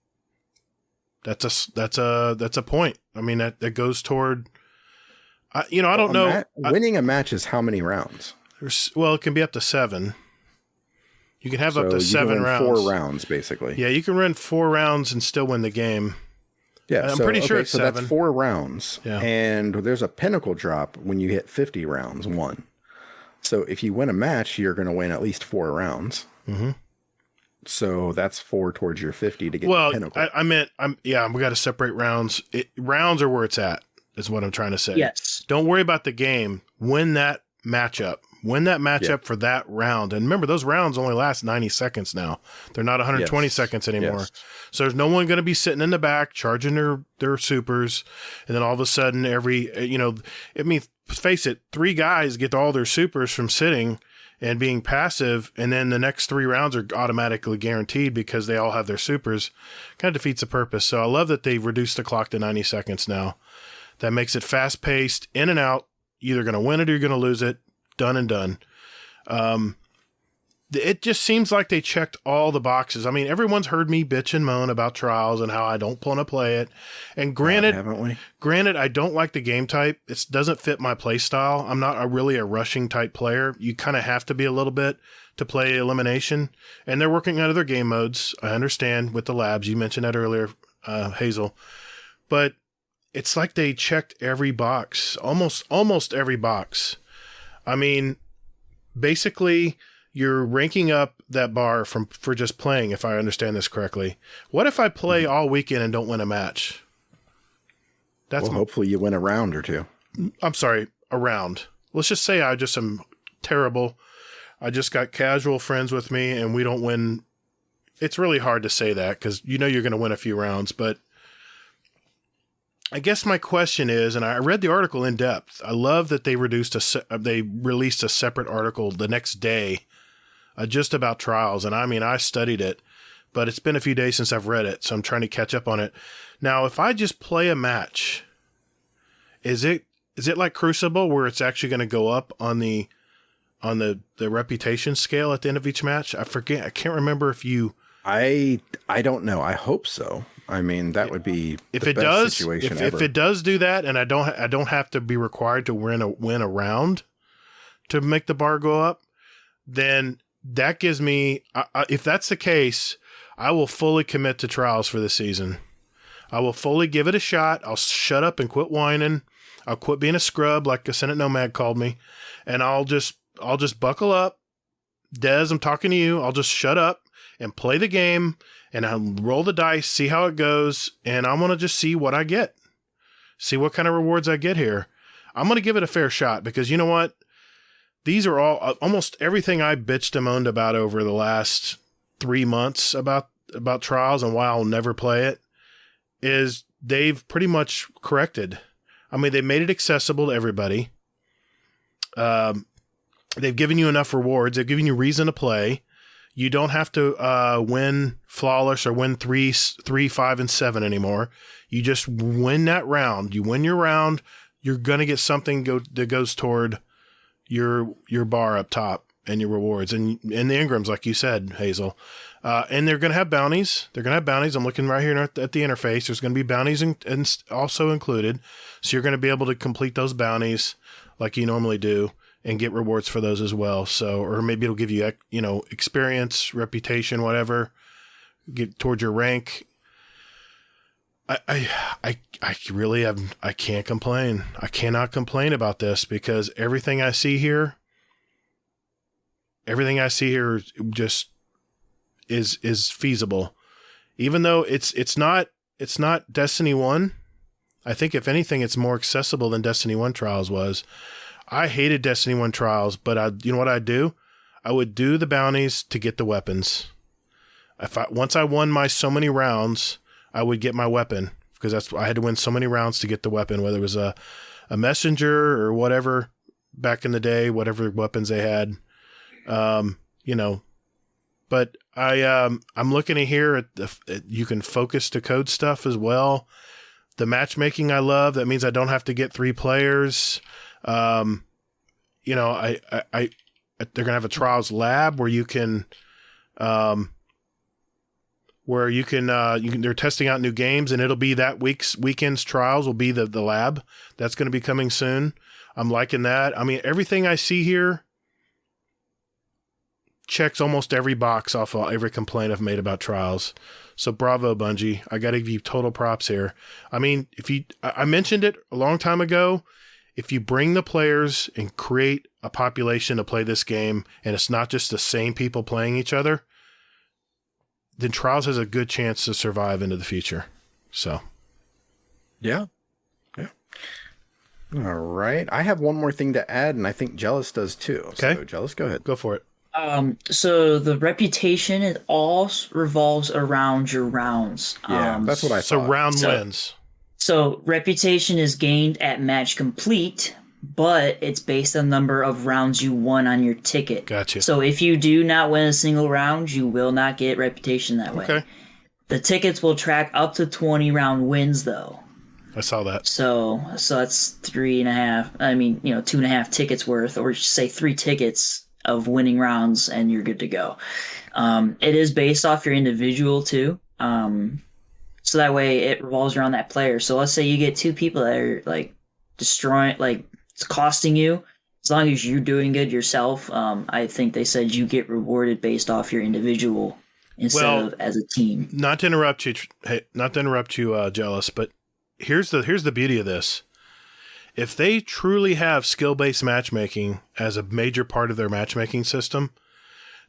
that's a point. I mean, that goes toward, I don't know. Winning a match is how many rounds? It can be up to 7. You can have up to 7 rounds. 4 rounds, basically. Yeah, you can run 4 rounds and still win the game. Yeah, I'm pretty sure it's 7. That's 4 rounds. Yeah. And there's a pinnacle drop when you hit 50 rounds, 1. So if you win a match, you're going to win at least 4 rounds. Mm-hmm. So that's 4 towards your 50 to get the pinnacle. We got to separate rounds. Rounds are where it's at, is what I'm trying to say. Yes. Don't worry about the game. Win that matchup. Win that matchup for that round. And remember, those rounds only last 90 seconds now. They're not 120 seconds anymore. Yes. So there's no one going to be sitting in the back charging their supers. And then all of a sudden, face it, 3 guys get all their supers from sitting and being passive. And then the next 3 rounds are automatically guaranteed because they all have their supers. Kind of defeats the purpose. So I love that they've reduced the clock to 90 seconds now. That makes it fast paced, in and out. You're either going to win it or you're going to lose it. Done and done. It just seems like they checked all the boxes. I mean, everyone's heard me bitch and moan about Trials and how I don't want to play it. And haven't we? Granted, I don't like the game type. It doesn't fit my play style. I'm not really a rushing type player. You kind of have to be a little bit to play elimination. And they're working on other game modes. I understand with the labs. You mentioned that earlier, Hazel. But it's like they checked every box, almost every box. I mean, basically, you're ranking up that bar for just playing, if I understand this correctly. What if I play all weekend and don't win a match? Hopefully you win a round or 2. I'm sorry, a round. Let's just say I just am terrible. I just got casual friends with me and we don't win. It's really hard to say that because you're going to win a few rounds, but I guess my question is, and I read the article in depth. I love that they released a separate article the next day, just about Trials. And I mean, I studied it, but it's been a few days since I've read it, so I'm trying to catch up on it. Now, if I just play a match, is it like Crucible where it's actually going to go up on the reputation scale at the end of each match? I forget. I can't remember if you. I don't know. I hope so. I mean, that would be if the best situation ever. If it does do that, and I don't have to be required to win a round to make the bar go up, then that gives me. If that's the case, I will fully commit to Trials for this season. I will fully give it a shot. I'll shut up and quit whining. I'll quit being a scrub like a Senate Nomad called me, and I'll just buckle up. Des, I'm talking to you. I'll just shut up and play the game and I roll the dice, see how it goes, and I'm going to just see what I get. See what kind of rewards I get here. I'm going to give it a fair shot because you know what? These are all almost everything I bitched and moaned about over the last 3 months about Trials and why I'll never play it is they've pretty much corrected. I mean, they made it accessible to everybody. They've given you enough rewards. They've given you reason to play. You don't have to win flawless or win 3, 5, and 7 anymore. You just win that round. You win your round. You're gonna get something that goes toward your bar up top and your rewards and the engrams, like you said, Hazel. And they're gonna have bounties. I'm looking right here at the interface. There's gonna be bounties and also included. So you're gonna be able to complete those bounties like you normally do and get rewards for those as well. So, or maybe it'll give you, experience, reputation, whatever, get towards your rank. I really I can't complain. I cannot complain about this because everything I see here just is feasible. Even though it's not Destiny 1. I think if anything, it's more accessible than Destiny 1 Trials was. I hated Destiny 1 Trials, but you know what I'd do? I would do the bounties to get the weapons. Once I won my so many rounds, I would get my weapon because I had to win so many rounds to get the weapon, whether it was a messenger or whatever back in the day, whatever weapons they had, But I'm looking at here at you can focus to code stuff as well. The matchmaking I love. That means I don't have to get 3 players. They're gonna have a Trials lab where you can they're testing out new games, and it'll be that weekend's Trials will be the lab. That's going to be coming soon. I'm liking that. I mean, everything I see here checks almost every box off of every complaint I've made about Trials. So bravo, Bungie. I got to give you total props here. I mean, I mentioned it a long time ago. If you bring the players and create a population to play this game, and it's not just the same people playing each other, then Trials has a good chance to survive into the future. So. Yeah. All right. I have one more thing to add, and I think Jealous does too. Okay. So, Jealous, go ahead. Go for it. So the reputation, it all revolves around your rounds. Yeah, that's what I thought. So round wins. So reputation is gained at match complete, but it's based on the number of rounds you won on your ticket. Gotcha. So if you do not win a single round, you will not get reputation that way. Okay. The tickets will track up to 20 round wins, though. I saw that. So that's 3.5. 2.5 tickets worth, or say 3 tickets of winning rounds, and you're good to go. It is based off your individual too. So that way it revolves around that player. So let's say you get 2 people that are like destroying, like it's costing you. As long as you're doing good yourself, I think they said you get rewarded based off your individual instead of as a team. Not to interrupt you, Jealous, but here's the beauty of this. If they truly have skill-based matchmaking as a major part of their matchmaking system,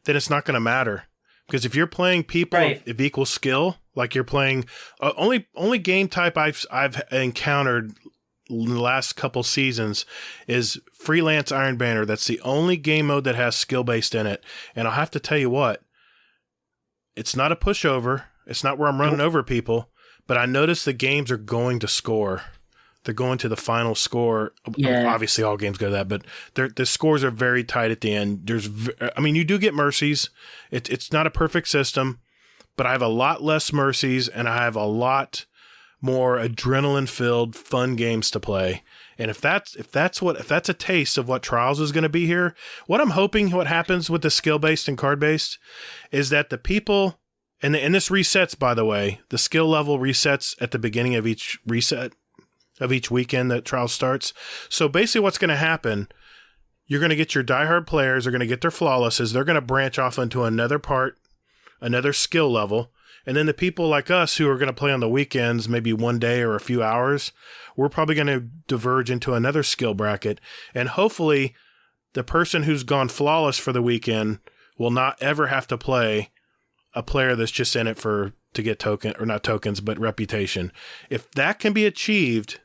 then it's not going to matter. Because if you're playing people of equal skill, like you're playing, only game type I've encountered in the last couple seasons is Freelance Iron Banner. That's the only game mode that has skill-based in it. And I'll have to tell you what, it's not a pushover. It's not where I'm running over people. But I noticed the games are going to score. They're going to the final score. Yeah. Obviously, all games go to that, but the scores are very tight at the end. You do get mercies. It's not a perfect system, but I have a lot less mercies, and I have a lot more adrenaline-filled, fun games to play. And if that's a taste of what Trials is going to be here, what I'm hoping what happens with the skill-based and card-based is that the people, and this resets, by the way, the skill level resets at the beginning of each reset of each weekend that Trials starts. So basically what's going to happen, you're going to get your diehard players, are going to get their flawlesses, they're going to branch off into another skill level, and then the people like us who are going to play on the weekends, maybe one day or a few hours, we're probably going to diverge into another skill bracket, and hopefully the person who's gone flawless for the weekend will not ever have to play a player that's just in it to get not tokens, but reputation. If that can be achieved,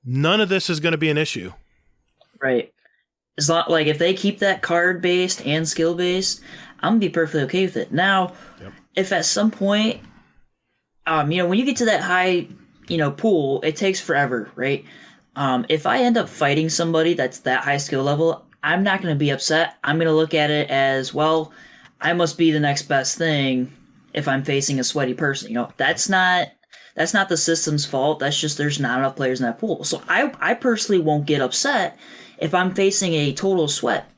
none of this is going to be an issue. Right. It's not like if they keep that card based and skill based, I'm gonna be perfectly okay with it. Now, if at some point, when you get to that high, pool, it takes forever, right? If I end up fighting somebody that's that high skill level, I'm not gonna be upset. I'm gonna look at it as, well, I must be the next best thing if I'm facing a sweaty person. That's not the system's fault. That's just there's not enough players in that pool. So I personally won't get upset if I'm facing a total sweat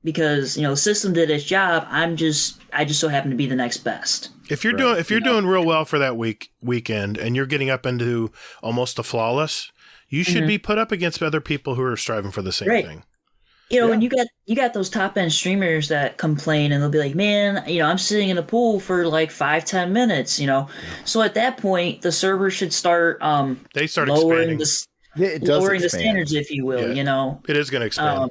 because the system did its job. I just so happen to be the next best. If you're doing real well for that weekend and you're getting up into almost a flawless, you should be put up against other people who are striving for the same thing. And you got those top end streamers that complain and they'll be like, man, I'm sitting in a pool for like 5-10 minutes, So at that point, the server should start they start lowering expanding. lowering the standards, if you will. It is going to expand.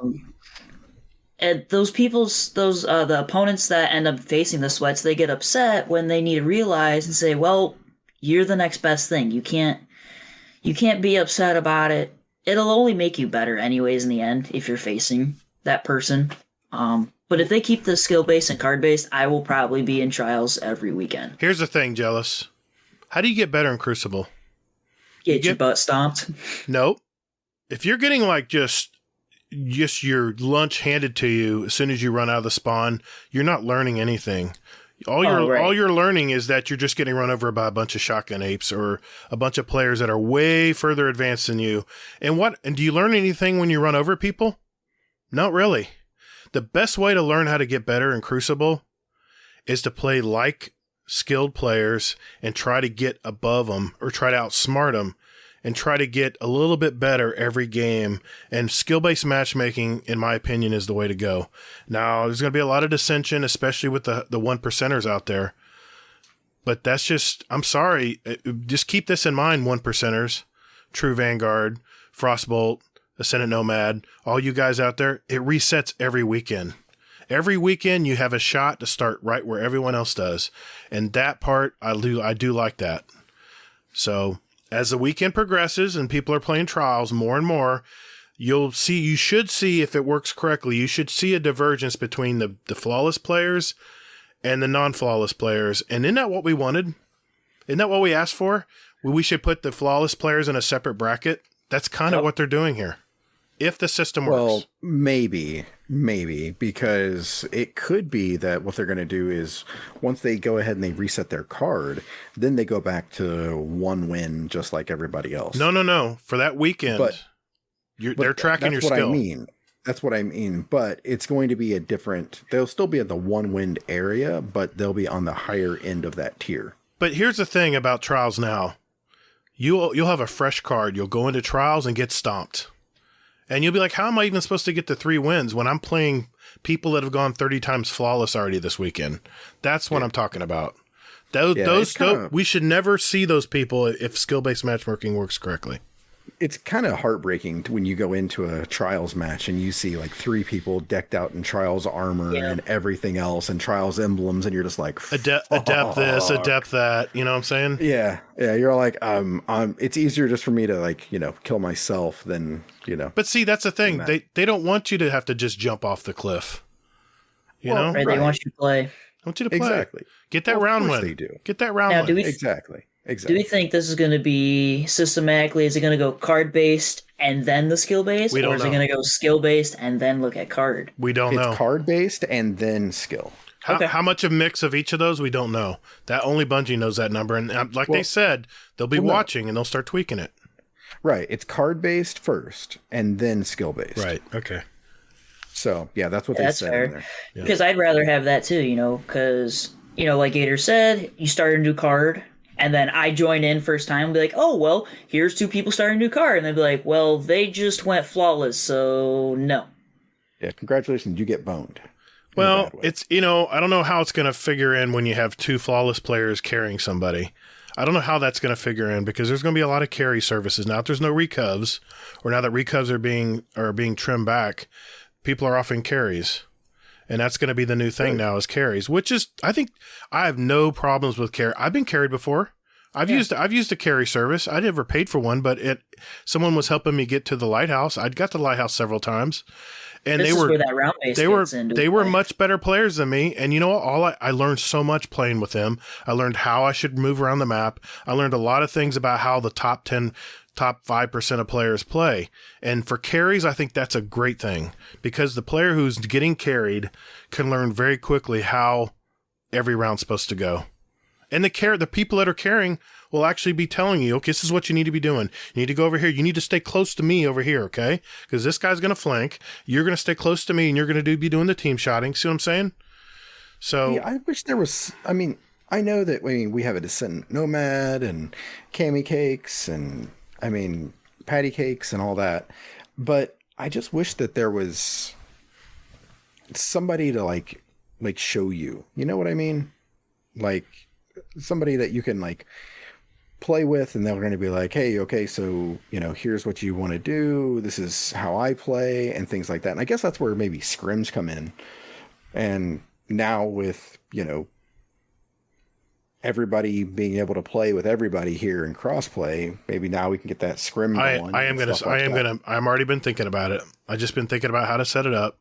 And the opponents that end up facing the sweats, they get upset when they need to realize and say, well, you're the next best thing. You can't be upset about it. It'll only make you better anyways in the end if you're facing that person. But if they keep the skill-based and card-based, I will probably be in trials every weekend. Here's the thing, Jealous. How do you get better in Crucible? Get your butt stomped? Nope. If you're getting like just your lunch handed to you as soon as you run out of the spawn, you're not learning anything. All you're learning is that you're just getting run over by a bunch of shotgun apes or a bunch of players that are way further advanced than you. And do you learn anything when you run over people? Not really. The best way to learn how to get better in Crucible is to play like skilled players and try to get above them or try to outsmart them and try to get a little bit better every game. And skill-based matchmaking, in my opinion, is the way to go. Now, there's going to be a lot of dissension, especially with the 1%ers out there. But that's just, I'm sorry, just keep this in mind, 1%ers, True Vanguard, Frostbolt, Ascendant Nomad, all you guys out there, it resets every weekend. Every weekend you have a shot to start right where everyone else does. And that part, I do like that. So as the weekend progresses and people are playing trials more and more, you should see if it works correctly. You should see a divergence between the flawless players and the non-flawless players. And isn't that what we wanted? Isn't that what we asked for? We should put the flawless players in a separate bracket. That's kind of what they're doing here. If the system works. Well, maybe, because it could be that what they're going to do is once they go ahead and they reset their card, then they go back to one win just like everybody else. No. For that weekend, they're tracking your skill. That's what I mean. But it's going to be they'll still be at the one-wind area, but they'll be on the higher end of that tier. But here's the thing about trials now. You'll have a fresh card. You'll go into trials and get stomped. And you'll be like, how am I even supposed to get to 3 wins when I'm playing people that have gone 30 times flawless already this weekend? That's what I'm talking about. We should never see those people if skill-based matchmaking works correctly. It's kind of heartbreaking when you go into a trials match and you see like 3 people decked out in trials armor and everything else and trials emblems, and you're just like, adept this, adept that. You know what I'm saying? Yeah. You're like, it's easier just for me to like, kill myself than, But see, that's the thing. They don't want you to have to just jump off the cliff. You know? Right. They want you to play. I want you to play. Exactly. Get that round win. They do. Get that round win. Exactly. Do we think this is going to be systematically? Is it going to go card based and then the skill based, or is it going to go skill based and then look at card? We don't know. It's card based and then skill. How much of a mix of each of those? We don't know. That only Bungie knows that number, and they said, they'll be watching and they'll start tweaking it. Right. It's card based first and then skill based. Right. Okay. So yeah, that's what they said. Fair. In there. Yeah. Because I'd rather have that too. Because like Gatr said, you start a new card. And then I join in first time and be like, oh, well, here's 2 people starting a new card. And they'd be like, well, they just went flawless, so no. Yeah, congratulations, you get boned. Well, it's, I don't know how it's going to figure in when you have 2 flawless players carrying somebody. I don't know how that's going to figure in because there's going to be a lot of carry services. Now, if there's no recovs, or now that recovs are being trimmed back, people are offering carries. And that's going to be the new thing now is carries, which is, I think I have no problems with carry. I've been carried before. I've used a carry service. I never paid for one, but someone was helping me get to the lighthouse. I'd got to the lighthouse several times, and This is where that round base gets into they were play. much better players than me. And you know what? I learned so much playing with them. I learned how I should move around the map. I learned a lot of things about how the top 5% of players play. And for carries, I think that's a great thing because the player who's getting carried can learn very quickly how every round's supposed to go. And the people that are carrying will actually be telling you, okay, this is what you need to be doing. You need to go over here. You need to stay close to me over here, okay? Because this guy's going to flank. You're going to stay close to me, and you're going to be doing the team shotting. See what I'm saying? So Yeah, I wish there was. I mean, I know that we have a Descendant Nomad and Cami Cakes and Patty Cakes and all that, but I just wish that there was somebody to like show you. You know what I mean? Like somebody that you can like play with, and they're going to be like, hey, okay, so here's what you want to do. This is how I play, and things like that. And I guess that's where maybe scrims come in. And now with everybody being able to play with everybody here in crossplay, maybe now we can get that scrim going. I'm already been thinking about it. I just been thinking about how to set it up.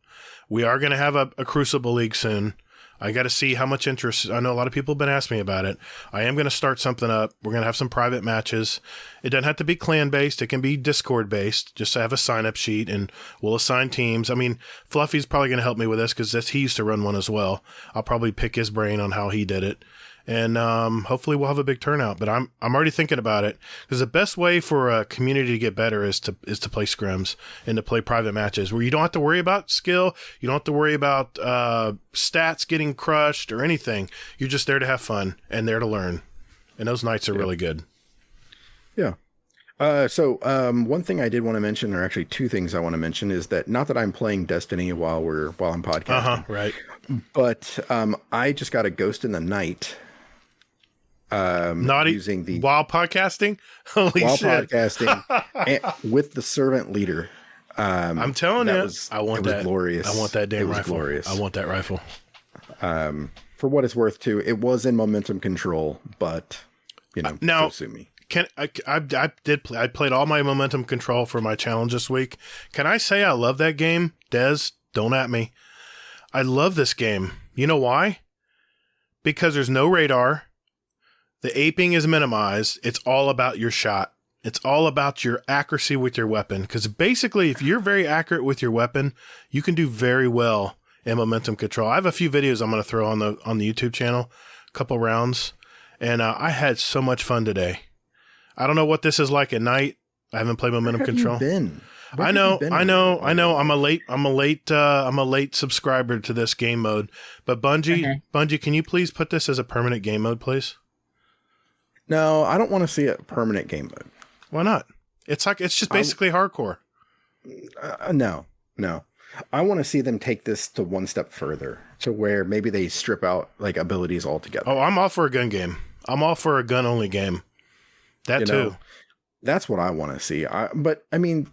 We are going to have a Crucible League soon. I got to see how much interest. I know a lot of people have been asking me about it. I am going to start something up. We're going to have some private matches. It doesn't have to be clan based. It can be Discord based. Just to have a sign up sheet, and we'll assign teams. I mean, Fluffy's probably going to help me with this because he used to run one as well. I'll probably pick his brain on how he did it. And hopefully we'll have a big turnout. But I'm already thinking about it because the best way for a community to get better is to play scrims and to play private matches where you don't have to worry about skill, you don't have to worry about stats getting crushed or anything. You're just there to have fun and there to learn. And those nights are really good. Yeah. So one thing I did want to mention, or actually two things I want to mention, is that not that I'm playing Destiny while I'm podcasting, right? But I just got a Ghost in the Night. Naughty using the while podcasting. Holy while shit! podcasting with the servant leader. I'm telling you, I want that. Glorious. I want that damn rifle. Glorious. I want that rifle. For what it's worth, too, it was in momentum control, but now so sue me. I played all my momentum control for my challenge this week. Can I say I love that game? Des, don't at me. I love this game. You know why? Because there's no radar. The aping is minimized. It's all about your shot. It's all about your accuracy with your weapon. Because basically, if you're very accurate with your weapon, you can do very well in momentum control. I have a few videos I'm going to throw on the YouTube channel, a couple rounds, and I had so much fun today. I don't know what this is like at night. I haven't played momentum control. I know. I'm a late subscriber to this game mode. But Bungie, can you please put this as a permanent game mode, please? No, I don't want to see a permanent game mode. Why not? It's just basically hardcore. No. I want to see them take this to one step further, to where maybe they strip out like abilities altogether. Oh, I'm all for a gun game. I'm all for a gun only game. That too. That's what I want to see. But I mean,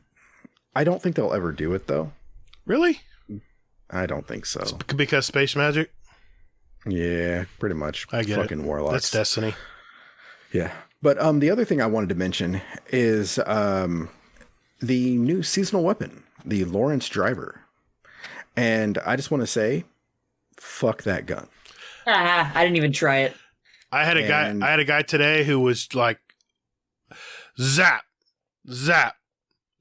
I don't think they'll ever do it though. Really? I don't think so. Because space magic? Yeah, pretty much. I get fucking it. Warlocks. That's Destiny. Yeah. But the other thing I wanted to mention is the new seasonal weapon, the Lawrence Driver. And I just want to say, fuck that gun. I didn't even try it. I had a guy today who was like, zap, zap,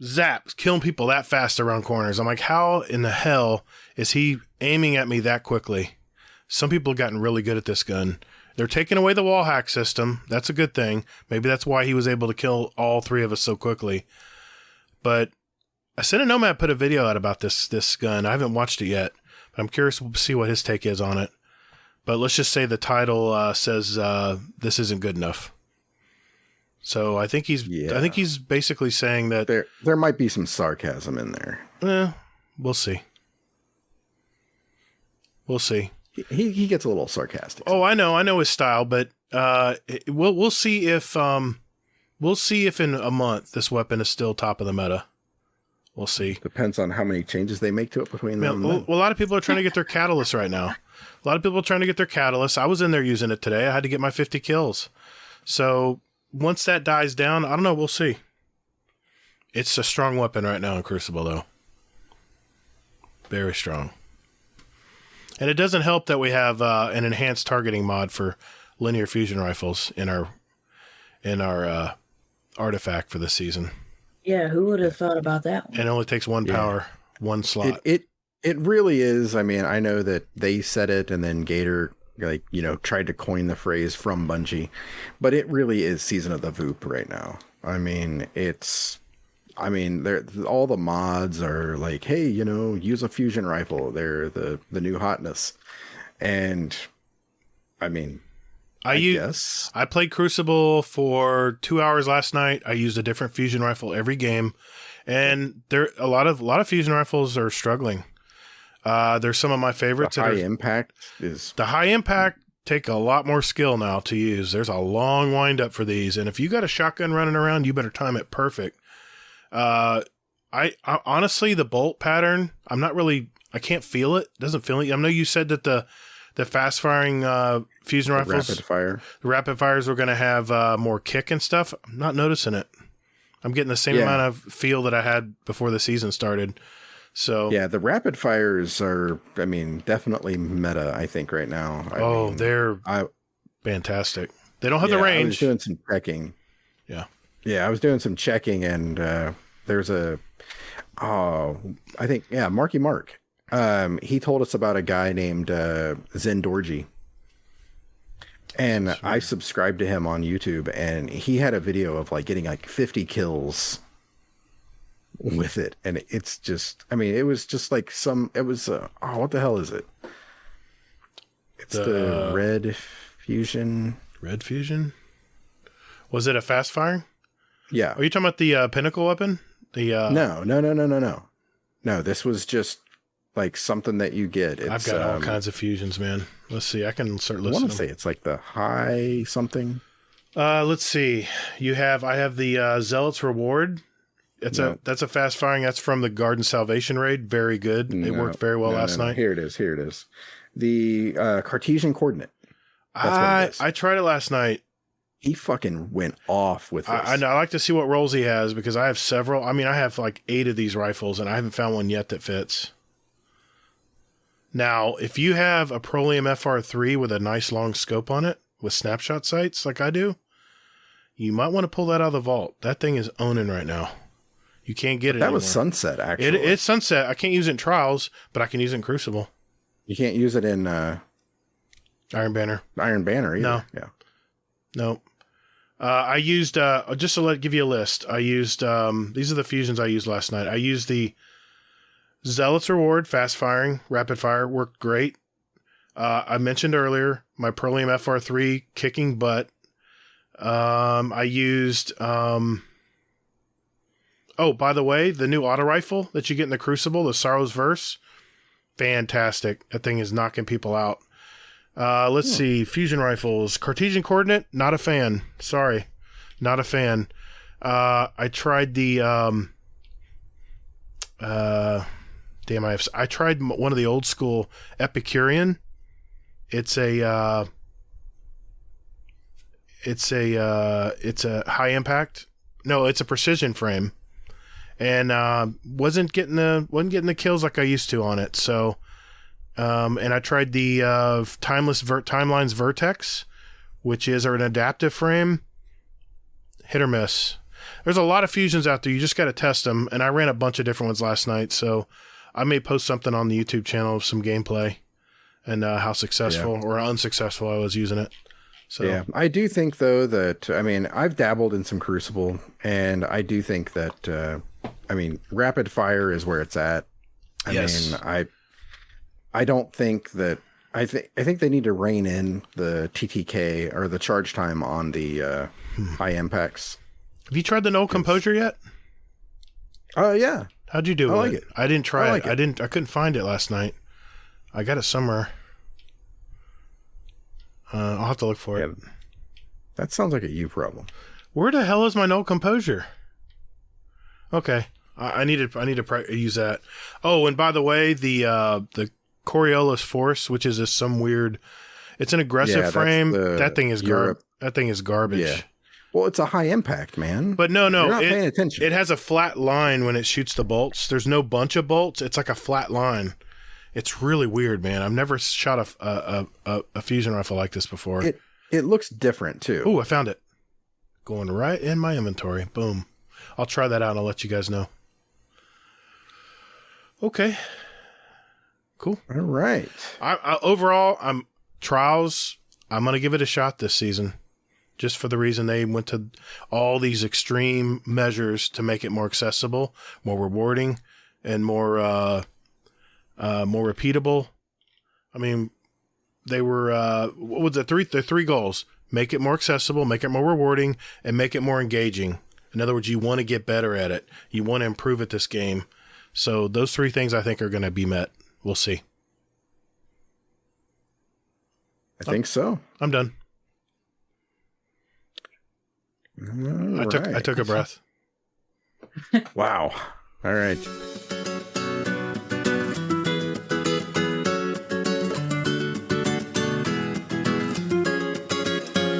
zap, killing people that fast around corners. I'm like, how in the hell is he aiming at me that quickly? Some people have gotten really good at this gun. They're taking away the wall hack system. That's a good thing. Maybe that's why he was able to kill all three of us so quickly. But Ascendant Nomad put a video out about this gun. I haven't watched it yet, but I'm curious to see what his take is on it. But let's just say the title says this isn't good enough. So I think he's basically saying that there might be some sarcasm in there. We'll see. We'll see. He gets a little sarcastic. Oh, I know his style, but we'll see if in a month this weapon is still top of the meta. We'll see. Depends on how many changes they make to it between Yeah, them. well, a lot of people are trying to get their catalysts right now. A lot of people are trying to get their catalysts. I was in there using it today. I had to get my 50 kills. So once that dies down, I don't know. We'll see. It's a strong weapon right now in Crucible, though. Very strong. And it doesn't help that we have an enhanced targeting mod for linear fusion rifles in our artifact for this season. Yeah, who would have thought about that one? And it only takes one power, one slot. It really is. I mean, I know that they said it, and then Gatr, tried to coin the phrase from Bungie, but it really is Season of the Voop right now. I mean, all the mods are like, hey, use a fusion rifle. They're the new hotness. And I mean, I guess I played Crucible for 2 hours last night. I used a different fusion rifle every game, and there a lot of fusion rifles are struggling. There's some of my favorites. The high impact take a lot more skill now to use. There's a long wind up for these, and if you got a shotgun running around, you better time it perfect. I honestly, the bolt pattern, I can't feel it. Doesn't feel it. I know you said that the fast firing fusion rifles, the rapid fires were going to have more kick and stuff. I'm not noticing it. I'm getting the same amount of feel that I had before the season started. So yeah, the rapid fires are, definitely meta, I think, right now. They're fantastic. They don't have the range. I was doing some checking. Yeah, I was doing some checking, and there's Marky Mark. He told us about a guy named Zendorji. And I subscribed to him on YouTube, and he had a video of getting 50 kills with it. And it's just, it was just what the hell is it? It's the Red Fusion. Red Fusion? Was it a fast firing? Yeah. Are you talking about the Pinnacle weapon? No. No, this was just something that you get. I've got all kinds of fusions, man. Let's see. I can start listening. I want to say it's the high something. Let's see. I have the Zealot's Reward. That's a fast firing. That's from the Garden Salvation raid. Very good. It worked very well last night. Here it is. The Cartesian coordinate. I tried it last night. He fucking went off with this. I like to see what rolls he has, because I have several. I have 8 of these rifles, and I haven't found one yet that fits. Now, if you have a Prolium FR3 with a nice long scope on it, with snapshot sights like I do, you might want to pull that out of the vault. That thing is owning right now. You can't get it That anymore. was Sunset, actually. It's Sunset. I can't use it in Trials, but I can use it in Crucible. You can't use it in Iron Banner. Iron Banner either. No. Yeah. No. I used, just to give you a list, I used, these are the fusions I used last night. I used the Zealot's Reward, fast firing, rapid fire, worked great. I mentioned earlier my Prolium FR3 kicking butt. I used, by the way, the new auto rifle that you get in the Crucible, the Sorrow's Verse, fantastic. That thing is knocking people out. Let's see. Fusion rifles. Cartesian coordinate. Not a fan. Sorry. Not a fan. I tried the, I tried one of the old school Epicurean. It's a high impact. No, it's a precision frame, and wasn't getting the kills like I used to on it. So, and I tried the Timelines Vertex, which is an adaptive frame. Hit or miss. There's a lot of fusions out there. You just got to test them. And I ran a bunch of different ones last night, so I may post something on the YouTube channel of some gameplay and how successful or unsuccessful I was using it. So yeah, I do think though that I've dabbled in some Crucible, and I do think that rapid fire is where it's at. I don't think that. I think they need to rein in the TTK or the charge time on the high impacts. Have you tried the No Composure yet? Yeah. How'd you do with it? I didn't try it. it. I couldn't find it last night. I got it somewhere. I'll have to look for it. That sounds like a you problem. Where the hell is my No Composure? Okay. I need to use that. Oh, and by the way, the Coriolis Force, which is some weird, it's an aggressive frame. That thing is that thing is garbage. Yeah. Well, it's a high impact, man. But no, You're not paying attention. It has a flat line when it shoots the bolts. There's no bunch of bolts. It's like a flat line. It's really weird, man. I've never shot a fusion rifle like this before. It looks different too. Oh, I found it. Going right in my inventory. Boom. I'll try that out and I'll let you guys know. Okay. Cool. All right. Overall, I'm going to give it a shot this season. Just for the reason they went to all these extreme measures to make it more accessible, more rewarding, and more repeatable. I mean, they were what was the three goals: make it more accessible, make it more rewarding, and make it more engaging. In other words, you want to get better at it. You want to improve at this game. So those three things I think are going to be met. We'll see. I think so. I'm done. I took a breath. Wow. All right.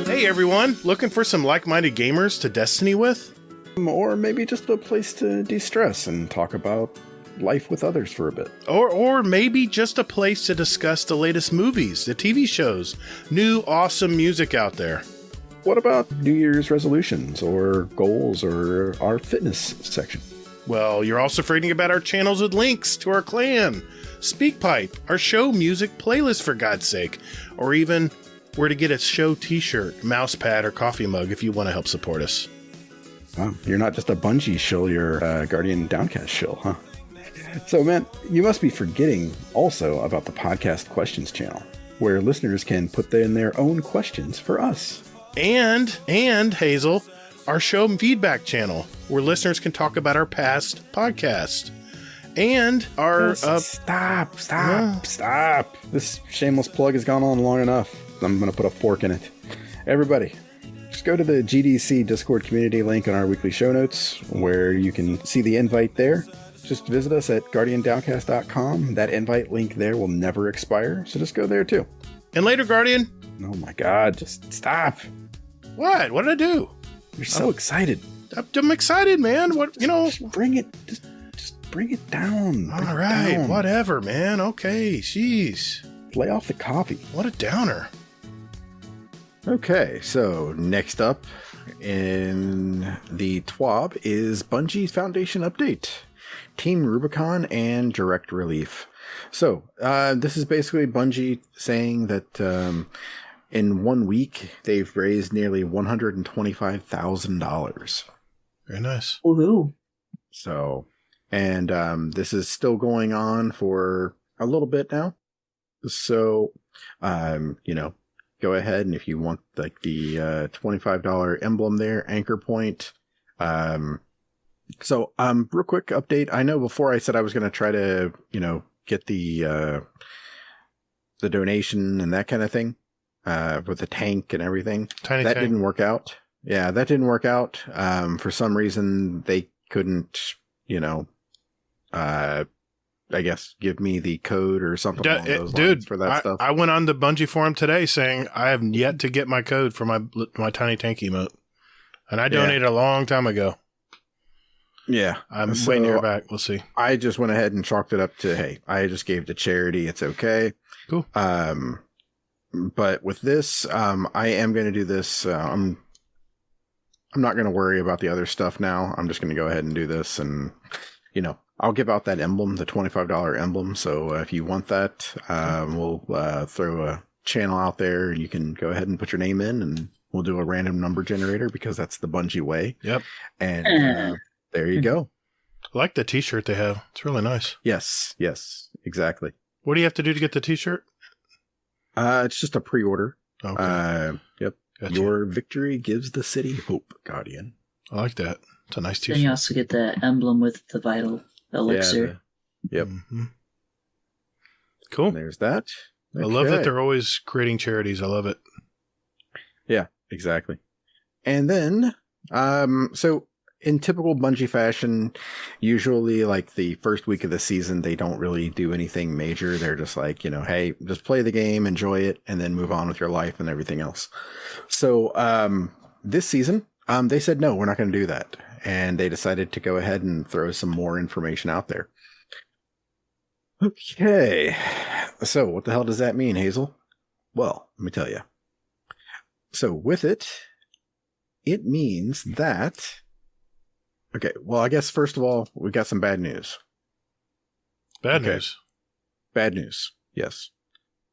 Hey everyone, looking for some like-minded gamers to Destiny with? Or maybe just a place to de-stress and talk about life with others for a bit. Or maybe just a place to discuss the latest movies, the TV shows, new awesome music out there. What about New Year's resolutions or goals or our fitness section? Well, you're also forgetting about our channels with links to our clan, Speakpipe, our show music playlist for God's sake, or even where to get a show t-shirt, mouse pad, or coffee mug if you want to help support us. Wow, you're not just a Bungie shill, you're a Guardian Downcast shill, huh? So, man, you must be forgetting also about the podcast questions channel, where listeners can put in their own questions for us. And Hazel, our show feedback channel, where listeners can talk about our past podcast. And our... Stop. This shameless plug has gone on long enough. I'm going to put a fork in it. Everybody, just go to the GDC Discord community link on our weekly show notes, where you can see the invite there. Just visit us at guardiandowncast.com. That invite link there will never expire, so just go there too. And later, Guardian. Oh my God, just stop. What? What did I do? You're so excited. I'm excited, man. Just bring it down. All right, whatever, man. Okay, jeez. Lay off the coffee. What a downer. Okay, so next up in the TWAB is Bungie Foundation Update, Team Rubicon, and Direct Relief. So, this is basically Bungie saying that in 1 week, they've raised nearly $125,000. Very nice. Woohoo. So, and this is still going on for a little bit now. So, go ahead, and if you want like the $25 emblem there, anchor point. Real quick update. I know before I said I was going to try to, get the donation and that kind of thing. With the tank and everything. Tiny that tank. didn't work out. Yeah, that didn't work out. For some reason, they couldn't, I guess, give me the code or something along those lines for that stuff. I went on the Bungie forum today saying I have yet to get my code for my tiny tank emote. And I donated a long time ago. Yeah. I'm waiting to hear back. We'll see. I just went ahead and chalked it up to, hey, I just gave to charity. It's okay. Cool. But with this, I am going to do this. I'm not going to worry about the other stuff now. I'm just going to go ahead and do this. And, I'll give out that emblem, the $25 emblem. So if you want that, we'll throw a channel out there. You can go ahead and put your name in, and we'll do a random number generator because that's the Bungie way. Yep. And there you go. I like the t-shirt they have. It's really nice. Yes, exactly. What do you have to do to get the t-shirt? It's just a pre-order. Okay. Yep. Gotcha. Your victory gives the city hope, Guardian. I like that. It's a nice t-shirt. Then you also get that emblem with the vital elixir. Yep. Mm-hmm. Cool. And there's that. Okay. I love that they're always creating charities. I love it. Yeah, exactly. And then, so in typical Bungie fashion, usually like the first week of the season, they don't really do anything major. They're just like, hey, just play the game, enjoy it, and then move on with your life and everything else. So this season, they said, no, we're not going to do that. And they decided to go ahead and throw some more information out there. Okay. So what the hell does that mean, Hazel? Well, let me tell you. So with it, it means that... Okay, well, I guess first of all, we got some bad news. Bad news. Bad news, yes.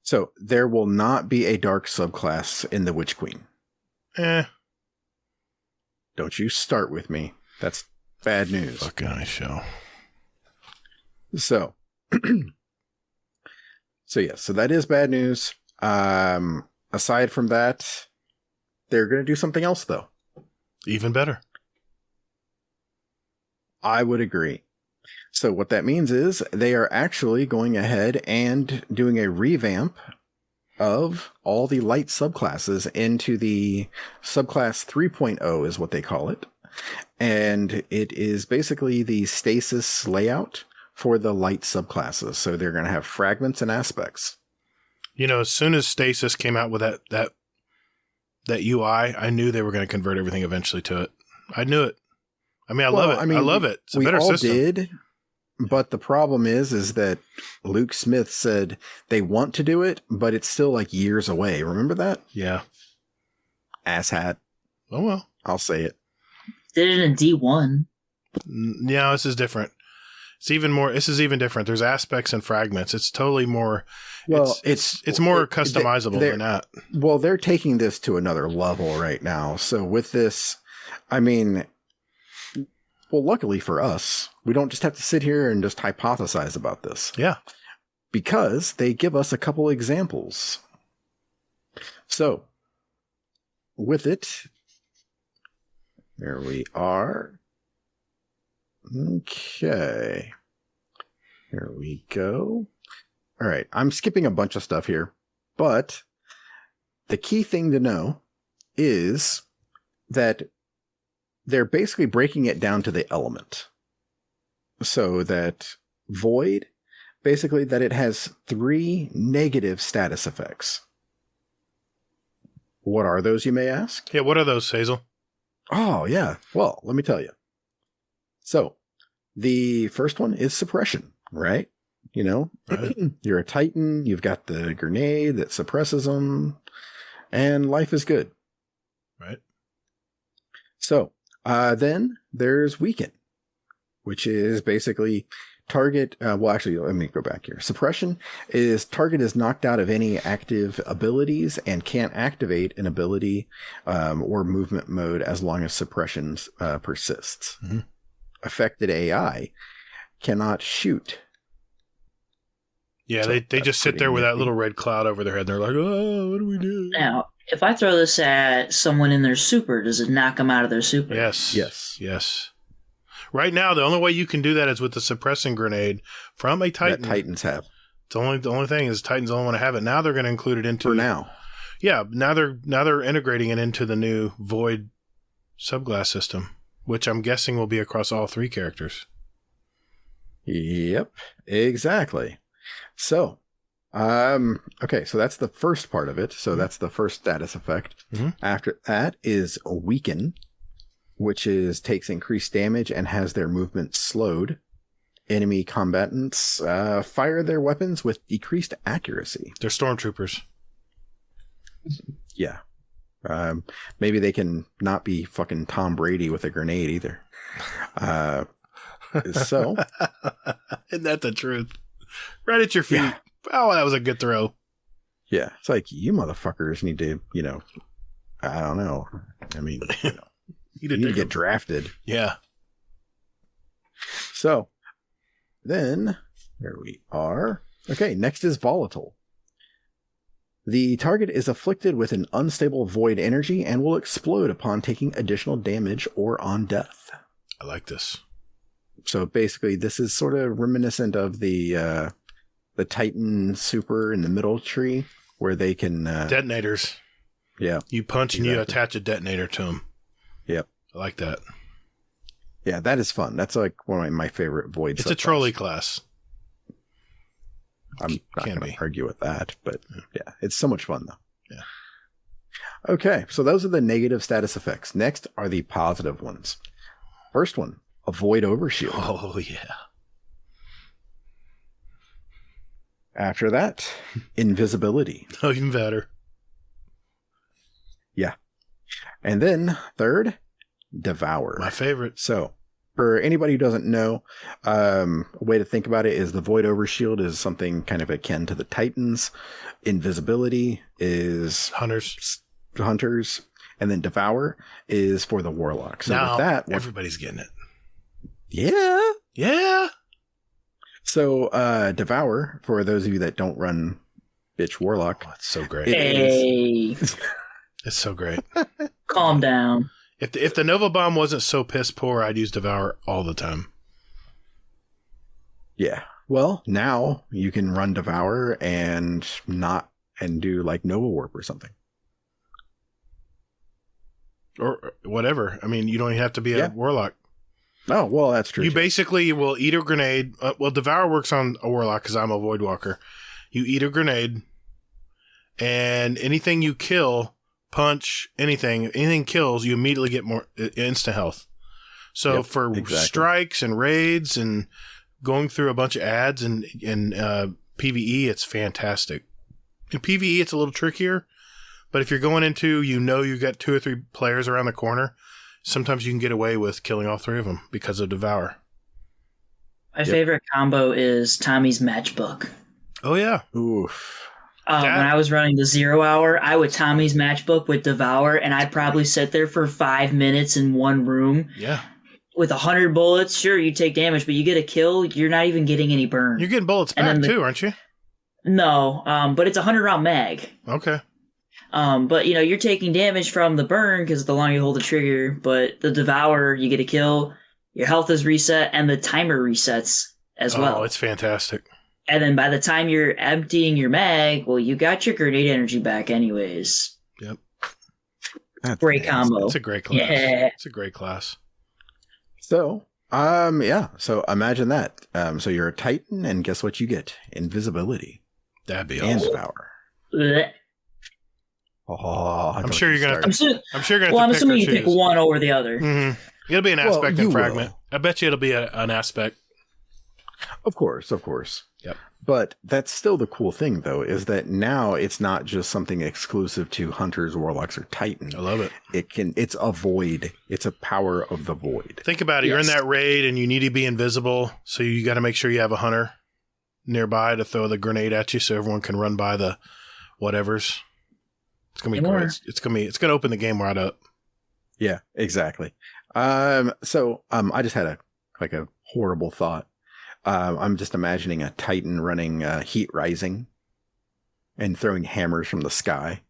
So there will not be a dark subclass in the Witch Queen. Don't you start with me. That's bad news. Fucking nice show. So, so that is bad news. Aside from that, they're going to do something else, though. Even better. I would agree. So what that means is they are actually going ahead and doing a revamp of all the light subclasses into the subclass 3.0 is what they call it. And it is basically the stasis layout for the light subclasses. So they're going to have fragments and aspects. As soon as Stasis came out with that UI, I knew they were going to convert everything eventually to it. I knew it. I love it. I love it. It's a better system. We all did, but the problem is that Luke Smith said they want to do it, but it's still like years away. Remember that? Yeah. Asshat. Oh, well. I'll say it. Did it in D1. Yeah, this is different. This is even different. There's aspects and fragments. It's totally more... Well, it's more customizable than that. Well, they're taking this to another level right now. So with this, well, luckily for us, we don't just have to sit here and just hypothesize about this. Yeah. Because they give us a couple examples. So, with it, there we are. Okay. Here we go. All right. I'm skipping a bunch of stuff here, but the key thing to know is that they're basically breaking it down to the element. So that Void, basically that it has 3 negative status effects. What are those, you may ask? Yeah, what are those, Hazel? Oh, yeah. Well, let me tell you. So, the first one is suppression, right? Right. You're a Titan, you've got the grenade that suppresses them, and life is good. Right. So, then there's weaken, which is basically target. Well, actually, let me go back here. Suppression is target is knocked out of any active abilities and can't activate an ability or movement mode as long as suppression persists. Mm-hmm. Affected AI cannot shoot. Yeah, so they just sit there with that little red cloud over their head. And they're like, oh, what do we do? Now, if I throw this at someone in their super, does it knock them out of their super? Yes. Right now, the only way you can do that is with the suppressing grenade from a Titan. That Titans have. The only thing is Titans only want to have it. Now they're going to include it into... For now. Yeah, now they're integrating it into the new Void subclass system, which I'm guessing will be across all 3 characters. Yep, exactly. So, okay, so that's the first part of it. So that's the first status effect. Mm-hmm. After that is weaken, which takes increased damage and has their movement slowed. Enemy combatants fire their weapons with decreased accuracy. They're stormtroopers. Yeah. Maybe they can not be fucking Tom Brady with a grenade either. So. Isn't that the truth? Right at your feet. Yeah. Oh, that was a good throw. Yeah. It's like, you motherfuckers need to, I don't know. I mean, you need to get drafted. Yeah. So, then, here we are. Okay, next is volatile. The target is afflicted with an unstable void energy and will explode upon taking additional damage or on death. I like this. So basically, this is sort of reminiscent of the Titan super in the middle tree, where they can... Detonators. Yeah. You punch and you attach a detonator to them. Yep. I like that. Yeah, that is fun. That's like one of my favorite void. It's a trolley class. I'm not Can going be. to argue with that, but yeah, it's so much fun though. Yeah. Okay, so those are the negative status effects. Next are the positive ones. First one, avoid overshield. Oh, yeah. After that, invisibility. Oh, even better. Yeah. And then third, devour. My favorite. So for anybody who doesn't know, a way to think about it is the void overshield is something kind of akin to the Titans. Invisibility is Hunters. and then devour is for the warlock. So now, with that, everybody's getting it. yeah. Yeah. So devour, for those of you that don't run bitch warlock, Oh, it's so great. Hey, It's so great. calm down. If the Nova Bomb wasn't so piss poor, I'd use Devour all the time. yeah. Well, now you can run devour and do like Nova Warp or something. Or whatever. I mean, you don't even have to be a Yeah. Warlock. Oh, well, that's true. You too. basically will eat a grenade. Well, Devour works on a Warlock because I'm a Void Walker. You eat a grenade, and anything you kill, punch, anything kills, you immediately get more instant health. So Yep, for exactly. strikes and raids and going through a bunch of ads and PvE, it's fantastic. In PvE, it's a little trickier, but if you're going into, you got 2 or 3 players around the corner, sometimes you can get away with killing all 3 of them because of Devour. My favorite combo is Tommy's Matchbook. Oh, yeah. Oof. When I was running the 0 hour, I would Tommy's Matchbook with Devour, and I'd probably sit there for 5 minutes in one room Yeah. with 100 bullets. Sure, you take damage, but you get a kill, you're not even getting any burn. You're getting bullets And back, then too, aren't you? No, but it's a 100-round mag. Okay. But you're taking damage from the burn because the longer you hold the trigger, but the Devour, you get a kill, your health is reset, and the timer resets as well. Oh, it's fantastic. And then by the time you're emptying your mag, well, you got your grenade energy back anyways. Yep. That's Great nasty. combo. It's a great class. Yeah. It's a great class. So, yeah. So imagine that. So you're a Titan, and guess what you get? Invisibility That'd be and awesome. devour. Blech. Oh, I'm sure you're gonna. I'm assuming I'm you pick one over the other. Mm-hmm. It'll be an Well, aspect you and fragment. will. I bet you it'll be an aspect. Of course. Yep. But that's still the cool thing, though, is that now it's not just something exclusive to hunters, warlocks, or Titan. I love it. It's a void. It's a power of the void. Think about it. You're in Yes. that raid and you need to be invisible, so you got to make sure you have a hunter nearby to throw the grenade at you, so everyone can run by the whatevers. It's gonna be More. great. It's gonna open the game right up. Yeah, exactly. So I just had a horrible thought. I'm just imagining a Titan running Heat Rising and throwing hammers from the sky.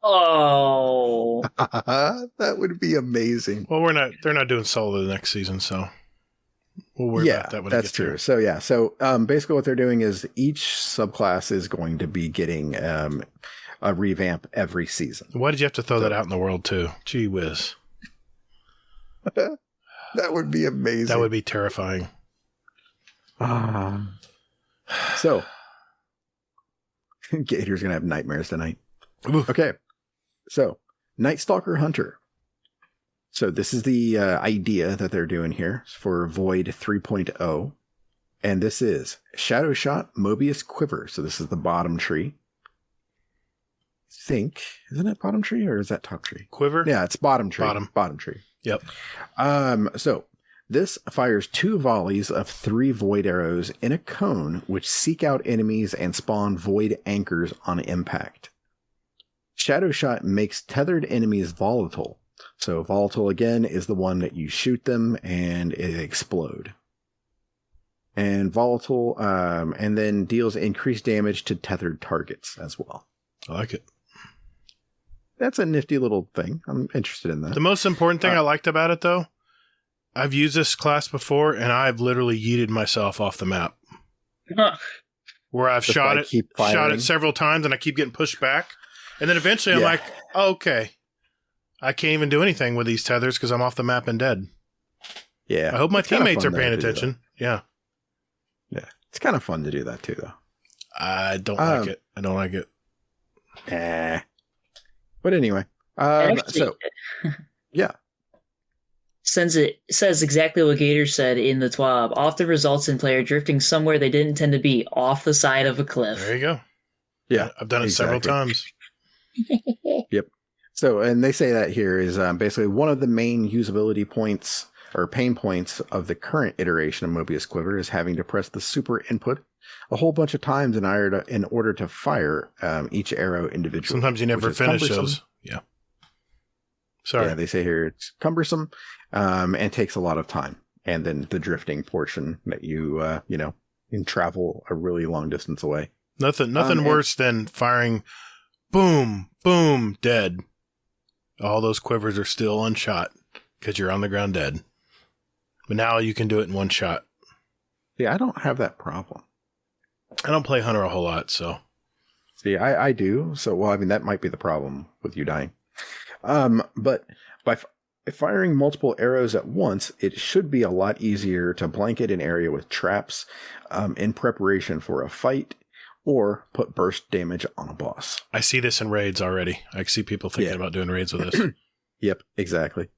Oh. That would be amazing. Well, they're not doing solo the next season, so we'll worry about that when it that's gets true. here. So yeah, so basically what they're doing is each subclass is going to be getting a revamp every season. Why did you have to throw that out in the world too? Gee whiz. That would be amazing. That would be terrifying. So Gator's gonna have nightmares tonight. Ooh. Okay, so Night Stalker Hunter. So this is the idea that they're doing here for Void 3.0, and this is Shadow Shot Mobius Quiver. So this is the bottom tree. Isn't it bottom tree or is that top tree? Quiver? Yeah, it's bottom tree. Bottom. Bottom tree. Yep. So this fires 2 volleys of 3 void arrows in a cone, which seek out enemies and spawn void anchors on impact. Shadow Shot makes tethered enemies volatile. So volatile again is the one that you shoot them and it explode. And volatile, and then deals increased damage to tethered targets as well. I like it. That's a nifty little thing. I'm interested in that. The most important thing I liked about it, though, I've used this class before, and I've literally yeeted myself off the map. Where I've Just shot by keep it firing? several times, and I keep getting pushed back. And then eventually I'm Yeah. like, oh, okay. I can't even do anything with these tethers because I'm off the map and dead. Yeah. I hope my It's kinda teammates are fun, paying though, to do attention. Yeah. that. Yeah. It's kind of fun to do that too, though. I don't like it. I don't like it. But anyway, Actually, yeah. since it says exactly what Gatr said in the TWAB, often results in player drifting somewhere they didn't intend to be, off the side of a cliff. There you go. Yeah. I've done it several times. Yep. So, and they say that here is basically one of the main usability points or pain points of the current iteration of Mobius Quiver is having to press the super input a whole bunch of times in order to fire each arrow individually. Sometimes you never finish those. Yeah. Sorry. Yeah, they say here it's cumbersome and takes a lot of time. And then the drifting portion that you can travel a really long distance away. Nothing worse than firing, boom, boom, dead. All those quivers are still unshot because you're on the ground dead. But now you can do it in one shot. Yeah, I don't have that problem. I don't play Hunter a whole lot, so. See, I do. So, well, I mean, that might be the problem with you dying. But by firing multiple arrows at once, it should be a lot easier to blanket an area with traps in preparation for a fight or put burst damage on a boss. I see this in raids already. I see people thinking about doing raids with this. Yep, exactly.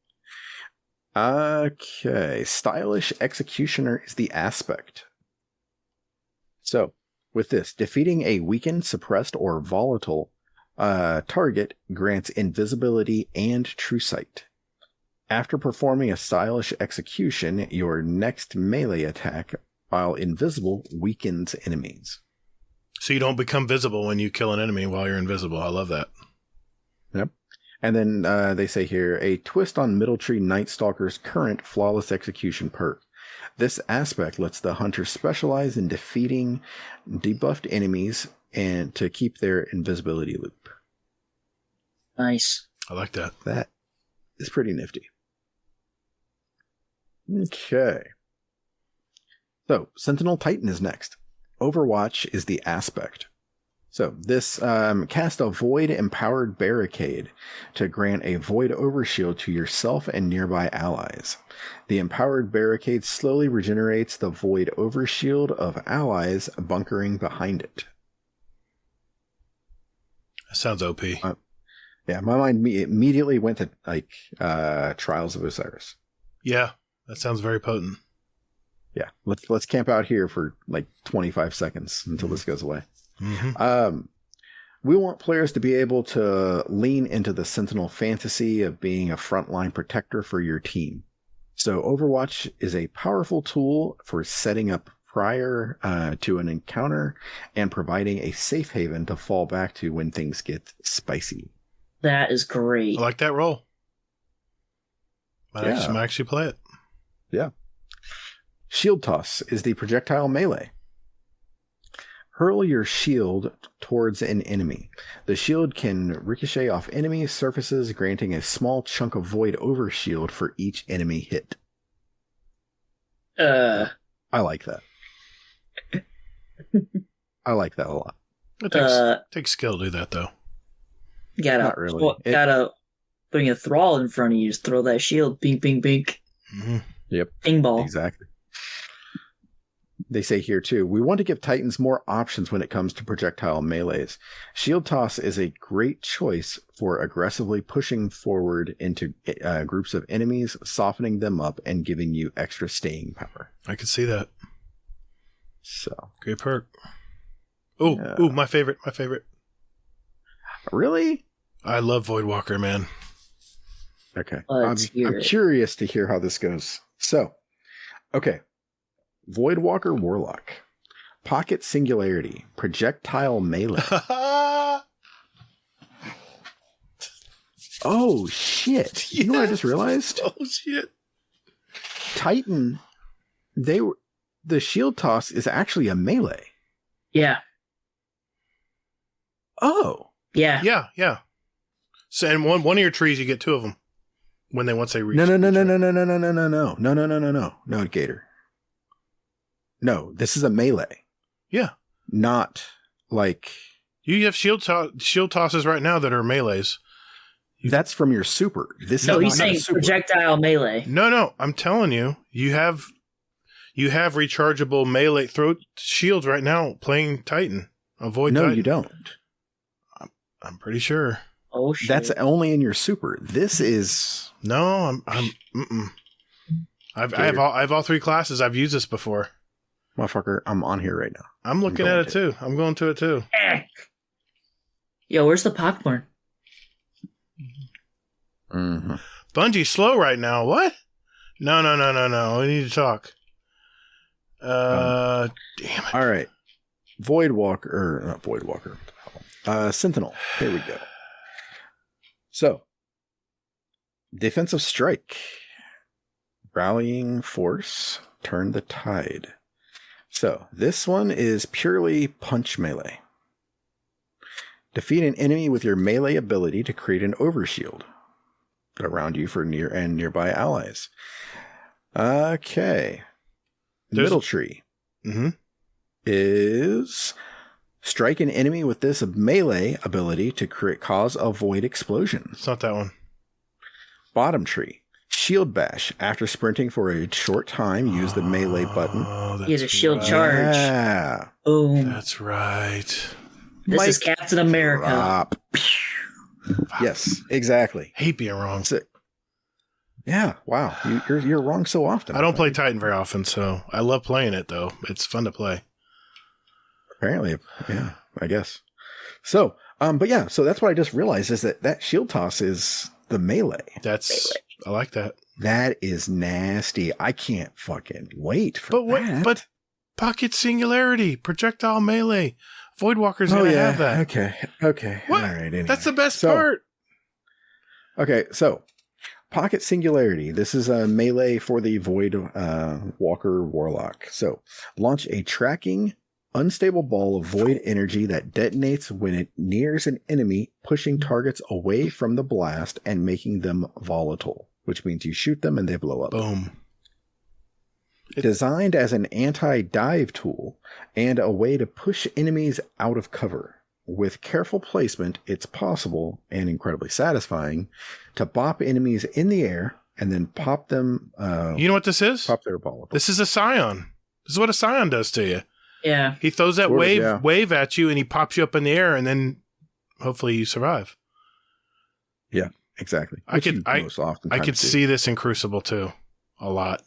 Okay, stylish executioner is the aspect. So, with this, defeating a weakened, suppressed, or volatile target grants invisibility and true sight. After performing a stylish execution, your next melee attack, while invisible, weakens enemies. So you don't become visible when you kill an enemy while you're invisible. I love that. Yep. And then they say here, a twist on Middletree Night Stalker's current flawless execution perk. This aspect lets the hunter specialize in defeating debuffed enemies and to keep their invisibility loop. Nice. I like that. That is pretty nifty. Okay. So, Sentinel Titan is next. Overwatch is the aspect. So, this cast a Void Empowered Barricade to grant a Void Overshield to yourself and nearby allies. The Empowered Barricade slowly regenerates the Void Overshield of allies bunkering behind it. That sounds OP. Yeah, my mind immediately went to Trials of Osiris. Yeah, that sounds very potent. Yeah, let's camp out here for like 25 seconds until this goes away. Mm-hmm. We want players to be able to lean into the Sentinel fantasy of being a frontline protector for your team. So Overwatch is a powerful tool for setting up prior to an encounter and providing a safe haven to fall back to when things get spicy. That is great. I like that role. Might actually play it. Yeah. Shield Toss is the projectile melee. Hurl your shield towards an enemy. The shield can ricochet off enemy surfaces, granting a small chunk of void overshield for each enemy hit. I like that. I like that a lot. It takes skill to do that, though. Not really. Gotta bring a thrall in front of you. Just throw that shield. Bink, bink, bink. Mm-hmm. Yep. Bing ball. Exactly. They say here, too, we want to give Titans more options when it comes to projectile melees. Shield Toss is a great choice for aggressively pushing forward into groups of enemies, softening them up, and giving you extra staying power. I could see that. So great perk. Oh, my favorite. Really? I love Voidwalker, man. Okay. I'm curious to hear how this goes. So, okay. Voidwalker Warlock. Pocket Singularity. Projectile Melee. Oh, shit. You know what I just realized? Oh, shit. Titan, the shield toss is actually a melee. Yeah. Oh. Yeah. Yeah. So, and one of your trees, you get two of them once they reach. No, Gatr. No, this is a melee. Yeah. Not like you have shield tosses right now that are melees. That's from your super. This No, is he's not a saying super. projectile melee. No, I'm telling you, you have rechargeable melee throw shields right now playing Titan. Avoid No, Titan. you don't. I'm pretty sure. Oh shit. That's only in your super. This is No, I have all three classes. I've used this before. motherfucker. I'm on here right now. I'm looking at it too. I'm going to it too. Yo, where's the popcorn? Mm-hmm. Bungie's slow right now. What? No. We need to talk. Damn it. All right. Not Voidwalker. Sentinel. Here we go. So, defensive strike. Rallying force. Turn the tide. So, this one is purely punch melee. Defeat an enemy with your melee ability to create an overshield around you for near and nearby allies. Okay. Middle tree is strike an enemy with this melee ability to cause a void explosion. It's not that one. Bottom tree. Shield bash. After sprinting for a short time, use the melee button. He has a shield charge. Yeah. Boom. That's right. This is Captain America. Drop. Yes, exactly. Hate being wrong. Yeah, wow. You're wrong so often. I don't play Titan very often, so I love playing it, though. It's fun to play. Apparently, yeah, I guess. So, but yeah, so that's what I just realized is that shield toss is the melee. I like that. That is nasty. I can't fucking wait for that. But pocket singularity, projectile melee. Voidwalker's gonna have that. Okay. What? All right. Anyway. That's the best part. Okay, so pocket singularity. This is a melee for the Void Walker Warlock. So launch a tracking, unstable ball of void energy that detonates when it nears an enemy, pushing targets away from the blast and making them volatile, which means you shoot them and they blow up. Boom. Designed as an anti-dive tool and a way to push enemies out of cover. With careful placement, it's possible, and incredibly satisfying, to bop enemies in the air and then pop them... you know what this is? Pop their ball. This is a Scion. This is what a Scion does to you. Yeah. He throws that Sort of, wave at you, and he pops you up in the air, and then hopefully you survive. Yeah, exactly. I could see see this in Crucible, too. A lot.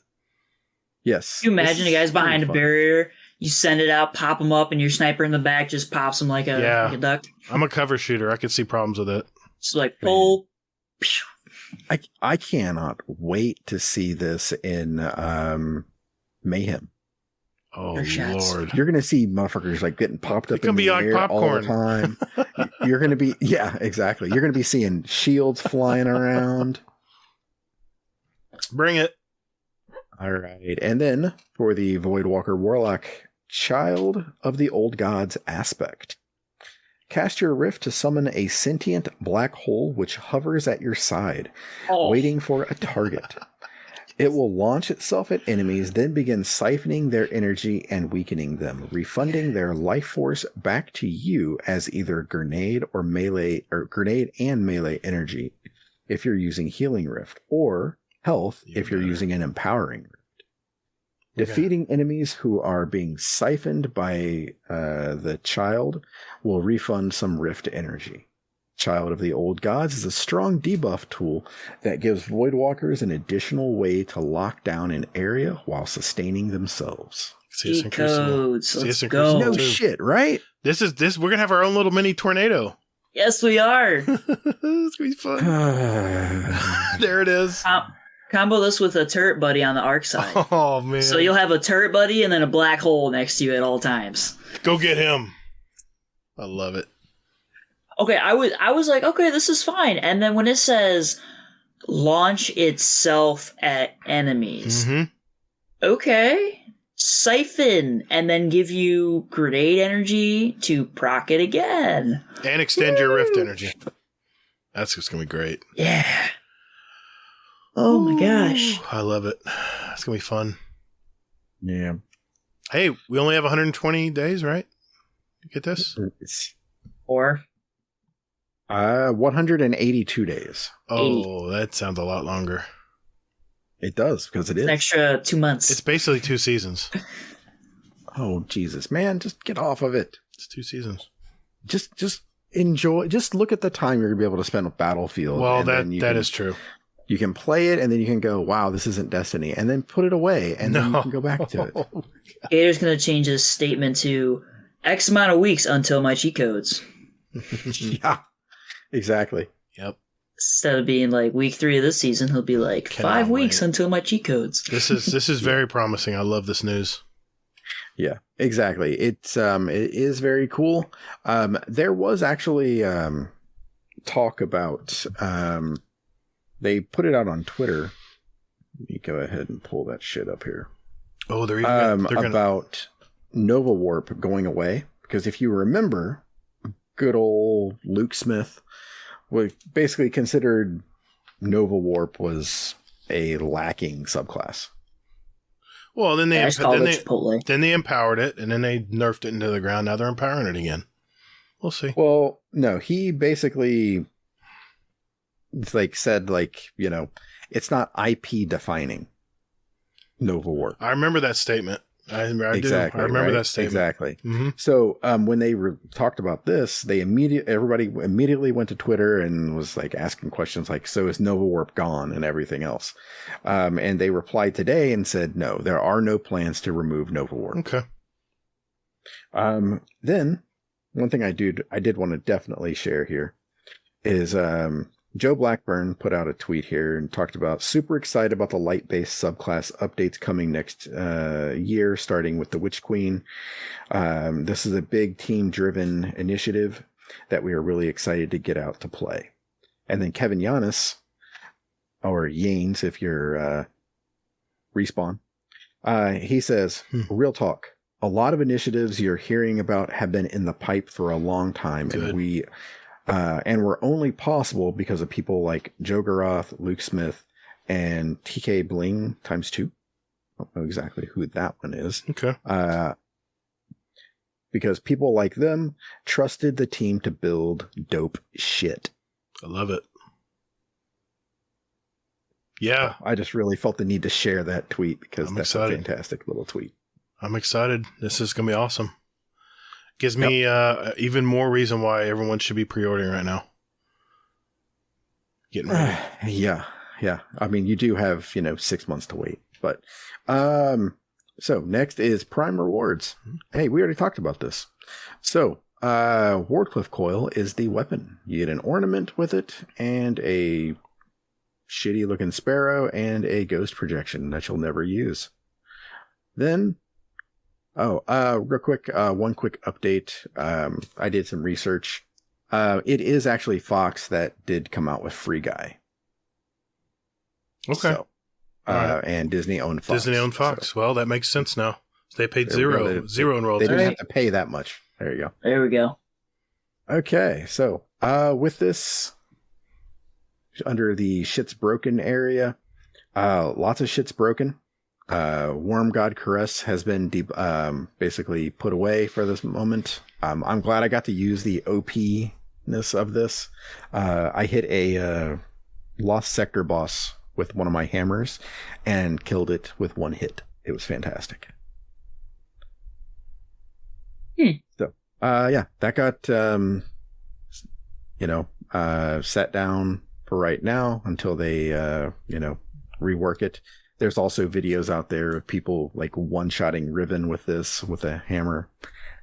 Yes. Can you imagine the guys behind a barrier? You send it out, pop them up, and your sniper in the back just pops them like a duck. I'm a cover shooter. I could see problems with it. It's like, pull. I cannot wait to see this in Mayhem. Oh, Lord. You're going to see motherfuckers like getting popped up in the like air popcorn all the time. You're going to be, yeah, exactly. You're going to be seeing shields flying around. Bring it. All right. And then for the Voidwalker Warlock, Child of the Old Gods aspect. Cast your rift to summon a sentient black hole which hovers at your side, waiting for a target. It will launch itself at enemies, then begin siphoning their energy and weakening them, refunding their life force back to you as either grenade and melee energy if you're using Healing Rift, or health if you're using an Empowering Rift. Defeating enemies who are being siphoned by the Child will refund some Rift energy. Child of the Old Gods is a strong debuff tool that gives Voidwalkers an additional way to lock down an area while sustaining themselves. Cheat codes. Let's go. No shit, right? We're gonna have our own little mini tornado. Yes, we are. It's gonna be fun. There it is. Combo this with a turret buddy on the arc side. Oh man! So you'll have a turret buddy and then a black hole next to you at all times. Go get him. I love it. Okay, I was like, okay, this is fine. And then when it says launch itself at enemies, okay, siphon and then give you grenade energy to proc it again and extend your rift energy. That's just gonna be great. Yeah. Oh my gosh. I love it. It's gonna be fun. Yeah. Hey, we only have 120 days, right? You get this? Or 182 days. Oh, that sounds a lot longer. It does, because it is. An extra 2 months. It's basically 2 seasons. Oh, Jesus, man, just get off of it. It's 2 seasons. Just enjoy. Just look at the time you're going to be able to spend with Battlefield. Well, that is true. You can play it, and then you can go, wow, this isn't Destiny, and then put it away, and then you can go back to it. Gator's going to change his statement to X amount of weeks until my cheat codes. Yeah, exactly. Yep. Instead of being like week 3 of this season, he'll be like Cannot 5 weeks wait. until my cheat codes. This is very promising. I love this news. Yeah, exactly. It is very cool. There was actually talk about they put it out on Twitter. Let me go ahead and pull that shit up here. Oh, they're gonna... about Nova Warp going away, because if you remember, good old Luke Smith was basically considered Nova Warp was a lacking subclass. Well, then they Chipotle. then they empowered it, and then they nerfed it into the ground. Now they're empowering it again. We'll see. Well, no, he basically said it's not IP defining Nova Warp. I remember that statement. I Exactly, do. I remember right? that statement. Exactly. Mm-hmm. So when they talked about this, everybody immediately went to Twitter and was asking questions like, so is Nova Warp gone and everything else? And they replied today and said, no, there are no plans to remove Nova Warp. Okay. Then one thing I did want to definitely share here is Joe Blackburn put out a tweet here and talked about super excited about the light-based subclass updates coming next year, starting with the Witch Queen. This is a big team-driven initiative that we are really excited to get out to play. And then Kevin Yanis, or Yanes if you're Respawn, he says, real talk. A lot of initiatives you're hearing about have been in the pipe for a long time, Good. and were only possible because of people like Joe Garoth, Luke Smith, and TK Bling ×2. I don't know exactly who that one is. Okay. Because people like them trusted the team to build dope shit. I love it. Yeah. I just really felt the need to share that tweet because I'm that's excited. a fantastic little tweet. I'm excited. This is going to be awesome. Gives me even more reason why everyone should be pre-ordering right now. Getting ready. Yeah. I mean, you do have, 6 months to wait. But so next is Prime Rewards. Hey, we already talked about this. So Wardcliff Coil is the weapon. You get an ornament with it and a shitty looking sparrow and a ghost projection that you'll never use. Then real quick, one quick update. I did some research. It is actually Fox that did come out with Free Guy. Okay. So, right. And Disney owned Fox. Disney owned Fox. So well, that makes sense now. They paid there we zero go. in They royalties. didn't have to pay that much. There you go. There we go. Okay, so with this, under the shit's broken area, lots of shit's broken. Worm God Caress has been basically put away for this moment. I'm glad I got to use the OP-ness of this. I hit a Lost Sector boss with one of my hammers and killed it with one hit. It was fantastic. So, that got, set down for right now until they, rework it. There's also videos out there of people one-shotting Riven with this, with a hammer.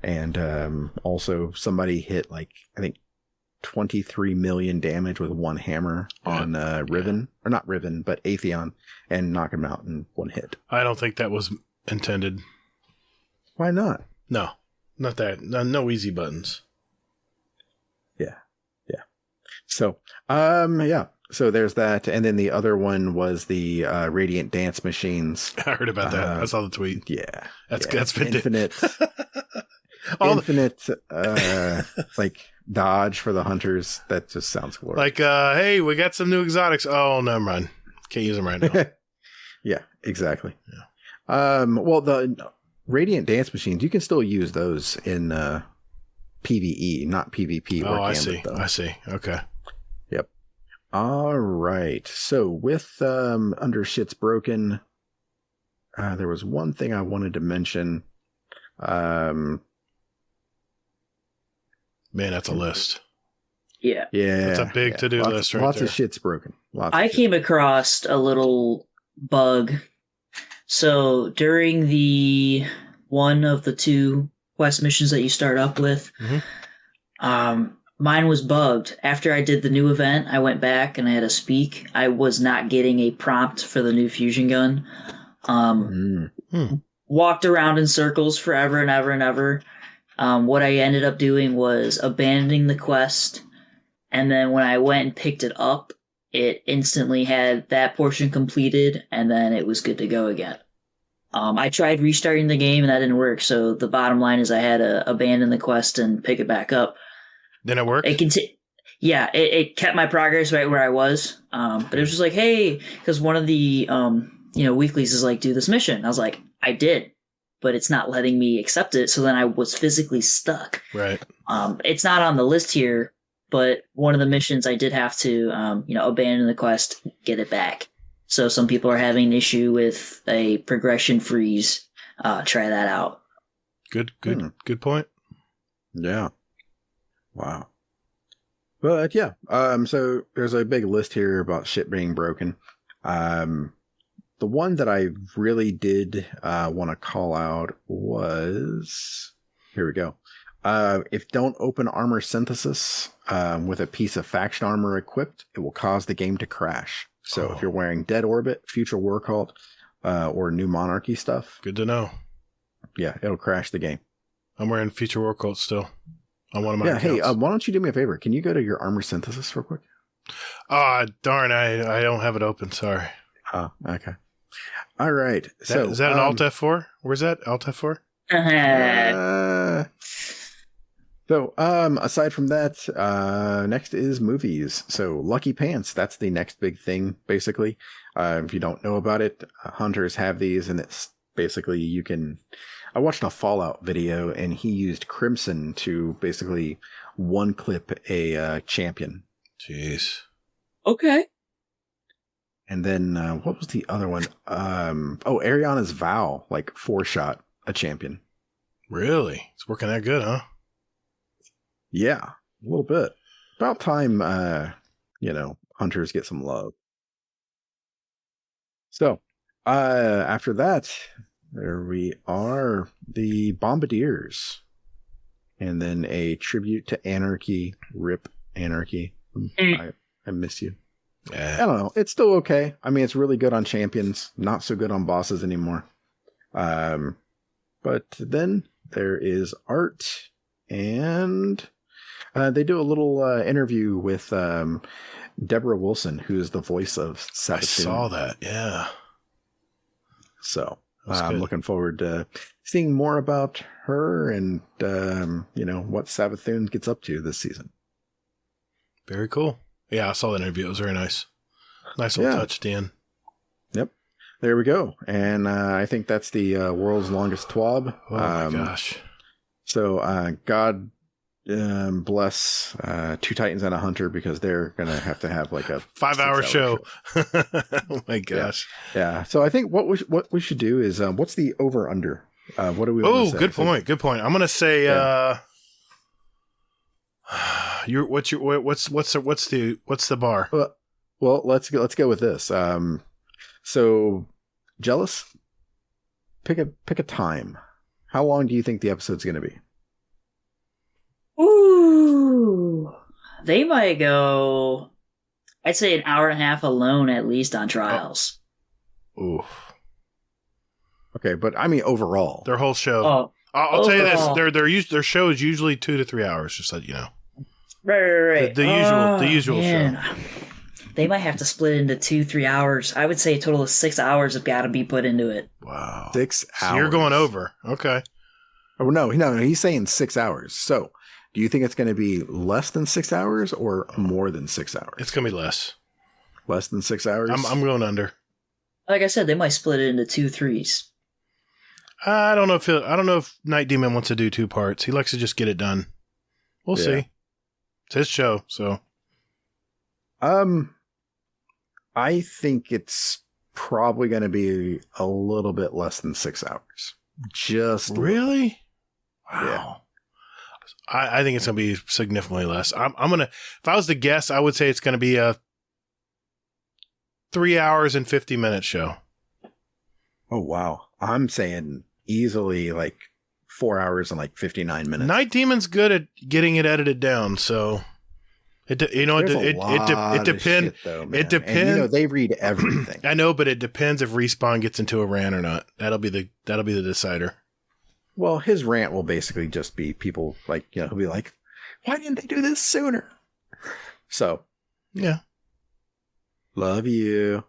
And also somebody hit I think 23 million damage with one hammer on Riven. Or not Riven, but Atheon, and knock him out in one hit. I don't think that was intended. Why not? No, not that. No easy buttons. Yeah. So, So there's that, and then the other one was the Radiant Dance Machines. I heard about that. I saw the tweet. Yeah, That's been infinite, dodge for the hunters. That just sounds glorious. Hey, we got some new exotics. Oh, never mind. Can't use them right now. Yeah, exactly. Yeah. Well, the Radiant Dance Machines, you can still use those in PvE, not PvP or Oh, I Gambit, see. though. I see. Okay. Yep. All right. So with Under Shit's Broken, there was one thing I wanted to mention. Man, that's a list. Yeah. Yeah. That's a big to-do list right Lots there. of shit's broken. I came across a little bug. So during the one of the two quest missions that you start up with, mine was bugged. After I did the new event, I went back and I had to speak. I was not getting a prompt for the new fusion gun. Walked around in circles forever and ever and ever. What I ended up doing was abandoning the quest, and then when I went and picked it up, it instantly had that portion completed, and then it was good to go again. I tried restarting the game, and that didn't work, so the bottom line is I had to abandon the quest and pick it back up. Then it worked? It kept my progress right where I was, but it was just like, hey, because one of the weeklies is like, do this mission. I was like, I did, but it's not letting me accept it, so then I was physically stuck. Right. It's not on the list here, but one of the missions I did have to, abandon the quest, get it back. So some people are having an issue with a progression freeze. Try that out. Good point. Yeah. Wow. But yeah, so there's a big list here about shit being broken. The one that I really did want to call out was, here we go. If don't open armor synthesis with a piece of faction armor equipped, it will cause the game to crash. So if you're wearing Dead Orbit, Future War Cult, or New Monarchy stuff. Good to know. Yeah, it'll crash the game. I'm wearing Future War Cult still on one of my accounts. Hey, why don't you do me a favor? Can you go to your armor synthesis real quick? Ah, darn, I don't have it open. Sorry. Oh, okay. All right. Is that an Alt F4? Where's that? Alt F4? So, aside from that, next is movies. So, Lucky Pants, that's the next big thing, basically. If you don't know about it, hunters have these, and it's basically I watched a Fallout video, and he used Crimson to basically one-clip a champion. Jeez. Okay. And then, what was the other one? Ariana's Vow, like 4-shot a champion. Really? It's working that good, huh? Yeah, a little bit. About time, hunters get some love. So, after that, there we are, the Bombardiers. And then a tribute to Anarchy, RIP Anarchy. I miss you. I don't know. It's still okay. I mean, it's really good on champions, not so good on bosses anymore. But then there is art, and they do a little interview with Deborah Wilson, who is the voice of Sabatune. I saw that, yeah. So I'm looking forward to seeing more about her and, what Sabatune gets up to this season. Very cool. Yeah, I saw that interview. It was very nice. Nice little touch at the end. Yep. There we go. And I think that's the world's longest TWAB. Oh, my gosh. So God bless Two Titans and a Hunter, because they're going to have like a 5-hour show. Oh, my gosh. Yeah. So I think what we should do is, what's the over-under? What do we want to say? Good point. Good point. I'm going to say... what's the bar? Well, let's go with this. So, Jealous, pick a time. How long do you think the episode's going to be? Ooh, they might go. I'd say an hour and a half alone, at least on trials. Ooh. Okay, but I mean overall, their whole show. Oh, I'll tell you this: their show is usually 2 to 3 hours. Just so you know. Right. The usual show. They might have to split into 2-3 hours. I would say a total of 6 hours have got to be put into it. Wow, 6 hours. So you're going over. Okay. Oh no, he's saying 6 hours. So, do you think it's going to be less than 6 hours or more than 6 hours? It's going to be less. Less than 6 hours. I'm going under. Like I said, they might split it into 2-3s. I don't know if Night Demon wants to do 2 parts. He likes to just get it done. We'll see. It's his show, so. I think it's probably going to be a little bit less than 6 hours. Just really? Wow. Yeah. I think it's going to be significantly less. I'm going to, if I was to guess, I would say it's going to be a 3 hours and 50 minute show. Oh, wow. I'm saying easily like 4 hours and like 59 minutes. Night Demon's good at getting it edited down, so it depends. It depends. And, they read everything. I know, but it depends if Respawn gets into a rant or not. That'll be the decider. Well, his rant will basically just be people like, he'll be like, why didn't they do this sooner? So, yeah. Love you.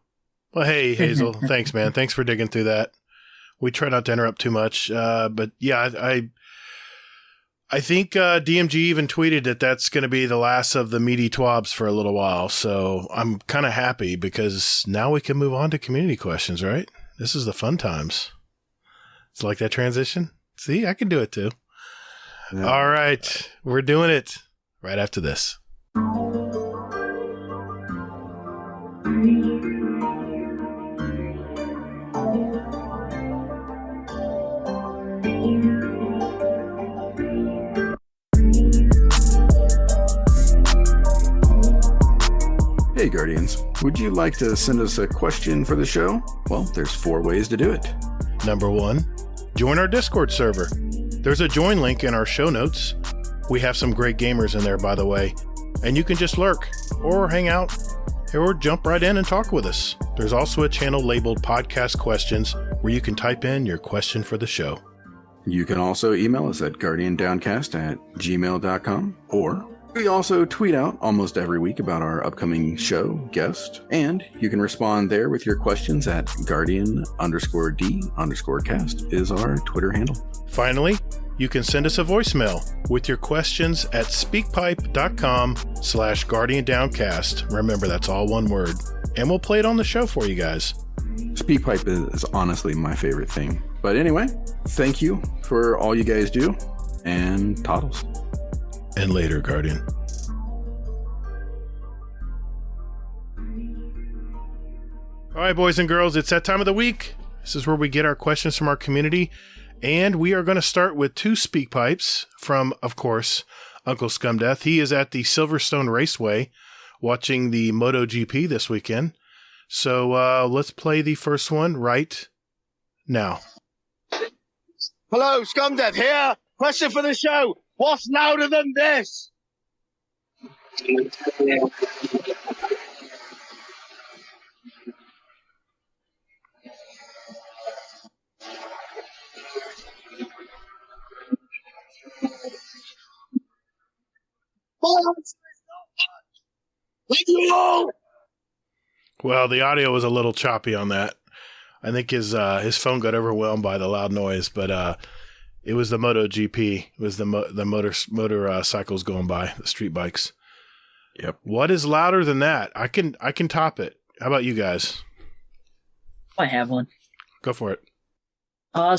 Well, hey, Hazel. Thanks, man. Thanks for digging through that. We try not to interrupt too much. But yeah, I think DMG even tweeted that that's going to be the last of the meaty twabs for a little while. So I'm kind of happy because now we can move on to community questions, right? This is the fun times. It's like that transition. See, I can do it too. Yeah. All right. We're doing it right after this. Hey Guardians, would you like to send us a question for the show? Well, there's 4 ways to do it. Number 1, join our Discord server. There's a join link in our show notes. We have some great gamers in there, by the way, and you can just lurk or hang out or jump right in and talk with us. There's also a channel labeled Podcast Questions where you can type in your question for the show. You can also email us at guardiandowncast@gmail.com, or we also tweet out almost every week about our upcoming show, guest, and you can respond there with your questions at guardian_d_cast is our Twitter handle. Finally, you can send us a voicemail with your questions at speakpipe.com/guardiandowncast. Remember, that's all one word. And we'll play it on the show for you guys. Speakpipe is honestly my favorite thing. But anyway, thank you for all you guys do, and toddles. And later, Guardian. All right, boys and girls, it's that time of the week. This is where we get our questions from our community. And we are going to start with 2 speak pipes from, of course, Uncle Scumdeath. He is at the Silverstone Raceway watching the MotoGP this weekend. So let's play the first one right now. Hello, Scumdeath here. Question for the show. What's louder than this? Thank you all. Well, the audio was a little choppy on that. I think his phone got overwhelmed by the loud noise, but it was the MotoGP. It was the motorcycles going by, the street bikes. Yep. What is louder than that? I can top it. How about you guys? I have one. Go for it.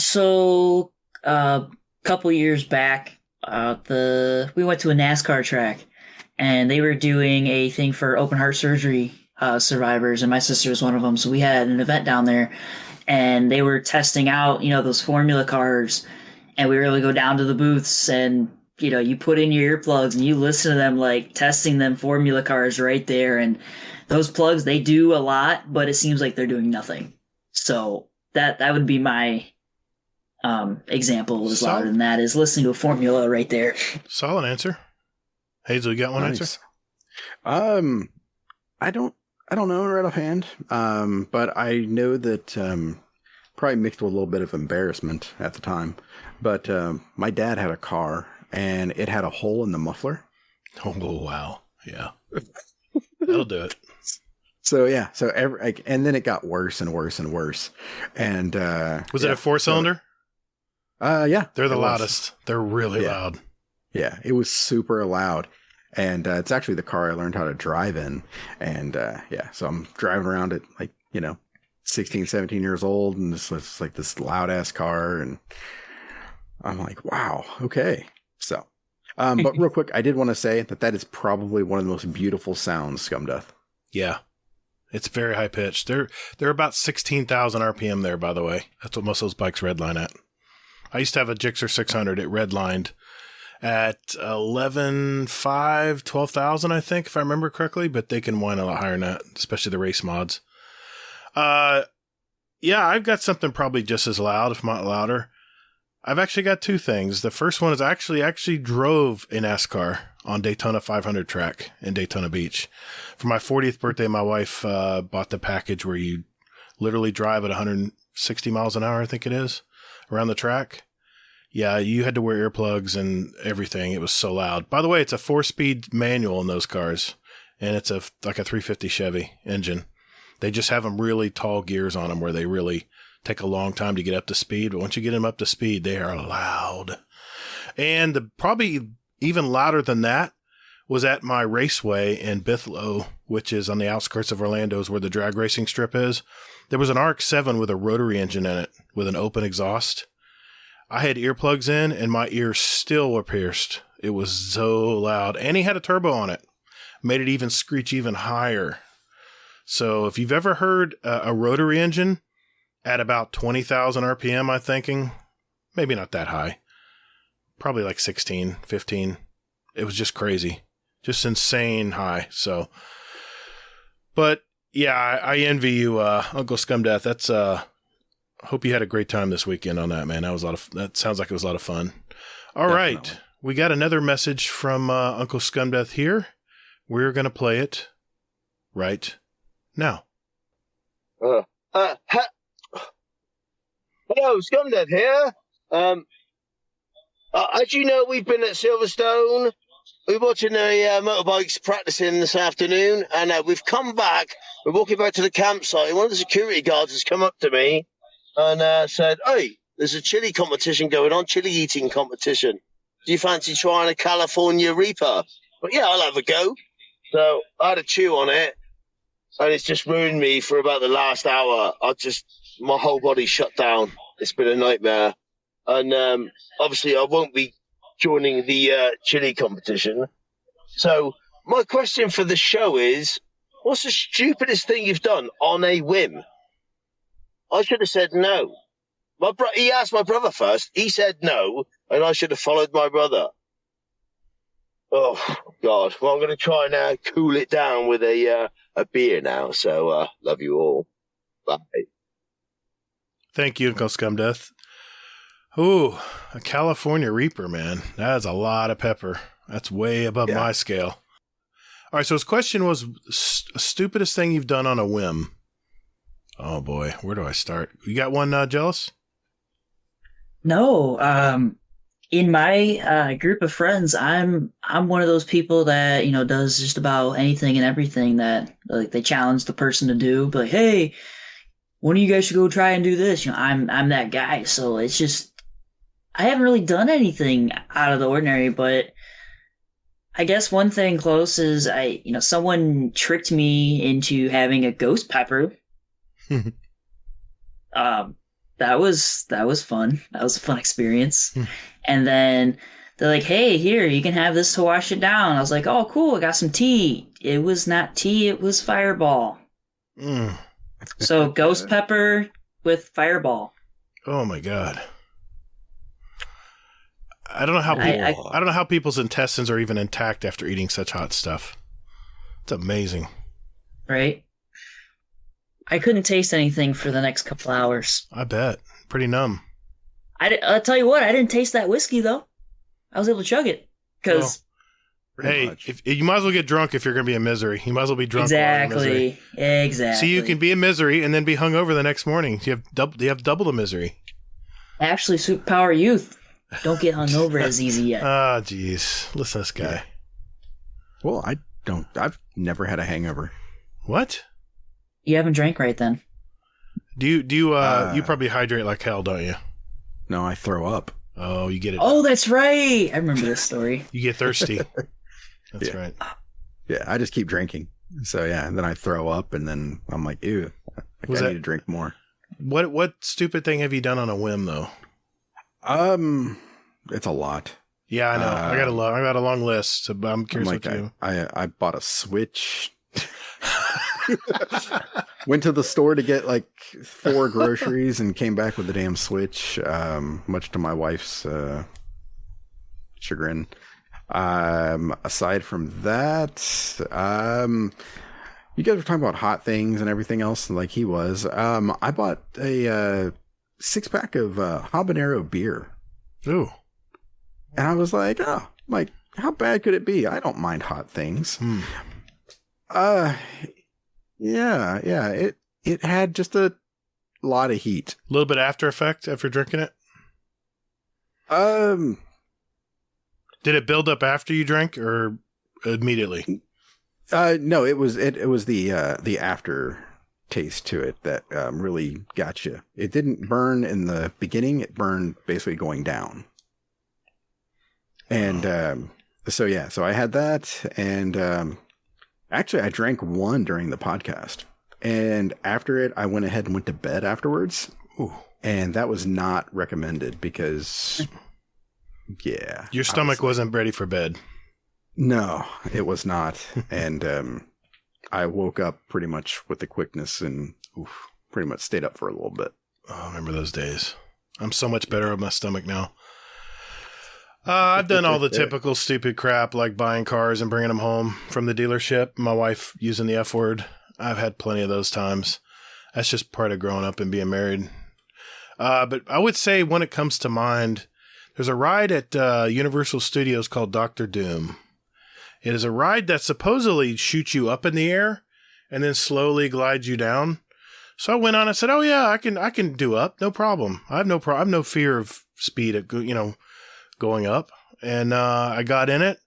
So a couple years back, we went to a NASCAR track, and they were doing a thing for open heart surgery survivors, and my sister was one of them. So we had an event down there, and they were testing out, those formula cars, and we were able to go down to the booths, and you put in your earplugs and you listen to them like testing them formula cars right there, and those plugs, they do a lot, but it seems like they're doing nothing. So that would be my example is louder than that, is listening to a formula right there. Solid answer. Hazel, you got one answer? I don't know right offhand, but I know that probably mixed with a little bit of embarrassment at the time. But my dad had a car, and it had a hole in the muffler. Oh, wow. Yeah. That'll do it. So, yeah. So, and then it got worse and worse and worse. And was it a 4-cylinder? Yeah. They're the loudest. They're really loud. Yeah, it was super loud. And it's actually the car I learned how to drive in. And so I'm driving around at 16, 17 years old, and it's like this loud ass car. And I'm like, wow, okay. So, But real quick, I did want to say that is probably one of the most beautiful sounds, Scum Death. Yeah. It's very high pitched. They're about 16,000 RPM there, by the way. That's what most of those bikes redline at. I used to have a Gixxer 600. It redlined at 11,500, 12,000, I think, if I remember correctly, but they can whine a lot higher than that, especially the race mods. Yeah, I've got something probably just as loud, if not louder. I've actually got two things. The first one is I actually drove a NASCAR on Daytona 500 track in Daytona Beach. For my 40th birthday, my wife bought the package where you literally drive at 160 miles an hour, I think it is, around the track. Yeah, you had to wear earplugs and everything. It was so loud. By the way, it's a 4-speed manual in those cars, and it's like a 350 Chevy engine. They just have them really tall gears on them where they really take a long time to get up to speed. But once you get them up to speed, they are loud. And probably even louder than that was at my raceway in Bithlow, which is on the outskirts of Orlando, is where the drag racing strip is. There was an RX-7 with a rotary engine in it with an open exhaust. I had earplugs in, and my ears still were pierced. It was so loud. And he had a turbo on it. Made it even screech even higher. So if you've ever heard a rotary engine at about 20,000 RPM, I'm thinking, maybe not that high. Probably like 16, 15. It was just crazy. Just insane high. So, but yeah, I envy you, Uncle Scumdeath. That's, hope you had a great time this weekend on that, man. That sounds like it was a lot of fun. All Definitely. Right. We got another message from Uncle Scumdeath here. We're going to play it right now. Hello, Scumdeath here. As you know, we've been at Silverstone. We're watching the motorbikes practicing this afternoon, and we've come back. We're walking back to the campsite, and one of the security guards has come up to me and said, "Hey, there's a chili competition going on, chili eating competition. Do you fancy trying a California Reaper?" But yeah, I'll have a go. So I had a chew on it, and it's just ruined me for about the last hour. My whole body shut down. It's been a nightmare. And obviously I won't be joining the chili competition. So my question for the show is, what's the stupidest thing you've done on a whim? I should have said no. He asked my brother first. He said no, and I should have followed my brother. Oh, God. Well, I'm going to try and cool it down with a beer now. So love you all. Bye. Thank you, Uncle Scumdeath. Ooh, a California Reaper, man. That is a lot of pepper. That's way above my scale. All right, so his question was, stupidest thing you've done on a whim. Oh, boy. Where do I start? You got one, Jealous? No. In my group of friends, I'm one of those people that, does just about anything and everything that they challenge the person to do. But, hey, one of you guys should go try and do this. I'm that guy. So it's just, I haven't really done anything out of the ordinary, but I guess one thing close is someone tricked me into having a ghost pepper. That was fun. That was a fun experience. And then they're like, "Hey, here, you can have this to wash it down." I was like, "Oh, cool. I got some tea." It was not tea. It was Fireball. So ghost pepper with Fireball. Oh my God. I don't know how I don't know how people's intestines are even intact after eating such hot stuff. It's amazing. Right? I couldn't taste anything for the next couple hours. I bet. Pretty numb. I'll tell you what, I didn't taste that whiskey, though. I was able to chug it. Because... Hey, you might as well get drunk if you're going to be in misery. You might as well be drunk. Exactly. So you can be in misery and then be hungover the next morning. You have double the misery. Actually, superpower youth. Don't get hungover as easy yet. Ah, jeez. Listen to this guy. Yeah. Well, I've never had a hangover. What? You haven't drank right then. Do you probably hydrate like hell, don't you? No, I throw up. Oh, you get it. Oh, that's right. I remember this story. You get thirsty. That's right. Yeah, I just keep drinking. So yeah, and then I throw up, and then I'm like, ew, I need to drink more. What stupid thing have you done on a whim, though? It's a lot. Yeah, I know. I got a long list, so I'm curious what you. I bought a Switch. Went to the store to get like 4 groceries and came back with the damn Switch, much to my wife's chagrin. Aside from that, you guys were talking about hot things and everything else like he was. I bought a 6-pack of habanero beer. Ooh. And I was like, how bad could it be? I don't mind hot things. Yeah. It had just a lot of heat. A little bit after effect after drinking it? Did it build up after you drank or immediately? No, it was the after taste to it that really got you. It didn't burn in the beginning. It burned basically going down. And so I had that, and actually I drank one during the podcast, and after it I went ahead and went to bed afterwards. Ooh. And that was not recommended because your stomach wasn't ready for bed. No, it was not. And I woke up pretty much with the quickness and pretty much stayed up for a little bit. Oh, I remember those days. I'm so much better with my stomach now. I've done all the typical stupid crap like buying cars and bringing them home from the dealership. My wife using the F word. I've had plenty of those times. That's just part of growing up and being married. But I would say when it comes to mind, there's a ride at Universal Studios called Dr. Doom. It is a ride that supposedly shoots you up in the air and then slowly glides you down. So I went on and said, "Oh yeah, I can do up, no problem. I have no fear of speed at going up." And I got in it,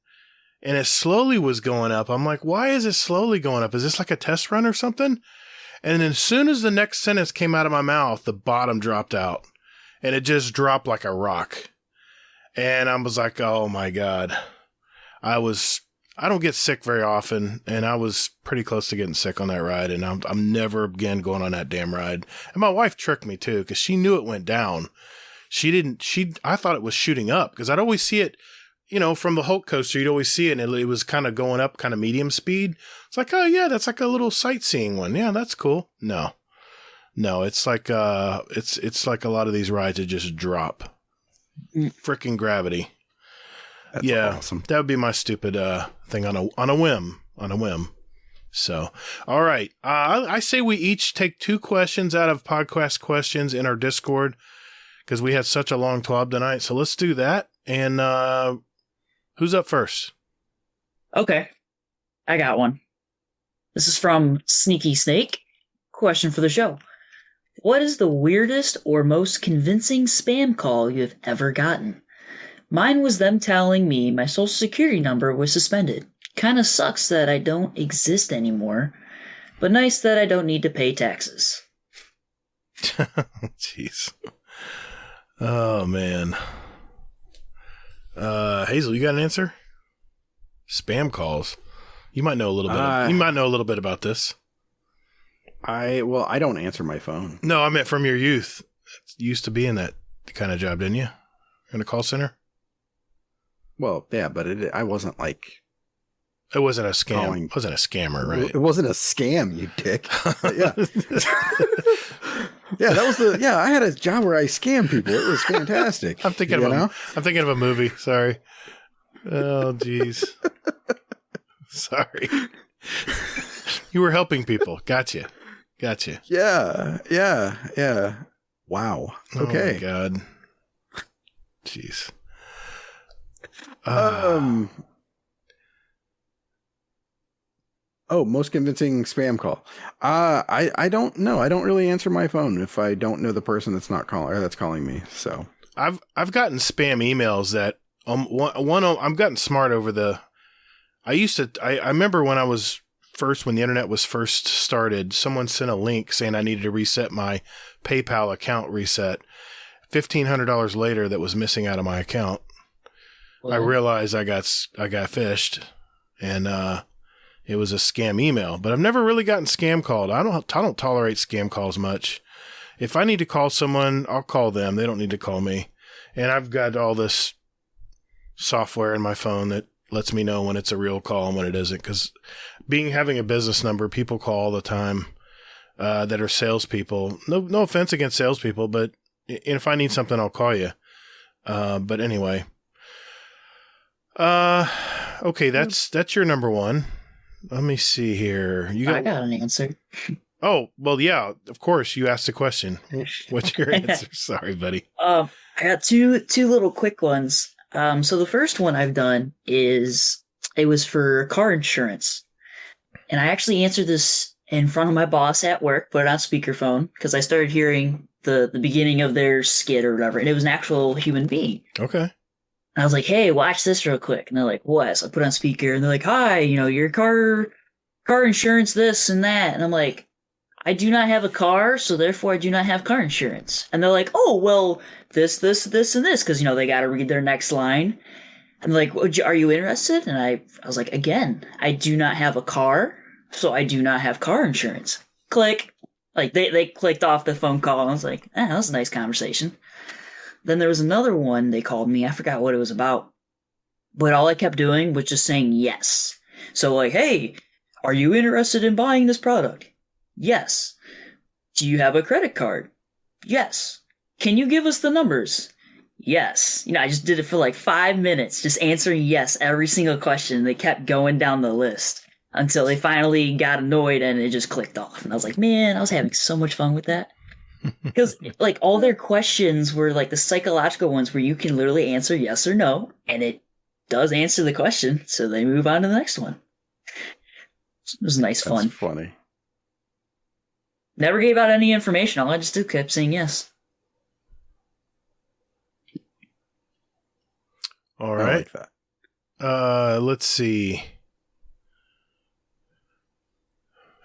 and it slowly was going up. I'm like, "Why is it slowly going up? Is this like a test run or something?" And then as soon as the next sentence came out of my mouth, the bottom dropped out, and it just dropped like a rock. And I was like, "Oh my God!" I don't get sick very often, and I was pretty close to getting sick on that ride, and I'm never again going on that damn ride. And my wife tricked me too, because she knew it went down. I thought it was shooting up, because I'd always see it, from the Hulk coaster, you'd always see it, and it was kind of going up, kind of medium speed. It's like, oh yeah, that's like a little sightseeing one. Yeah, that's cool. No, it's like, it's like a lot of these rides that just drop. Freaking gravity. That's awesome. That would be my stupid thing on a whim. So, all right. I say we each take 2 questions out of podcast questions in our Discord because we had such a long twab tonight. So let's do that. And who's up first? Okay. I got one. This is from Sneaky Snake. Question for the show. What is the weirdest or most convincing spam call you have ever gotten? Mine was them telling me my social security number was suspended. Kinda sucks that I don't exist anymore, but nice that I don't need to pay taxes. Jeez. Oh, man. Hazel, you got an answer? Spam calls. You might know a little bit. You might know a little bit about this. I don't answer my phone. No, I meant from your youth. You used to be in that kind of job, didn't you? In a call center? Well, yeah, but I wasn't like... It wasn't a scam. It wasn't a scammer, right? It wasn't a scam, you dick. Yeah. Yeah, that was I had a job where I scammed people. It was fantastic. I'm thinking of a movie. Sorry. Oh, jeez. Sorry. You were helping people. Gotcha. Yeah. Wow. Okay. Oh my God. Jeez. Most convincing spam call. I don't know. I don't really answer my phone if I don't know the person that's calling me. So I've gotten spam emails that I've gotten smart over the. I remember when the internet was first started, someone sent a link saying I needed to reset my PayPal account reset. $1,500 later, that was missing out of my account. Well, I realized I got phished, and it was a scam email. But I've never really gotten scam called. I don't tolerate scam calls much. If I need to call someone, I'll call them. They don't need to call me. And I've got all this software in my phone that lets me know when it's a real call and when it isn't. Because having a business number, people call all the time that are salespeople. No offense against salespeople, but if I need something, I'll call you. But anyway, okay, that's your number one. Let me see here. I got an answer. Oh, well, yeah, of course. You asked the question. What's your answer? Sorry, buddy. I got two little quick ones. So the first one I've done it was for car insurance. And I actually answered this in front of my boss at work, put it on speakerphone, because I started hearing the beginning of their skit or whatever, and it was an actual human being. Okay. And I was like, hey, watch this real quick. And they're like, what? So I put it on speaker, and they're like, hi, your car insurance, this and that. And I'm like, I do not have a car, so therefore I do not have car insurance. And they're like, oh, well, this, and this, because, they got to read their next line. And they're like, are you interested? And I was like, again, I do not have a car, so I do not have car insurance. Click. Like, they clicked off the phone call, and I was like, that was a nice conversation. Then there was another one they called me. I forgot what it was about. But all I kept doing was just saying yes. So like, hey, are you interested in buying this product? Yes. Do you have a credit card? Yes. Can you give us the numbers? Yes. I just did it for like 5 minutes, just answering yes every single question. They kept going down the list until they finally got annoyed and it just clicked off. And I was like, man, I was having so much fun with that. Because like all their questions were like the psychological ones where you can literally answer yes or no, and it does answer the question, so they move on to the next one. It was nice fun. That's funny. Never gave out any information. All I just did kept saying yes. All right. I like that. Let's see.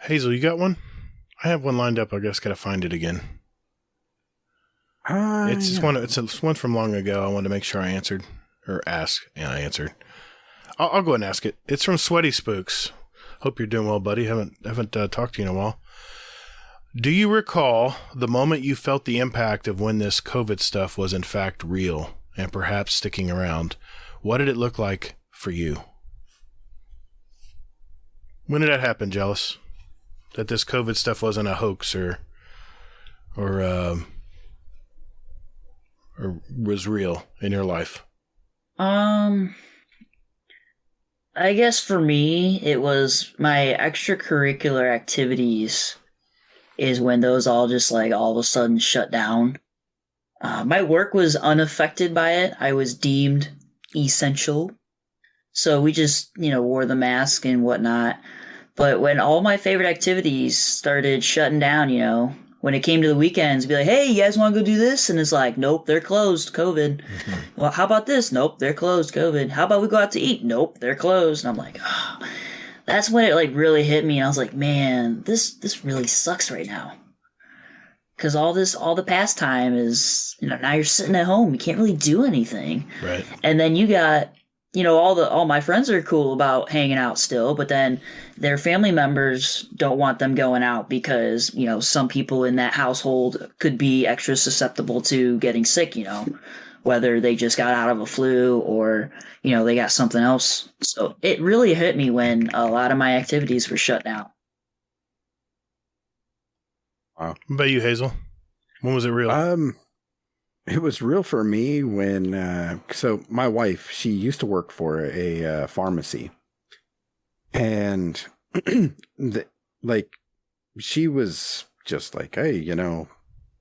Hazel, you got one? I have one lined up. I guess gotta find it again. It's one. It's one from long ago. I wanted to make sure I answered or asked. Yeah, I answered. I'll go ahead and ask it. It's from Sweaty Spooks. Hope you're doing well, buddy. Haven't talked to you in a while. Do you recall the moment you felt the impact of when this COVID stuff was in fact real and perhaps sticking around? What did it look like for you? When did that happen, Jealous? That this COVID stuff wasn't a hoax or was real in your life? I guess for me, it was my extracurricular activities is when those all just like all of a sudden shut down. My work was unaffected by it. I was deemed essential. So we just, wore the mask and whatnot. But when all my favorite activities started shutting down, when it came to the weekends, be like, hey, you guys want to go do this? And it's like, nope, they're closed, COVID. Mm-hmm. Well, how about this? Nope, they're closed, COVID. How about we go out to eat? Nope, they're closed. And I'm like, oh. That's when it like really hit me. And I was like, man, this really sucks right now. Because all the pastime is, now you're sitting at home. You can't really do anything. Right. And then you got, all my friends are cool about hanging out still, but then their family members don't want them going out because, some people in that household could be extra susceptible to getting sick, whether they just got out of a flu or, they got something else. So it really hit me when a lot of my activities were shut down. Wow. What about you, Hazel? When was it real? It was real for me when, so my wife, she used to work for a pharmacy, and she was just like, hey,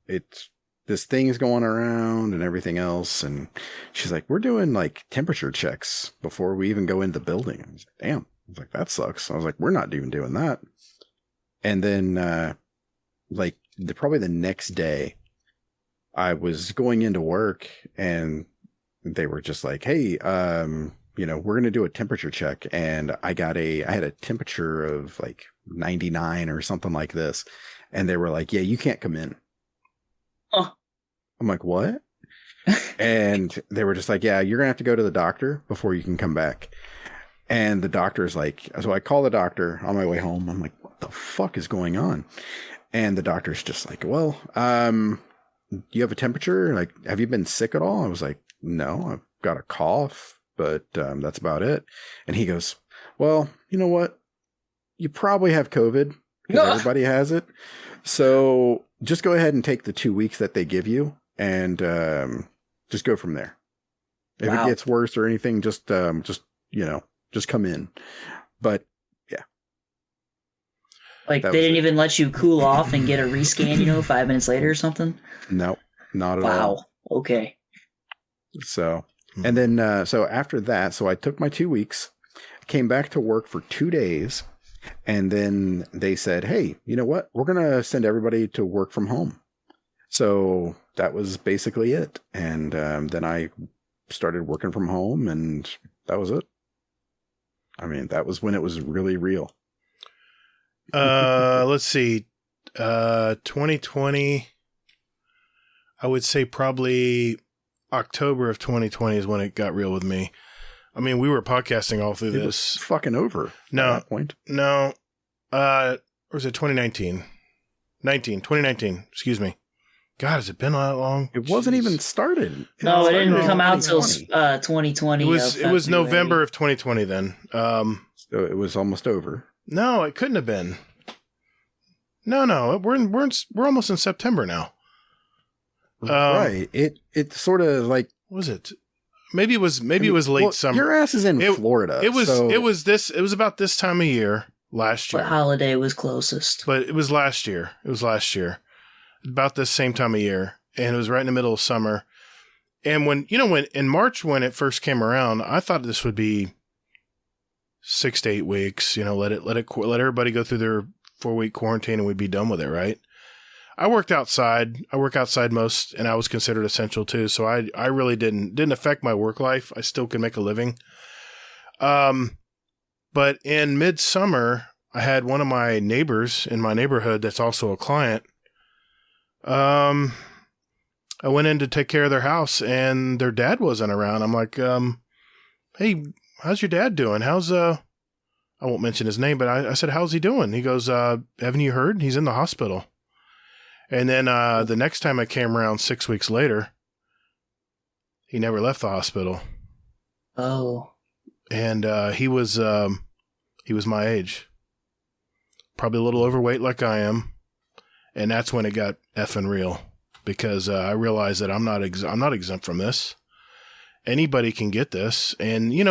it's this thing is going around and everything else. And she's like, we're doing like temperature checks before we even go into the building. I was like, damn. I was like, that sucks. I was like, we're not even doing that. And then, probably the next day, I was going into work and they were just like, hey, we're going to do a temperature check. And I had a temperature of like 99 or something like this. And they were like, yeah, you can't come in. Oh. I'm like, what? And they were just like, yeah, you're going to have to go to the doctor before you can come back. And the doctor's like, so I call the doctor on my way home. I'm like, what the fuck is going on? And the doctor's just like, well, do you have a temperature? Like, have you been sick at all? I was like, no, I've got a cough, but that's about it. And he goes, well, you know what? You probably have COVID because everybody has it. So just go ahead and take the 2 weeks that they give you and just go from there. If it gets worse or anything, just come in. But yeah. Like they didn't even let you cool off and get a rescan, 5 minutes later or something? No, not at all. Wow. Okay. So, and then, so after that, so I took my 2 weeks, came back to work for 2 days, and then they said, hey, you know what? We're going to send everybody to work from home. So that was basically it. And then I started working from home, and that was it. I mean, that was when it was really real. Let's see. 2020, I would say probably October of 2020 is when it got real with me. I mean, we were podcasting all through this. Was fucking over at that point. No. Or was it 2019? 2019. Excuse me. God, has it been that long? It wasn't even started. No, it didn't come out until 2020. It was November of 2020 then. So it was almost over. No, it couldn't have been. No, we're almost in September now. Right. It sort of like was it? Maybe it was late summer. Your ass is in Florida. It was about this time of year last year. What holiday was closest? But it was last year. About this same time of year, and it was right in the middle of summer. And when in March when it first came around, I thought this would be 6 to 8 weeks. Let everybody go through their 4-week quarantine and we'd be done with it, right? I worked outside. I work outside most, and I was considered essential too. So I really didn't affect my work life. I still could make a living. But in midsummer, I had one of my neighbors in my neighborhood that's also a client. I went in to take care of their house, and their dad wasn't around. I'm like, hey, how's your dad doing? How's I won't mention his name, but I said, how's he doing? He goes, haven't you heard? He's in the hospital. And then the next time I came around 6 weeks later, he never left the hospital. Oh. And he was my age. Probably a little overweight like I am. And that's when it got effing real, because I realized that I'm not exempt from this. Anybody can get this. And, you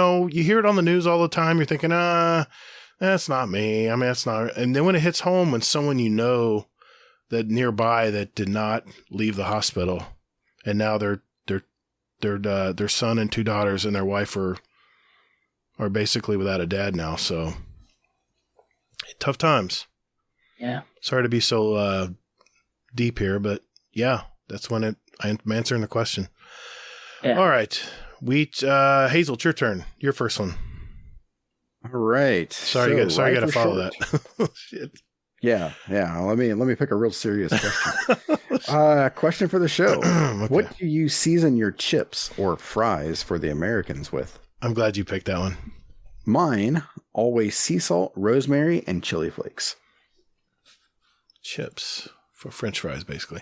hear it on the news all the time. You're thinking, that's not me. I mean, that's not. And then when it hits home, when someone that nearby that did not leave the hospital, and now their son and 2 daughters and their wife are basically without a dad now. So tough times. Yeah. Sorry to be so deep here, but yeah, that's when I'm answering the question. Yeah. All right. Hazel, it's your turn. Your first one. All right. Sorry, you got to follow that. Shit. Yeah. Let me pick a real serious question. Question for the show. Okay. What do you season your chips or fries for the Americans with? I'm glad you picked that one. Mine, always sea salt, rosemary, and chili flakes. Chips for French fries, basically.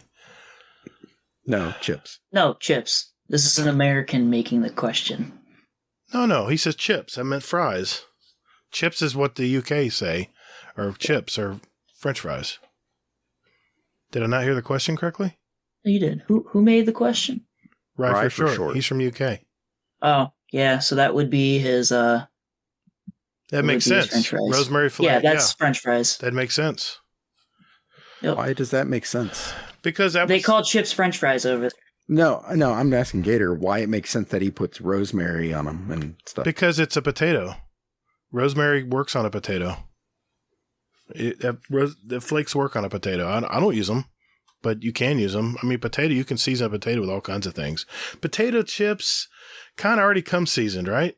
No, chips. No, chips. This is an American making the question. No, he says chips. I meant fries. Chips is what the UK say, or chips or French fries. Did I not hear the question correctly? You did. Who made the question? Right for short. He's from UK. Oh, yeah. So that would be his. That makes sense. French fries. Rosemary fillet. Yeah, that's French fries. That makes sense. Yep. Why does that make sense? Because they call chips French fries over there. No, I'm asking Gatr why it makes sense that he puts rosemary on them and stuff. Because it's a potato. Rosemary works on a potato. The flakes work on a potato. I don't use them, but you can use them. I mean, you can season a potato with all kinds of things. Potato chips kind of already come seasoned, right?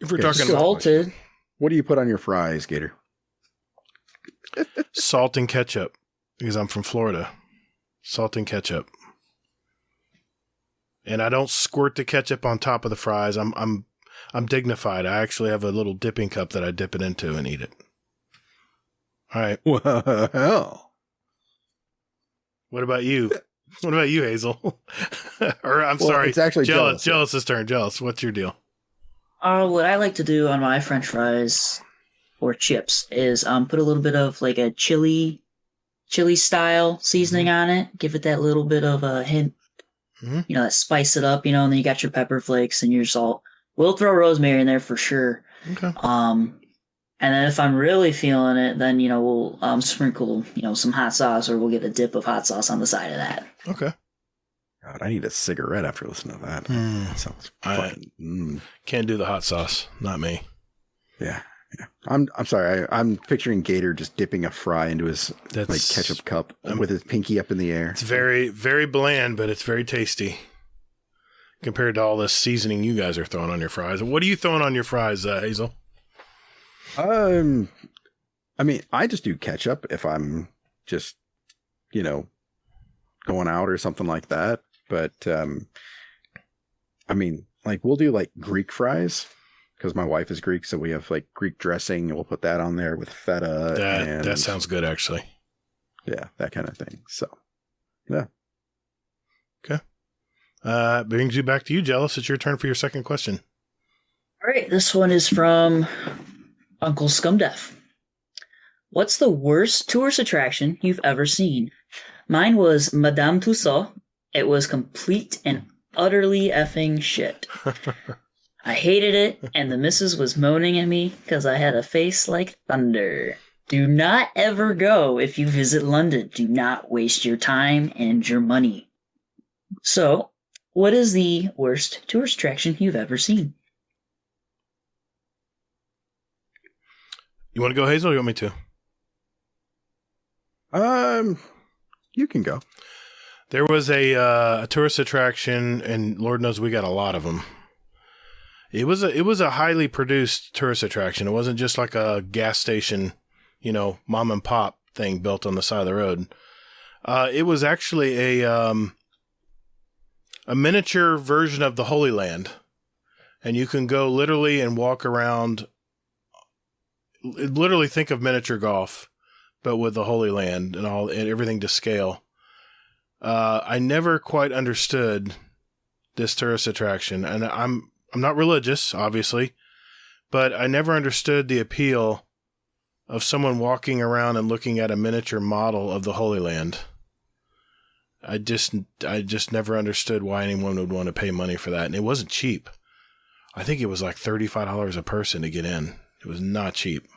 If we're talking salted. What do you put on your fries, Gatr? Salt and ketchup, because I'm from Florida. Salt and ketchup. And I don't squirt the ketchup on top of the fries. I'm dignified. I actually have a little dipping cup that I dip it into and eat it. All right. Well. What about you? What about you, Hazel? Or I'm Well, sorry, it's actually Jealous. Jealous, yeah. Jealous's turn. Jealous. What's your deal? What I like to do on my French fries or chips is put a little bit of like a chili style seasoning on it. Give it that little bit of a hint, that spice it up, and then you got your pepper flakes and your salt. We'll throw rosemary in there for sure. Okay. And then if I'm really feeling it, then we'll sprinkle some hot sauce, or we'll get a dip of hot sauce on the side of that. Okay. God, I need a cigarette after listening to that. That sounds fucking. Can't do the hot sauce. Not me. Yeah. I'm sorry. I'm picturing Gatr just dipping a fry into his ketchup cup with his pinky up in the air. It's very, very bland, but it's very tasty compared to all this seasoning you guys are throwing on your fries. What are you throwing on your fries, Hazel? I mean, I just do ketchup if I'm just, going out or something like that. But, I mean, we'll do Greek fries because my wife is Greek. So we have Greek dressing and we'll put that on there with feta. That sounds good, actually. Yeah, that kind of thing. So, yeah. Okay. Brings you back to you, Jealous. It's your turn for your second question. All right, this one is from Uncle Scumdeaf. What's the worst tourist attraction you've ever seen? Mine was Madame Tussauds. It was complete and utterly effing shit. I hated it, and the missus was moaning at me because I had a face like thunder. Do not ever go if you visit London. Do not waste your time and your money. So, what is the worst tourist attraction you've ever seen? You want to go, Hazel, or you want me to? You can go. There was a tourist attraction, and Lord knows we got a lot of them. It was a highly produced tourist attraction. It wasn't just like a gas station, mom and pop thing built on the side of the road. It was actually a miniature version of the Holy Land, and you can go literally and walk around. Literally think of miniature golf, but with the Holy Land and everything to scale. I never quite understood this tourist attraction, and I'm not religious, obviously, but I never understood the appeal of someone walking around and looking at a miniature model of the Holy Land. I just never understood why anyone would want to pay money for that, and it wasn't cheap. I think it was like $35 a person to get in. It was not cheap.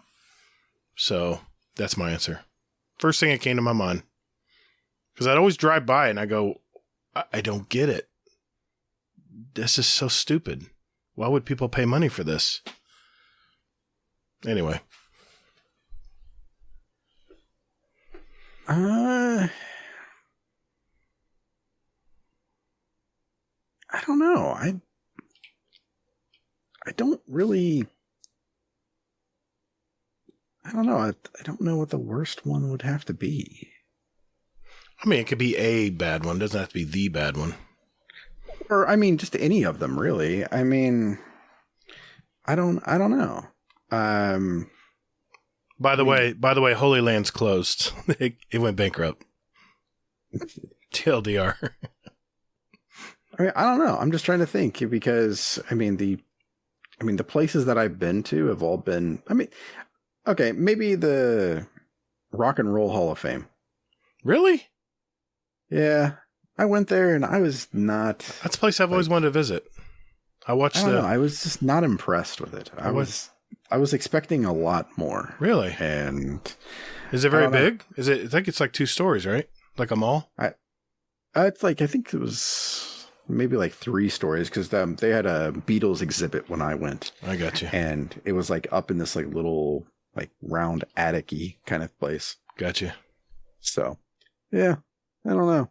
So that's my answer. First thing that came to my mind. Because I'd always drive by and I go, I don't get it. This is so stupid. Why would people pay money for this? Anyway. I don't know. I don't really... I don't know. I don't know what the worst one would have to be. I mean, it could be a bad one. It doesn't have to be the bad one. Or, I mean, just any of them, really. I mean, I don't know. By the way, Holy Land's closed. It went bankrupt. TLDR. I mean, I don't know. I'm just trying to think because the places that I've been to have all been. Okay, maybe the Rock and Roll Hall of Fame. Really? Yeah, I went there and I was not. That's a place I've always wanted to visit. I was just not impressed with it. I was expecting a lot more. Really? And is it very big? Is it? I think it's like 2 stories, right? Like a mall. It's like I think it was maybe like 3 stories because they had a Beatles exhibit when I went. I got you. And it was like up in this like little like round attic-y kind of place. Got you. So, yeah, I don't know.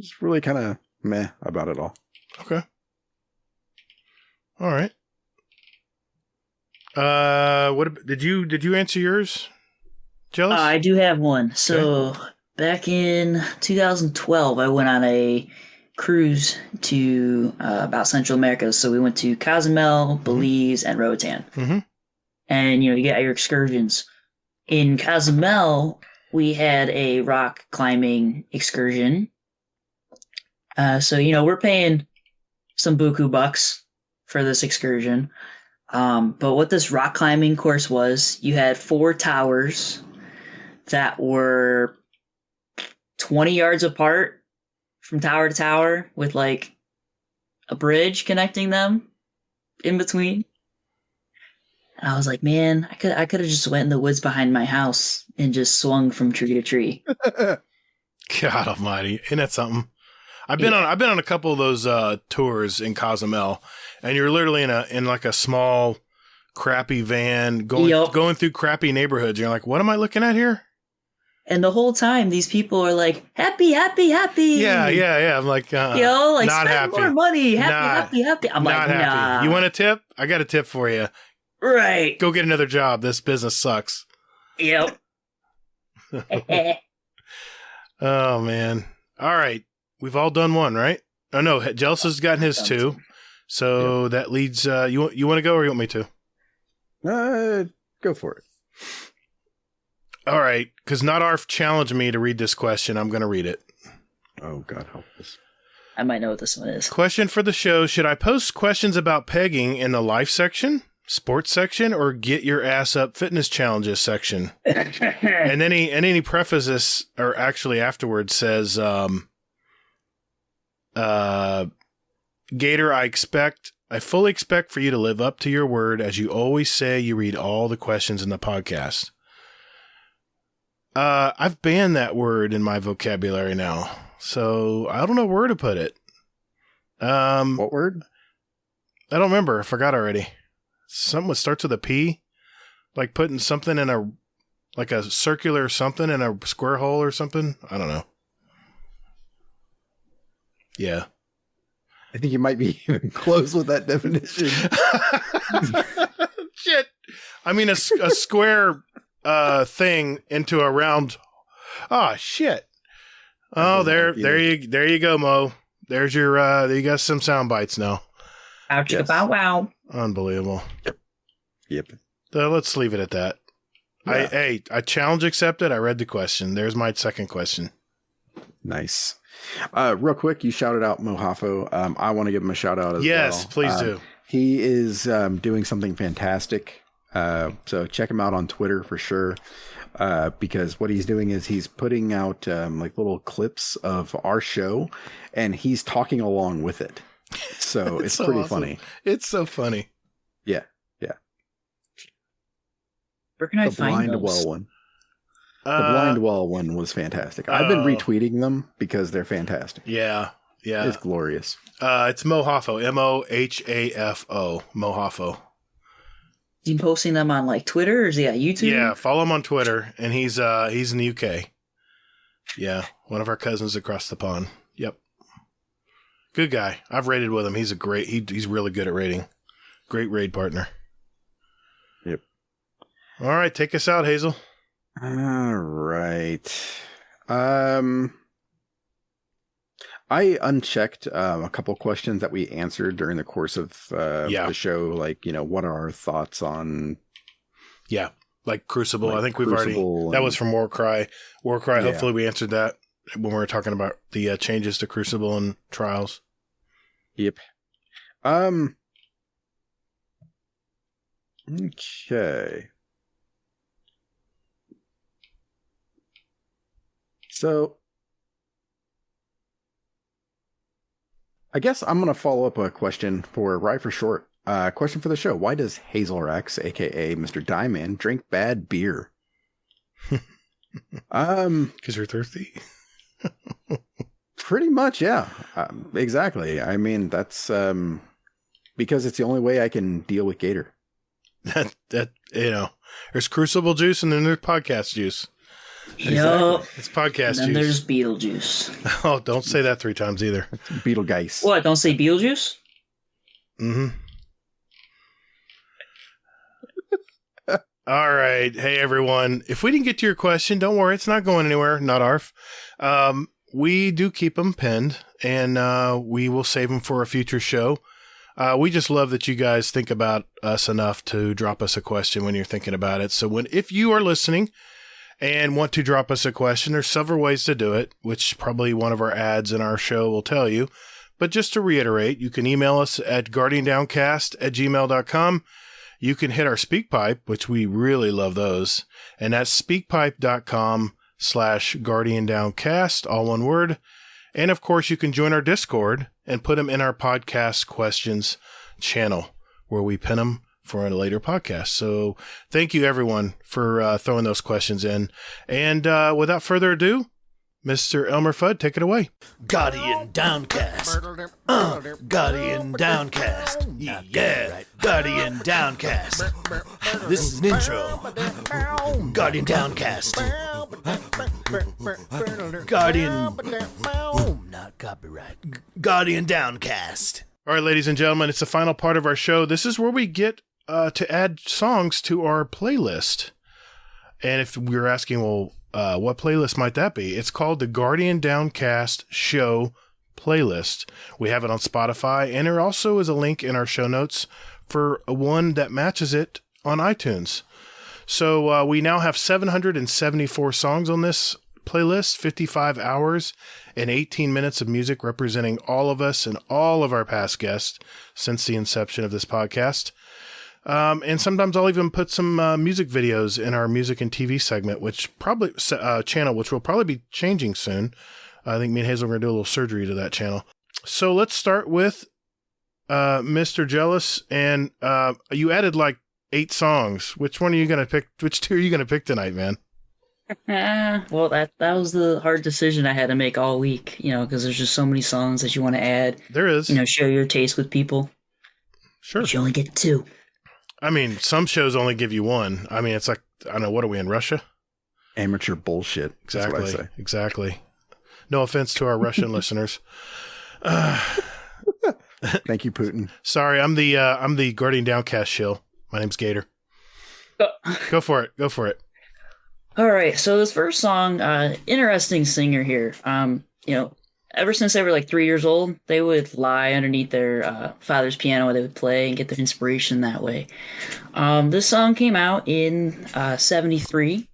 Just really kind of meh about it all. Okay. All right. What did you answer yours, Jealous? I do have one. So back in 2012, I went on a cruise to about Central America. So we went to Cozumel, Belize, and Roatan. Mm-hmm. And you get your excursions. In Cozumel, we had a rock climbing excursion. So, we're paying some buku bucks for this excursion. But what this rock climbing course was, you had 4 towers that were 20 yards apart from tower to tower with like a bridge connecting them in between. And I was like, man, I could have just went in the woods behind my house and just swung from tree to tree. God almighty. Isn't that something? I've been on a couple of those tours in Cozumel, and you're literally in like a small crappy van going through crappy neighborhoods. You're like, what am I looking at here? And the whole time, these people are like, happy, happy, happy. Yeah. I'm like, like not spend happy. more money. Happy. I'm not like, happy. nah. You want a tip? I got a tip for you. Right. Go get another job. This business sucks. Yep. Oh, man. All right. We've all done one, right? Oh, no. Jealous has gotten his 2. So that leads... you want to go or you want me to? Go for it. All right. Because Not Arf challenged me to read this question. I'm going to read it. Oh, God help us. I might know what this one is. Question for the show. Should I post questions about pegging in the life section, sports section, or get your ass up fitness challenges section? and then he prefaces, or actually afterwards says, Gatr, I fully expect for you to live up to your word. As you always say, you read all the questions in the podcast. I've banned that word in my vocabulary now, so I don't know where to put it. What word? I don't remember. I forgot already. Something that starts with a P, like putting something in a circular something in a square hole or something. I don't know. Yeah. I think you might be even close with that definition. Shit. I mean, a square thing into a round. Oh, shit. Oh, there you go, Mo. There's your, you got some sound bites now. Ouch, yes. Bow wow. Unbelievable. Yep. So let's leave it at that. Yeah. I challenge accepted. I read the question. There's my second question. Nice. Real quick, you shouted out Mohafo. I want to give him a shout out as well. Yes, please do. He is doing something fantastic. So check him out on Twitter for sure. Because what he's doing is he's putting out like little clips of our show, and he's talking along with it. So it's so pretty awesome. Funny. It's so funny. Yeah. Where can I find Blind Well one? The Blind Well one was fantastic. I've been retweeting them because they're fantastic. Yeah. It's glorious. It's Mohafo. Mohafo. Mohafo. Is he posting them on like Twitter or is he on YouTube? Yeah, follow him on Twitter, and he's in the UK. Yeah, one of our cousins across the pond. Yep. Good guy. I've raided with him. He's he's really good at raiding. Great raid partner. Yep. All right, take us out, Hazel. All right. I unchecked a couple questions that we answered during the course of the show. Like, what are our thoughts on? Yeah. Like Crucible. I think we've already, that was from Warcry. Warcry, yeah. Hopefully we answered that when we were talking about the changes to Crucible and Trials. Yep. Okay. So I guess I'm going to follow up a question for Right for Short. Question for the show. Why does Hazel Rex, a.k.a. Mr. Diamond, drink bad beer? Because you're thirsty? Pretty much, yeah. Exactly. I mean, that's because it's the only way I can deal with Gatr. That there's Crucible juice and then there's podcast juice. Yep. It's podcast and then juice. There's Beetlejuice. Oh, don't say that 3 times either. Beetlegeist. What? Don't say Beetlejuice? Mm-hmm. All right. Hey, everyone. If we didn't get to your question, don't worry. It's not going anywhere. Not ARF. We do keep them pinned, and we will save them for a future show. We just love that you guys think about us enough to drop us a question when you're thinking about it. So if you are listening and want to drop us a question, there's several ways to do it, which probably one of our ads in our show will tell you. But just to reiterate, you can email us at guardiandowncast@gmail.com. You can hit our Speakpipe, which we really love those. And that's speakpipe.com/guardiandowncast, all one word. And of course, you can join our Discord and put them in our podcast questions channel where we pin them for a later podcast. So thank you everyone for throwing those questions in. And without further ado, Mr. Elmer Fudd, take it away. Guardian Downcast. Guardian Downcast. Yeah. Guardian Downcast. This is an intro. Guardian Downcast. Guardian. Not copyright. Guardian Downcast. All right, ladies and gentlemen, it's the final part of our show. This is where we get to add songs to our playlist. And if we were asking, well, what playlist might that be? It's called the Guardian Downcast Show playlist. We have it on Spotify, and there also is a link in our show notes for one that matches it on iTunes. So we now have 774 songs on this playlist, 55 hours and 18 minutes of music representing all of us and all of our past guests since the inception of this podcast. And sometimes I'll even put some music videos in our music and TV segment, which probably channel, which will probably be changing soon. I think me and Hazel are going to do a little surgery to that channel. So let's start with Mr. Jealous. And you added like 8 songs. Which one are you going to pick? Which 2 are you going to pick tonight, man? Well, that was the hard decision I had to make all week, because there's just so many songs that you want to add. There is. Share your taste with people. Sure. But you only get 2. I mean, some shows only give you 1. I mean, it's like, I don't know, what are we in, Russia? Amateur bullshit. Exactly. That's what I say. Exactly. No offense to our Russian listeners. Thank you, Putin. Sorry, I'm the Guardian Downcast shill. My name's Gatr. Go for it. Go for it. All right. So this first song, interesting singer here. Ever since they were like 3 years old, they would lie underneath their father's piano where they would play and get their inspiration that way. This song came out in 73.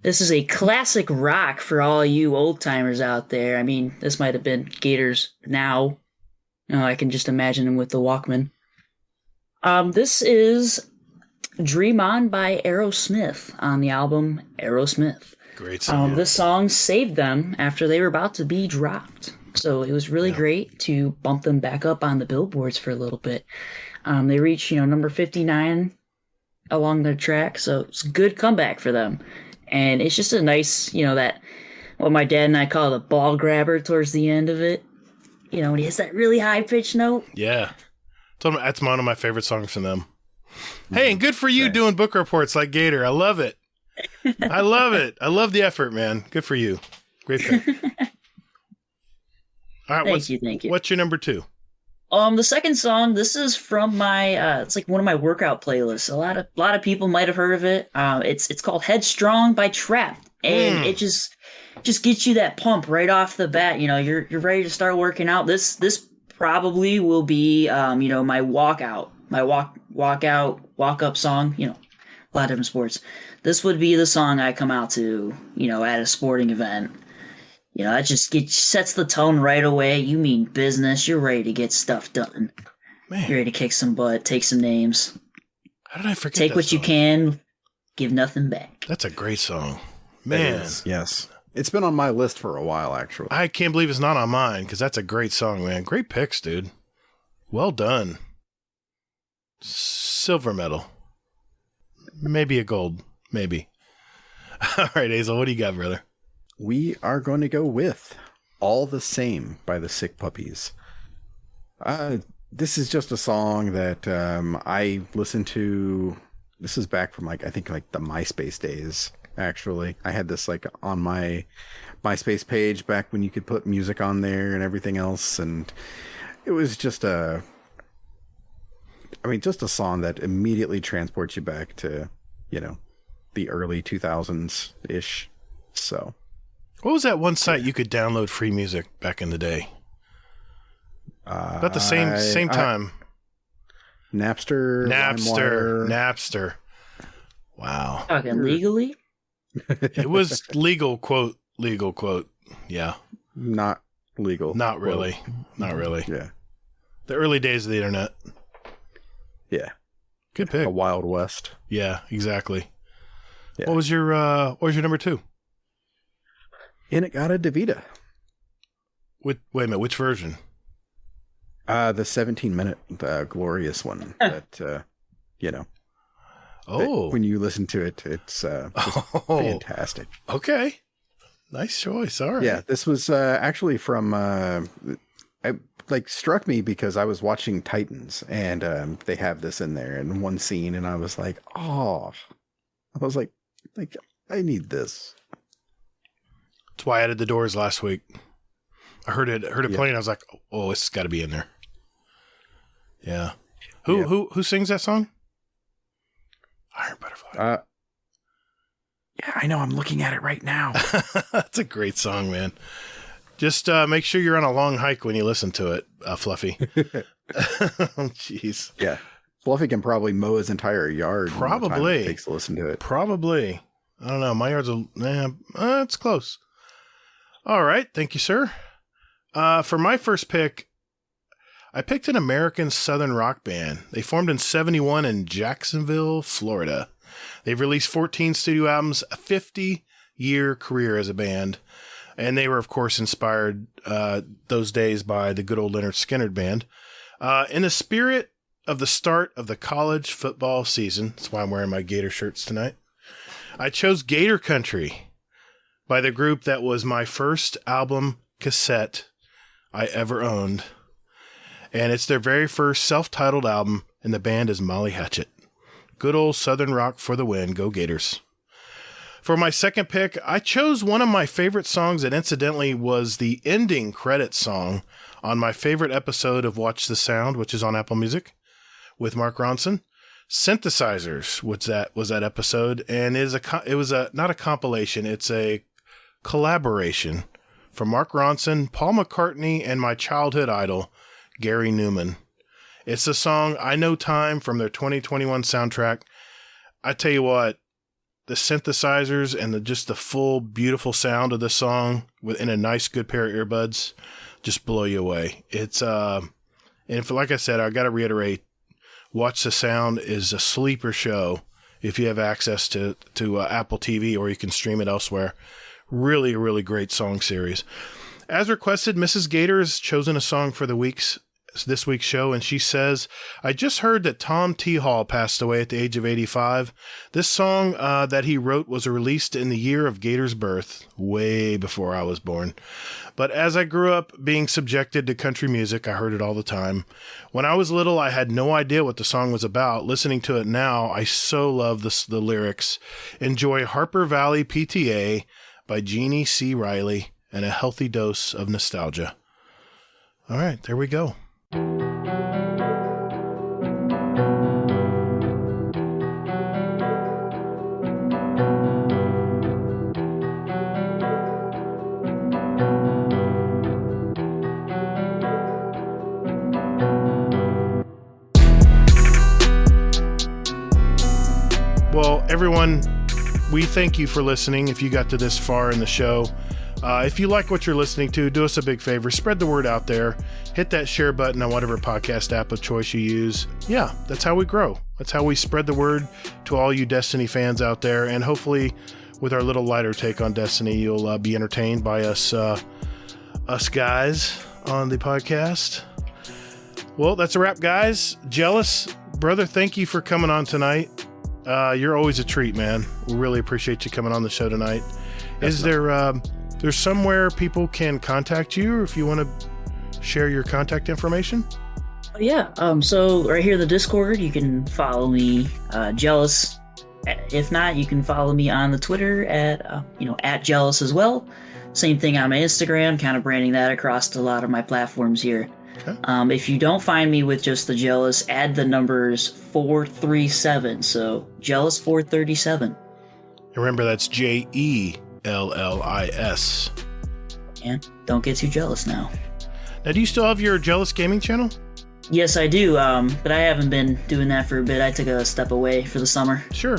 This is a classic rock for all you old timers out there. I mean, this might have been Gator's now. I can just imagine him with the Walkman. This is Dream On by Aerosmith on the album Aerosmith. Great song. This song saved them after they were about to be dropped. So it was really great to bump them back up on the billboards for a little bit. They reached, number 59 along their track. So it's a good comeback for them. And it's just a nice, that what my dad and I call the ball grabber towards the end of it. When he hits that really high pitched note. Yeah. That's one of my favorite songs from them. Hey, and good for you doing book reports like Gatr. I love it. I love it. I love the effort, man. Good for you. Great pick. All right, thank you. What's your number 2? The second song, this is from my it's like one of my workout playlists. A lot of people might have heard of it. It's called Headstrong by Trap. And it just gets you that pump right off the bat. You're ready to start working out. This probably will be my walk up song, a lot of different sports. This would be the song I come out to, at a sporting event. That just sets the tone right away. You mean business. You're ready to get stuff done. Man. You're ready to kick some butt, take some names. How did I forget Take that what song? you can, give nothing back. That's a great song. Man. Yes. It's been on my list for a while, actually. I can't believe it's not on mine because that's a great song, man. Great picks, dude. Well done. Silver medal. Maybe a gold. Maybe. All right, Hazel, what do you got, brother? We are going to go with All the Same by the Sick Puppies. This is just a song that I listened to. This is back from I think the MySpace days, actually. I had this on my MySpace page back when you could put music on there and everything else. And it was just just a song that immediately transports you back to, the early 2000s-ish. So. What was that one site you could download free music back in the day? About the same time. Napster. Napster. Wow. Talking legally? It was legal quote. Yeah. Not legal. Not really. Not really. Yeah. The early days of the internet. Yeah. Good pick. A Wild West. Yeah, exactly. Yeah. What was your number 2? In-A-Gadda-Da-Vida. Wait a minute, which version? The 17-minute glorious one that Oh. when you listen to it, it's just fantastic. Okay. Nice choice. All right. Yeah, this was actually from struck me because I was watching Titans and they have this in there in one scene and I was like, oh, I was like I need this. That's why I added the Doors last week. I heard it playing. I was like, oh, it's got to be in there. Yeah. Who sings that song? Iron Butterfly. Yeah, I know. I'm looking at it right now. That's a great song, man. Just make sure you're on a long hike when you listen to it, Fluffy. Oh, jeez. Yeah. Fluffy can probably mow his entire yard. Probably. In the time it takes to listen to it. Probably. I don't know. My yard's it's close. All right. Thank you, sir. For my first pick, I picked an American Southern rock band. They formed in 1971 in Jacksonville, Florida. They've released 14 studio albums, a 50-year career as a band. And they were, of course, inspired those days by the good old Leonard Skinner band. In the spirit of the start of the college football season, that's why I'm wearing my Gatr shirts tonight, I chose Gatr Country by the group that was my first album cassette I ever owned. And it's their very first self-titled album, and the band is Molly Hatchet. Good old Southern rock for the win. Go Gators. For my second pick, I chose one of my favorite songs that incidentally was the ending credit song on my favorite episode of Watch the Sound, which is on Apple Music, with Mark Ronson. Synthesizers was that episode, and it was not a compilation, it's a collaboration from Mark Ronson, Paul McCartney, and my childhood idol, Gary Newman. It's the song I Know Time from their 2021 soundtrack. I tell you what, the synthesizers and the full beautiful sound of the song within a nice good pair of earbuds just blow you away. It's and like I said, I got to reiterate, Watch the Sound is a sleeper show if you have access to Apple TV, or you can stream it elsewhere. Really, really great song series. As requested, Mrs. Gatr has chosen a song for this week's show, and she says, I just heard that Tom T. Hall passed away at the age of 85. This song that he wrote was released in the year of Gator's birth, way before I was born. But as I grew up being subjected to country music, I heard it all the time. When I was little, I had no idea what the song was about. Listening to it now, I so love the lyrics. Enjoy Harper Valley PTA by Jeannie C. Riley and a healthy dose of nostalgia. All right, there we go. Well, everyone, we thank you for listening. If you got to this far in the show, if you like what you're listening to, do us a big favor. Spread the word out there. Hit that share button on whatever podcast app of choice you use. Yeah, that's how we grow. That's how we spread the word to all you Destiny fans out there. And hopefully, with our little lighter take on Destiny, you'll be entertained by us guys on the podcast. Well, that's a wrap, guys. Jealous, brother, thank you for coming on tonight. You're always a treat, man. We really appreciate you coming on the show tonight. Is there's somewhere people can contact you, or if you want to share your contact information? Yeah. So right here in the Discord, you can follow me, Jealous. If not, you can follow me on the Twitter at Jealous as well. Same thing on my Instagram, kind of branding that across a lot of my platforms here. Okay. If you don't find me with just the Jealous, add the numbers 437. So Jealous 437. Remember, that's JELLIS. And don't get too jealous now. Now, do you still have your Jealous Gaming channel? Yes, I do. But I haven't been doing that for a bit. I took a step away for the summer. Sure.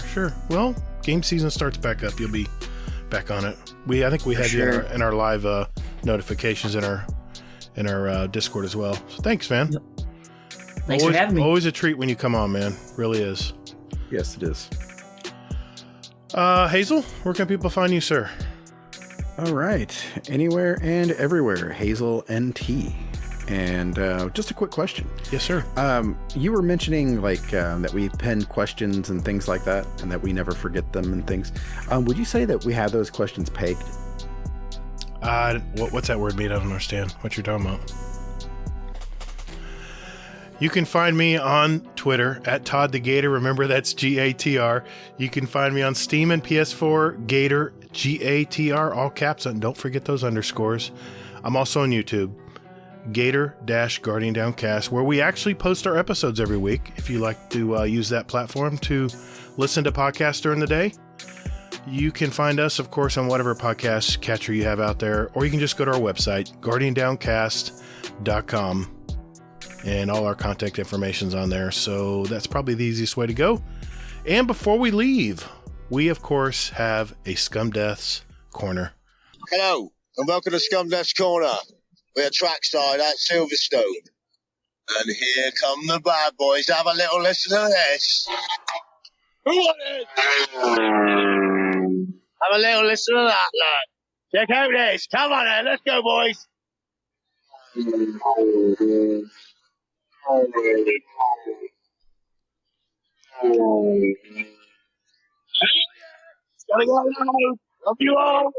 Well, game season starts back up, you'll be back on it. I think we had you in our live notifications in our Discord as well. So thanks, man. Yep. Thanks for having me. Always a treat when you come on, man. Really is. Yes, it is. Hazel, where can people find you, sir? All right. Anywhere and everywhere, Hazel NT. And just a quick question. Yes, sir. You were mentioning that we pen questions and things like that, and that we never forget them and things. Would you say that we have those questions pegged? What's that word mean? I don't understand what you're talking about. You can find me on Twitter at Todd the Gatr. Remember, that's Gatr. You can find me on Steam and PS4, Gatr, Gatr, all caps, and don't forget those underscores. I'm also on YouTube, Gatr-Guardian Downcast, where we actually post our episodes every week. If you like to use that platform to listen to podcasts during the day, you can find us, of course, on whatever podcast catcher you have out there, or you can just go to our website, guardiandowncast.com. And all our contact information's on there, so that's probably the easiest way to go. And before we leave, we of course have a Scum Death's Corner. Hello, and welcome to Scum Death's Corner. We're trackside at Silverstone. And here come the bad boys. Have a little listen to this. Who want it? Have a little listen to that, lad. Check out this. Come on then, let's go, boys. Love you all.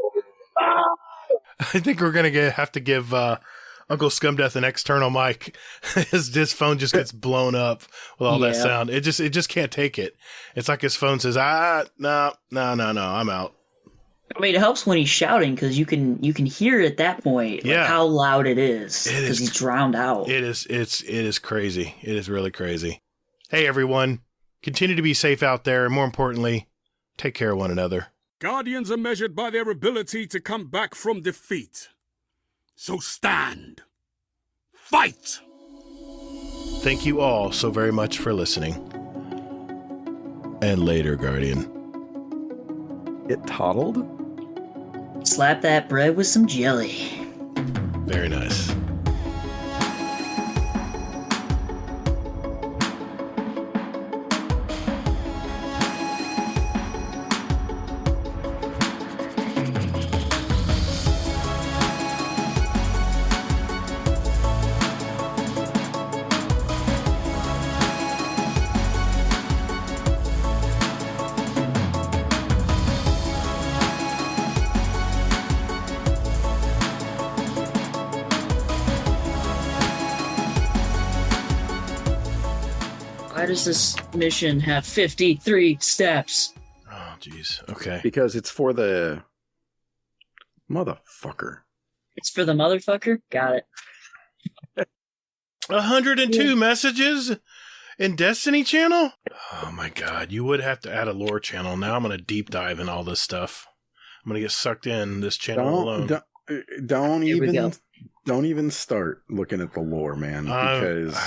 I think we're gonna have to give Uncle Scumdeath an external mic. his phone just gets blown up with all that sound. It just can't take it. It's like his phone says, no, I'm out. I mean, it helps when he's shouting because you can hear at that point how loud it is because he's drowned out. It is crazy. It is really crazy. Hey everyone, continue to be safe out there, and more importantly, take care of one another. Guardians are measured by their ability to come back from defeat. So stand. Fight! Thank you all so very much for listening. And later, Guardian. It toddled? Slap that bread with some jelly. Very nice. Why does this mission have 53 steps? Oh, jeez. Okay. Because it's for the motherfucker. It's for the motherfucker? Got it. 102 messages in Destiny channel? Oh my god, you would have to add a lore channel. Now I'm going to deep dive in all this stuff. I'm going to get sucked in this channel alone. Don't even start looking at the lore, man, because...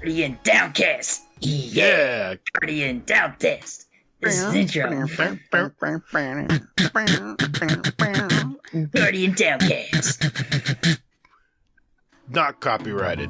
Guardian Downcast. Yeah. Guardian Downcast. This is intro. Guardian Downcast. Not copyrighted.